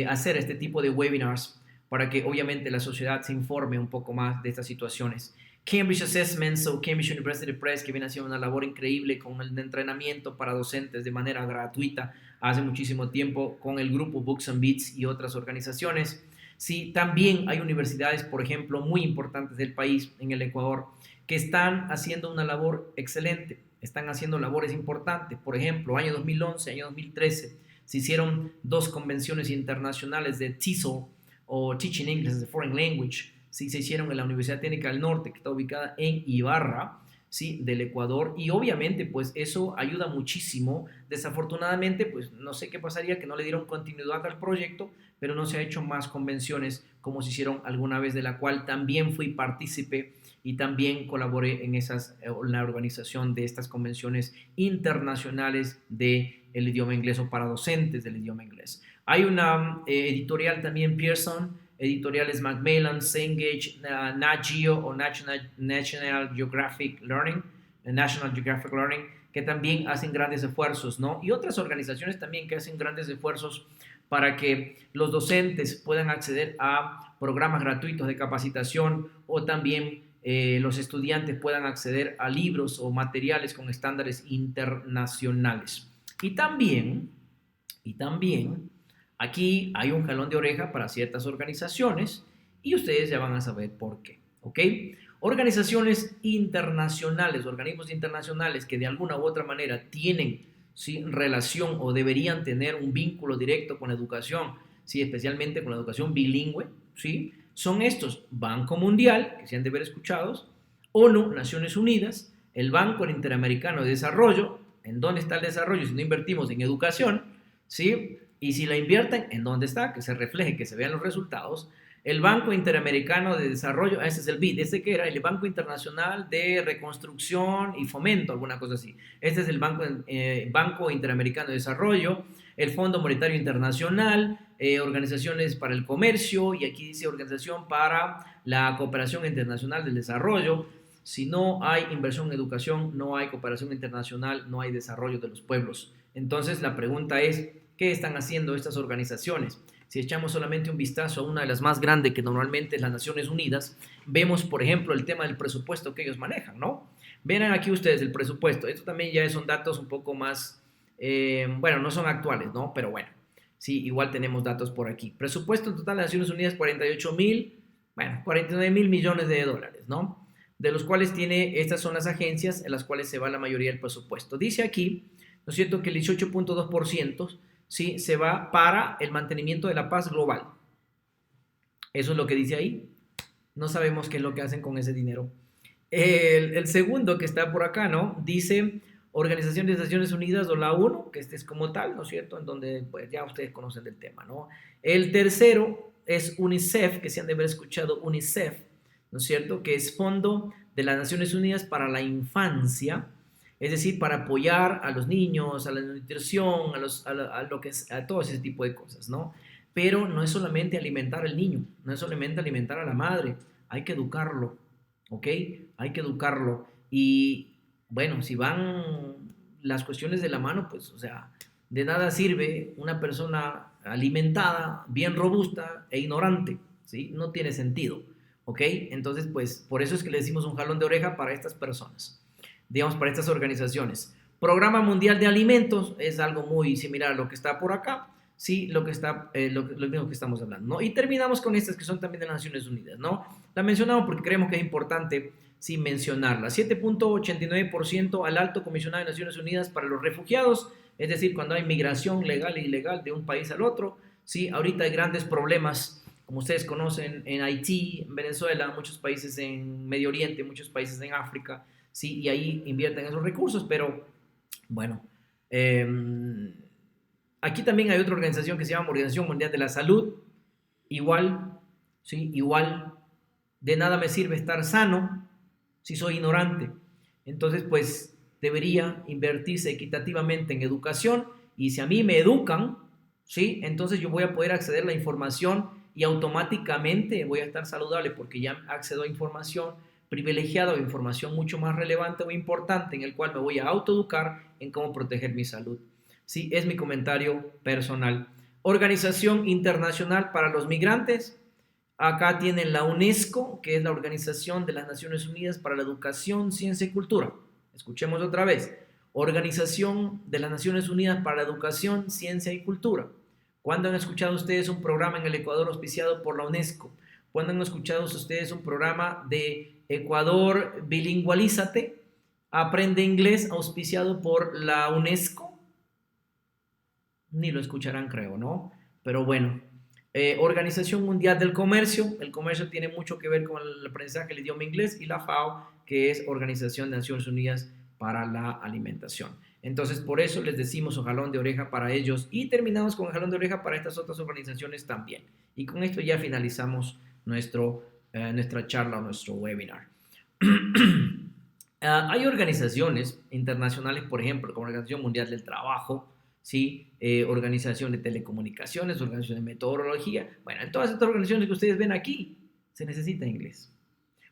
hacer este tipo de webinars para que obviamente la sociedad se informe un poco más de estas situaciones. Cambridge Assessments o Cambridge University Press, que viene haciendo una labor increíble con el entrenamiento para docentes de manera gratuita hace muchísimo tiempo con el grupo Books and Beats y otras organizaciones. Sí, también hay universidades, por ejemplo, muy importantes del país, en el Ecuador, que están haciendo una labor excelente, están haciendo labores importantes. Por ejemplo, año 2011, año 2013, se hicieron 2 convenciones internacionales de TESOL, o Teaching English as a Foreign Language. Sí, se hicieron en la Universidad Técnica del Norte, que está ubicada en Ibarra, ¿sí?, del Ecuador, y obviamente pues eso ayuda muchísimo. Desafortunadamente pues no sé qué pasaría, que no le dieron continuidad al proyecto, pero no se ha hecho más convenciones como se hicieron alguna vez, de la cual también fui partícipe y también colaboré en la organización de estas convenciones internacionales del idioma inglés o para docentes del idioma inglés. Hay una editorial también, Pearson, editoriales Macmillan, Cengage, Nat Geo o National Geographic Learning, que también hacen grandes esfuerzos, ¿no? Y otras organizaciones también que hacen grandes esfuerzos para que los docentes puedan acceder a programas gratuitos de capacitación, o también los estudiantes puedan acceder a libros o materiales con estándares internacionales. Y también, aquí hay un jalón de oreja para ciertas organizaciones y ustedes ya van a saber por qué, ¿ok? Organizaciones internacionales, organismos internacionales que de alguna u otra manera tienen, ¿sí?, relación o deberían tener un vínculo directo con la educación, ¿sí?, especialmente con la educación bilingüe, ¿sí?, son estos: Banco Mundial, que se han de ver escuchados, ONU, Naciones Unidas, el Banco Interamericano de Desarrollo. ¿En dónde está el desarrollo si no invertimos en educación? ¿Sí? Y si la invierten, ¿en dónde está? Que se refleje, que se vean los resultados. El Banco Interamericano de Desarrollo, ese es el BID, este que era el Banco Internacional de Reconstrucción y Fomento, alguna cosa así. Este es el Banco Interamericano de Desarrollo, el Fondo Monetario Internacional, organizaciones para el comercio, y aquí dice Organización para la Cooperación Internacional del Desarrollo. Si no hay inversión en educación, no hay cooperación internacional, no hay desarrollo de los pueblos. Entonces la pregunta es, ¿qué están haciendo estas organizaciones? Si echamos solamente un vistazo a una de las más grandes, que normalmente es las Naciones Unidas, vemos, por ejemplo, el tema del presupuesto que ellos manejan, ¿no? Ven aquí ustedes el presupuesto. Esto también ya son datos un poco más, no son actuales, ¿no? Pero bueno, sí, igual tenemos datos por aquí. Presupuesto en total de Naciones Unidas, 49 mil millones de dólares, ¿no? De los cuales estas son las agencias en las cuales se va la mayoría del presupuesto. Dice aquí, ¿no es cierto?, que el 18.2%, ¿sí?, se va para el mantenimiento de la paz global. Eso es lo que dice ahí. No sabemos qué es lo que hacen con ese dinero. El segundo que está por acá, ¿no?, dice Organización de Naciones Unidas, o la ONU, que este es como tal, ¿no es cierto?, en donde pues ya ustedes conocen del tema, ¿no? El tercero es UNICEF, que se han de haber escuchado UNICEF, ¿no es cierto?, que es Fondo de las Naciones Unidas para la Infancia, es decir, para apoyar a los niños, a la nutrición, a todo ese tipo de cosas, ¿no? Pero no es solamente alimentar al niño, no es solamente alimentar a la madre, hay que educarlo, ¿ok? Hay que educarlo. Y bueno, si van las cuestiones de la mano, pues, o sea, de nada sirve una persona alimentada, bien robusta e ignorante, ¿sí? No tiene sentido, ¿ok? Entonces, pues, por eso es que le decimos un jalón de oreja para estas personas, digamos, para estas organizaciones. Programa Mundial de Alimentos es algo muy similar a lo que está por acá, sí, lo mismo que estamos hablando, ¿no? Y terminamos con estas que son también de las Naciones Unidas, ¿no? La mencionamos porque creemos que es importante, sí, mencionarla. 7.89% al Alto Comisionado de Naciones Unidas para los Refugiados, es decir, cuando hay migración legal e ilegal de un país al otro, sí, ahorita hay grandes problemas, como ustedes conocen, en Haití, en Venezuela, muchos países en Medio Oriente, muchos países en África, sí, y ahí invierten esos recursos, pero bueno, eh, aquí también hay otra organización que se llama Organización Mundial de la Salud. Igual, ¿sí? Igual, de nada me sirve estar sano si soy ignorante. Entonces, pues debería invertirse equitativamente en educación y si a mí me educan, ¿sí? Entonces yo voy a poder acceder a la información y automáticamente voy a estar saludable porque ya accedo a información privilegiada o información mucho más relevante o importante en el cual me voy a autoeducar en cómo proteger mi salud. Sí, es mi comentario personal. Organización Internacional para los Migrantes. Acá tienen la UNESCO, que es la Organización de las Naciones Unidas para la Educación, Ciencia y Cultura. Escuchemos otra vez. Organización de las Naciones Unidas para la Educación, Ciencia y Cultura. ¿Cuándo han escuchado ustedes un programa en el Ecuador auspiciado por la UNESCO? ¿Cuándo han escuchado ustedes un programa de Ecuador Bilingüalízate? Aprende inglés auspiciado por la UNESCO. Ni lo escucharán, creo, ¿no? Pero bueno, Organización Mundial del Comercio. El comercio tiene mucho que ver con el aprendizaje del idioma inglés y la FAO, que es Organización de Naciones Unidas para la Alimentación. Entonces, por eso les decimos un jalón de oreja para ellos y terminamos con el jalón de oreja para estas otras organizaciones también. Y con esto ya finalizamos nuestra charla o nuestro webinar. Hay organizaciones internacionales, por ejemplo, como la Organización Mundial del Trabajo, ¿sí? Organización de Telecomunicaciones, Organización de Meteorología. Bueno, en todas estas organizaciones que ustedes ven aquí, se necesita inglés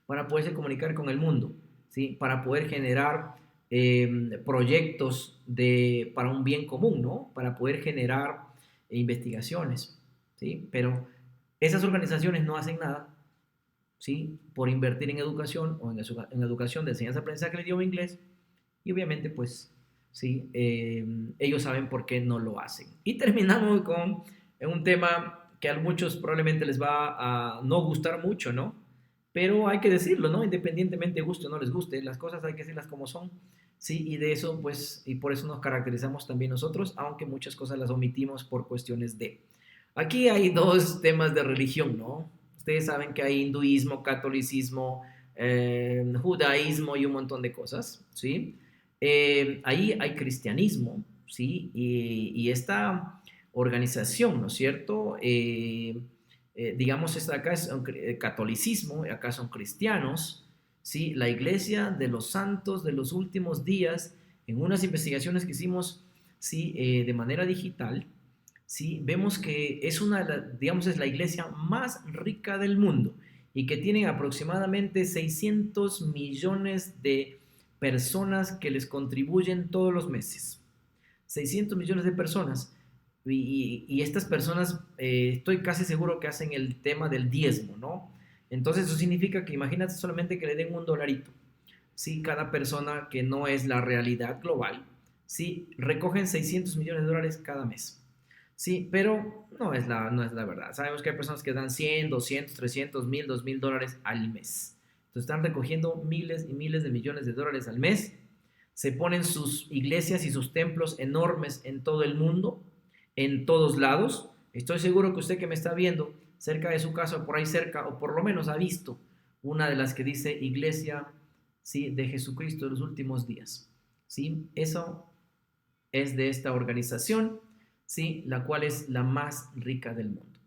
para poderse comunicar con el mundo, ¿sí? Para poder generar proyectos para un bien común, ¿no? Para poder generar investigaciones, ¿sí? Pero esas organizaciones no hacen nada, ¿sí? Por invertir en educación o en educación de enseñanza-aprendizaje del idioma inglés y obviamente pues sí, ellos saben por qué no lo hacen. Y terminamos con un tema que a muchos probablemente les va a no gustar mucho, ¿no? Pero hay que decirlo, ¿no? Independientemente guste o no les guste, las cosas hay que decirlas como son, ¿sí? Y de eso pues, y por eso nos caracterizamos también nosotros, aunque muchas cosas las omitimos por cuestiones de... Aquí hay dos temas de religión, ¿no? Ustedes saben que hay hinduismo, catolicismo, judaísmo y un montón de cosas, ¿sí? Ahí hay cristianismo, ¿sí? Y esta organización, ¿no es cierto? Digamos, acá es un catolicismo, acá son cristianos, ¿sí? La iglesia de los santos de los últimos días, en unas investigaciones que hicimos, ¿sí? De manera digital, ¿sí? Vemos que es digamos, es la iglesia más rica del mundo y que tiene aproximadamente 600 millones de personas que les contribuyen todos los meses. 600 millones de personas. Y estas personas, estoy casi seguro que hacen el tema del diezmo, ¿no? Entonces eso significa que imagínate solamente que le den $1, ¿sí? Cada persona que no es la realidad global, ¿sí? Recogen 600 millones de dólares cada mes. Sí, pero no es la verdad. Sabemos que hay personas que dan 100, 200, 300, 1000, $2000 al mes. Entonces están recogiendo miles y miles de millones de dólares al mes. Se ponen sus iglesias y sus templos enormes en todo el mundo, en todos lados. Estoy seguro que usted que me está viendo cerca de su casa, por ahí cerca, o por lo menos ha visto una de las que dice Iglesia, ¿sí? De Jesucristo de los últimos días. ¿Sí? Eso es de esta organización, ¿sí? La cual es la más rica del mundo.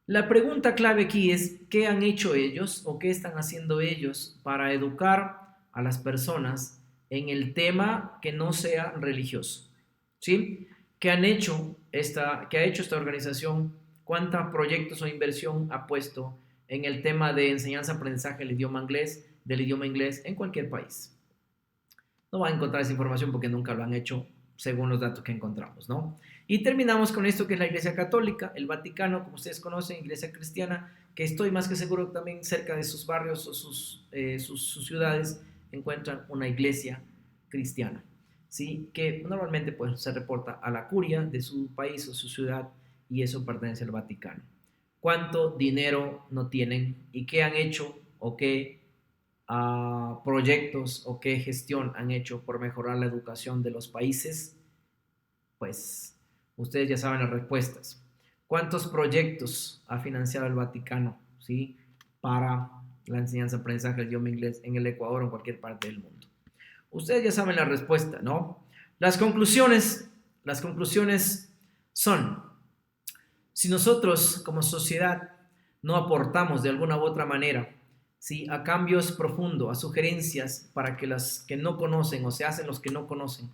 La pregunta clave aquí es, ¿qué han hecho ellos o qué están haciendo ellos para educar a las personas en el tema que no sea religioso? ¿Sí? ¿Qué ha hecho esta organización? ¿Cuántos proyectos o inversión ha puesto en el tema de enseñanza-aprendizaje del idioma inglés en cualquier país? No van a encontrar esa información porque nunca lo han hecho según los datos que encontramos, ¿no? Y terminamos con esto que es la Iglesia Católica, el Vaticano, como ustedes conocen, Iglesia Cristiana, que estoy más que seguro también cerca de sus barrios o sus ciudades encuentran una iglesia cristiana, ¿sí? Que normalmente pues, se reporta a la curia de su país o su ciudad y eso pertenece al Vaticano. ¿Cuánto dinero no tienen y qué han hecho o qué proyectos o qué gestión han hecho por mejorar la educación de los países? Pues ustedes ya saben las respuestas. ¿Cuántos proyectos ha financiado el Vaticano, ¿sí?, para la enseñanza-aprendizaje del idioma inglés en el Ecuador o en cualquier parte del mundo? Ustedes ya saben la respuesta, ¿no? Las conclusiones son, si nosotros como sociedad no aportamos de alguna u otra manera, ¿sí?, a cambios profundos, a sugerencias para que las que no conocen o se hacen los que no conocen,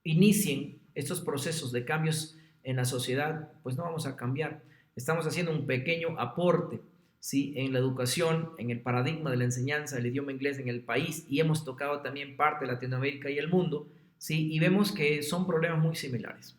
inicien estos procesos de cambios en la sociedad, pues no vamos a cambiar. Estamos haciendo un pequeño aporte, ¿sí?, en la educación, en el paradigma de la enseñanza del idioma inglés en el país, y hemos tocado también parte de Latinoamérica y el mundo, ¿sí?, y vemos que son problemas muy similares.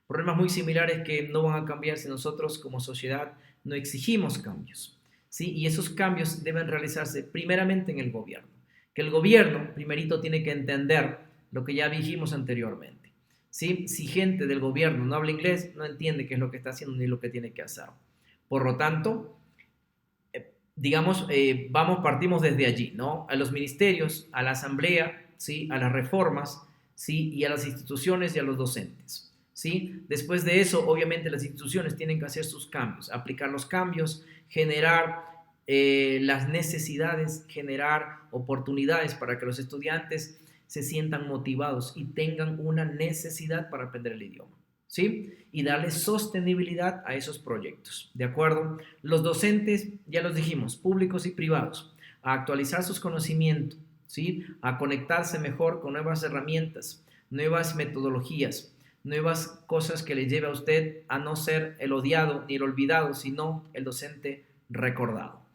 Problemas muy similares que no van a cambiar si nosotros como sociedad no exigimos cambios, ¿sí? Y esos cambios deben realizarse primeramente en el gobierno, que el gobierno primerito tiene que entender lo que ya dijimos anteriormente, ¿sí? Si gente del gobierno no habla inglés, no entiende qué es lo que está haciendo ni lo que tiene que hacer. Por lo tanto, partimos desde allí, ¿no? A los ministerios, a la asamblea, ¿sí?, a las reformas, ¿sí?, y a las instituciones y a los docentes, ¿sí? Después de eso, obviamente, las instituciones tienen que hacer sus cambios, aplicar los cambios, generar las necesidades, generar oportunidades para que los estudiantes se sientan motivados y tengan una necesidad para aprender el idioma, ¿sí? Y darle sostenibilidad a esos proyectos, ¿de acuerdo? Los docentes, ya los dijimos, públicos y privados, a actualizar sus conocimientos, ¿sí?, a conectarse mejor con nuevas herramientas, nuevas metodologías, nuevas cosas que le lleve a usted a no ser el odiado ni el olvidado, sino el docente recordado.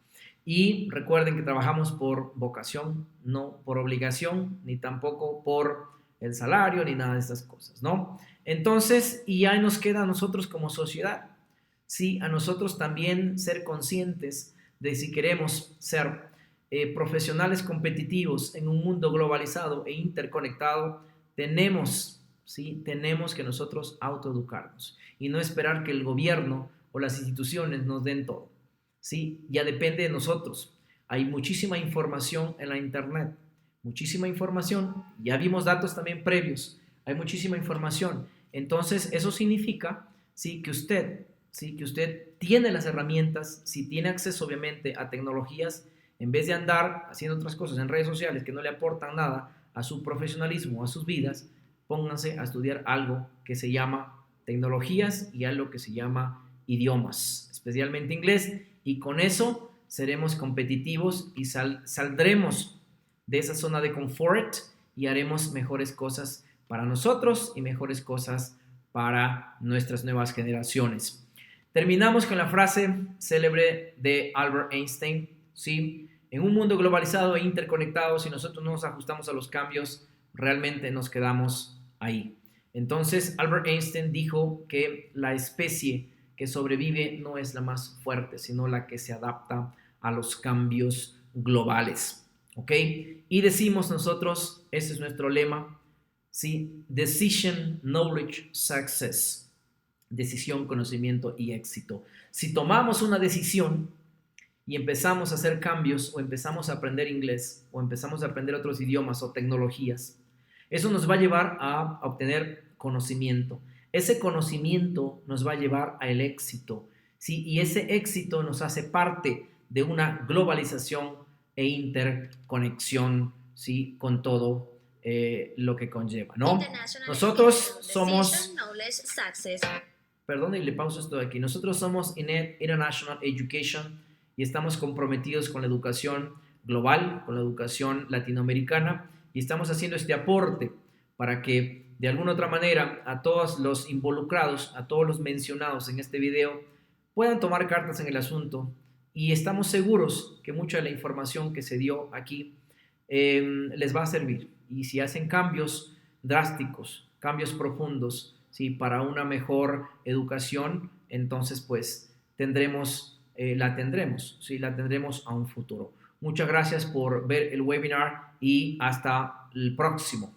Y recuerden que trabajamos por vocación, no por obligación, ni tampoco por el salario, ni nada de estas cosas, ¿no? Entonces, y ya nos queda a nosotros como sociedad, sí, a nosotros también ser conscientes de si queremos ser profesionales competitivos en un mundo globalizado e interconectado, tenemos que nosotros autoeducarnos y no esperar que el gobierno o las instituciones nos den todo, ¿sí? Ya depende de nosotros. Hay muchísima información en la internet, muchísima información, ya vimos datos también previos, hay muchísima información. Entonces, eso significa, ¿sí?, que usted tiene las herramientas, si tiene acceso obviamente a tecnologías, en vez de andar haciendo otras cosas en redes sociales que no le aportan nada a su profesionalismo, a sus vidas, pónganse a estudiar algo que se llama tecnologías y algo que se llama idiomas, especialmente inglés, y con eso seremos competitivos y saldremos de esa zona de confort y haremos mejores cosas para nosotros y mejores cosas para nuestras nuevas generaciones. Terminamos con la frase célebre de Albert Einstein, ¿sí? En un mundo globalizado e interconectado, si nosotros no nos ajustamos a los cambios, realmente nos quedamos ahí. Entonces, Albert Einstein dijo que la especie que sobrevive no es la más fuerte, sino la que se adapta a los cambios globales, ¿ok? Y decimos nosotros, ese es nuestro lema, ¿sí? Decision, knowledge, success. Decisión, conocimiento y éxito. Si tomamos una decisión y empezamos a hacer cambios o empezamos a aprender inglés o empezamos a aprender otros idiomas o tecnologías, eso nos va a llevar a obtener conocimiento. Ese conocimiento nos va a llevar al éxito, ¿sí? Y ese éxito nos hace parte de una globalización e interconexión, ¿sí?, con todo lo que conlleva, ¿no? Nosotros somos... Perdón, y le pauso esto de aquí. Nosotros somos INED International Education y estamos comprometidos con la educación global, con la educación latinoamericana, y estamos haciendo este aporte para que de alguna otra manera a todos los involucrados, a todos los mencionados en este video, puedan tomar cartas en el asunto, y estamos seguros que mucha de la información que se dio aquí les va a servir. Y si hacen cambios drásticos, cambios profundos, ¿sí?, para una mejor educación, entonces pues la tendremos a un futuro. Muchas gracias por ver el webinar y hasta el próximo.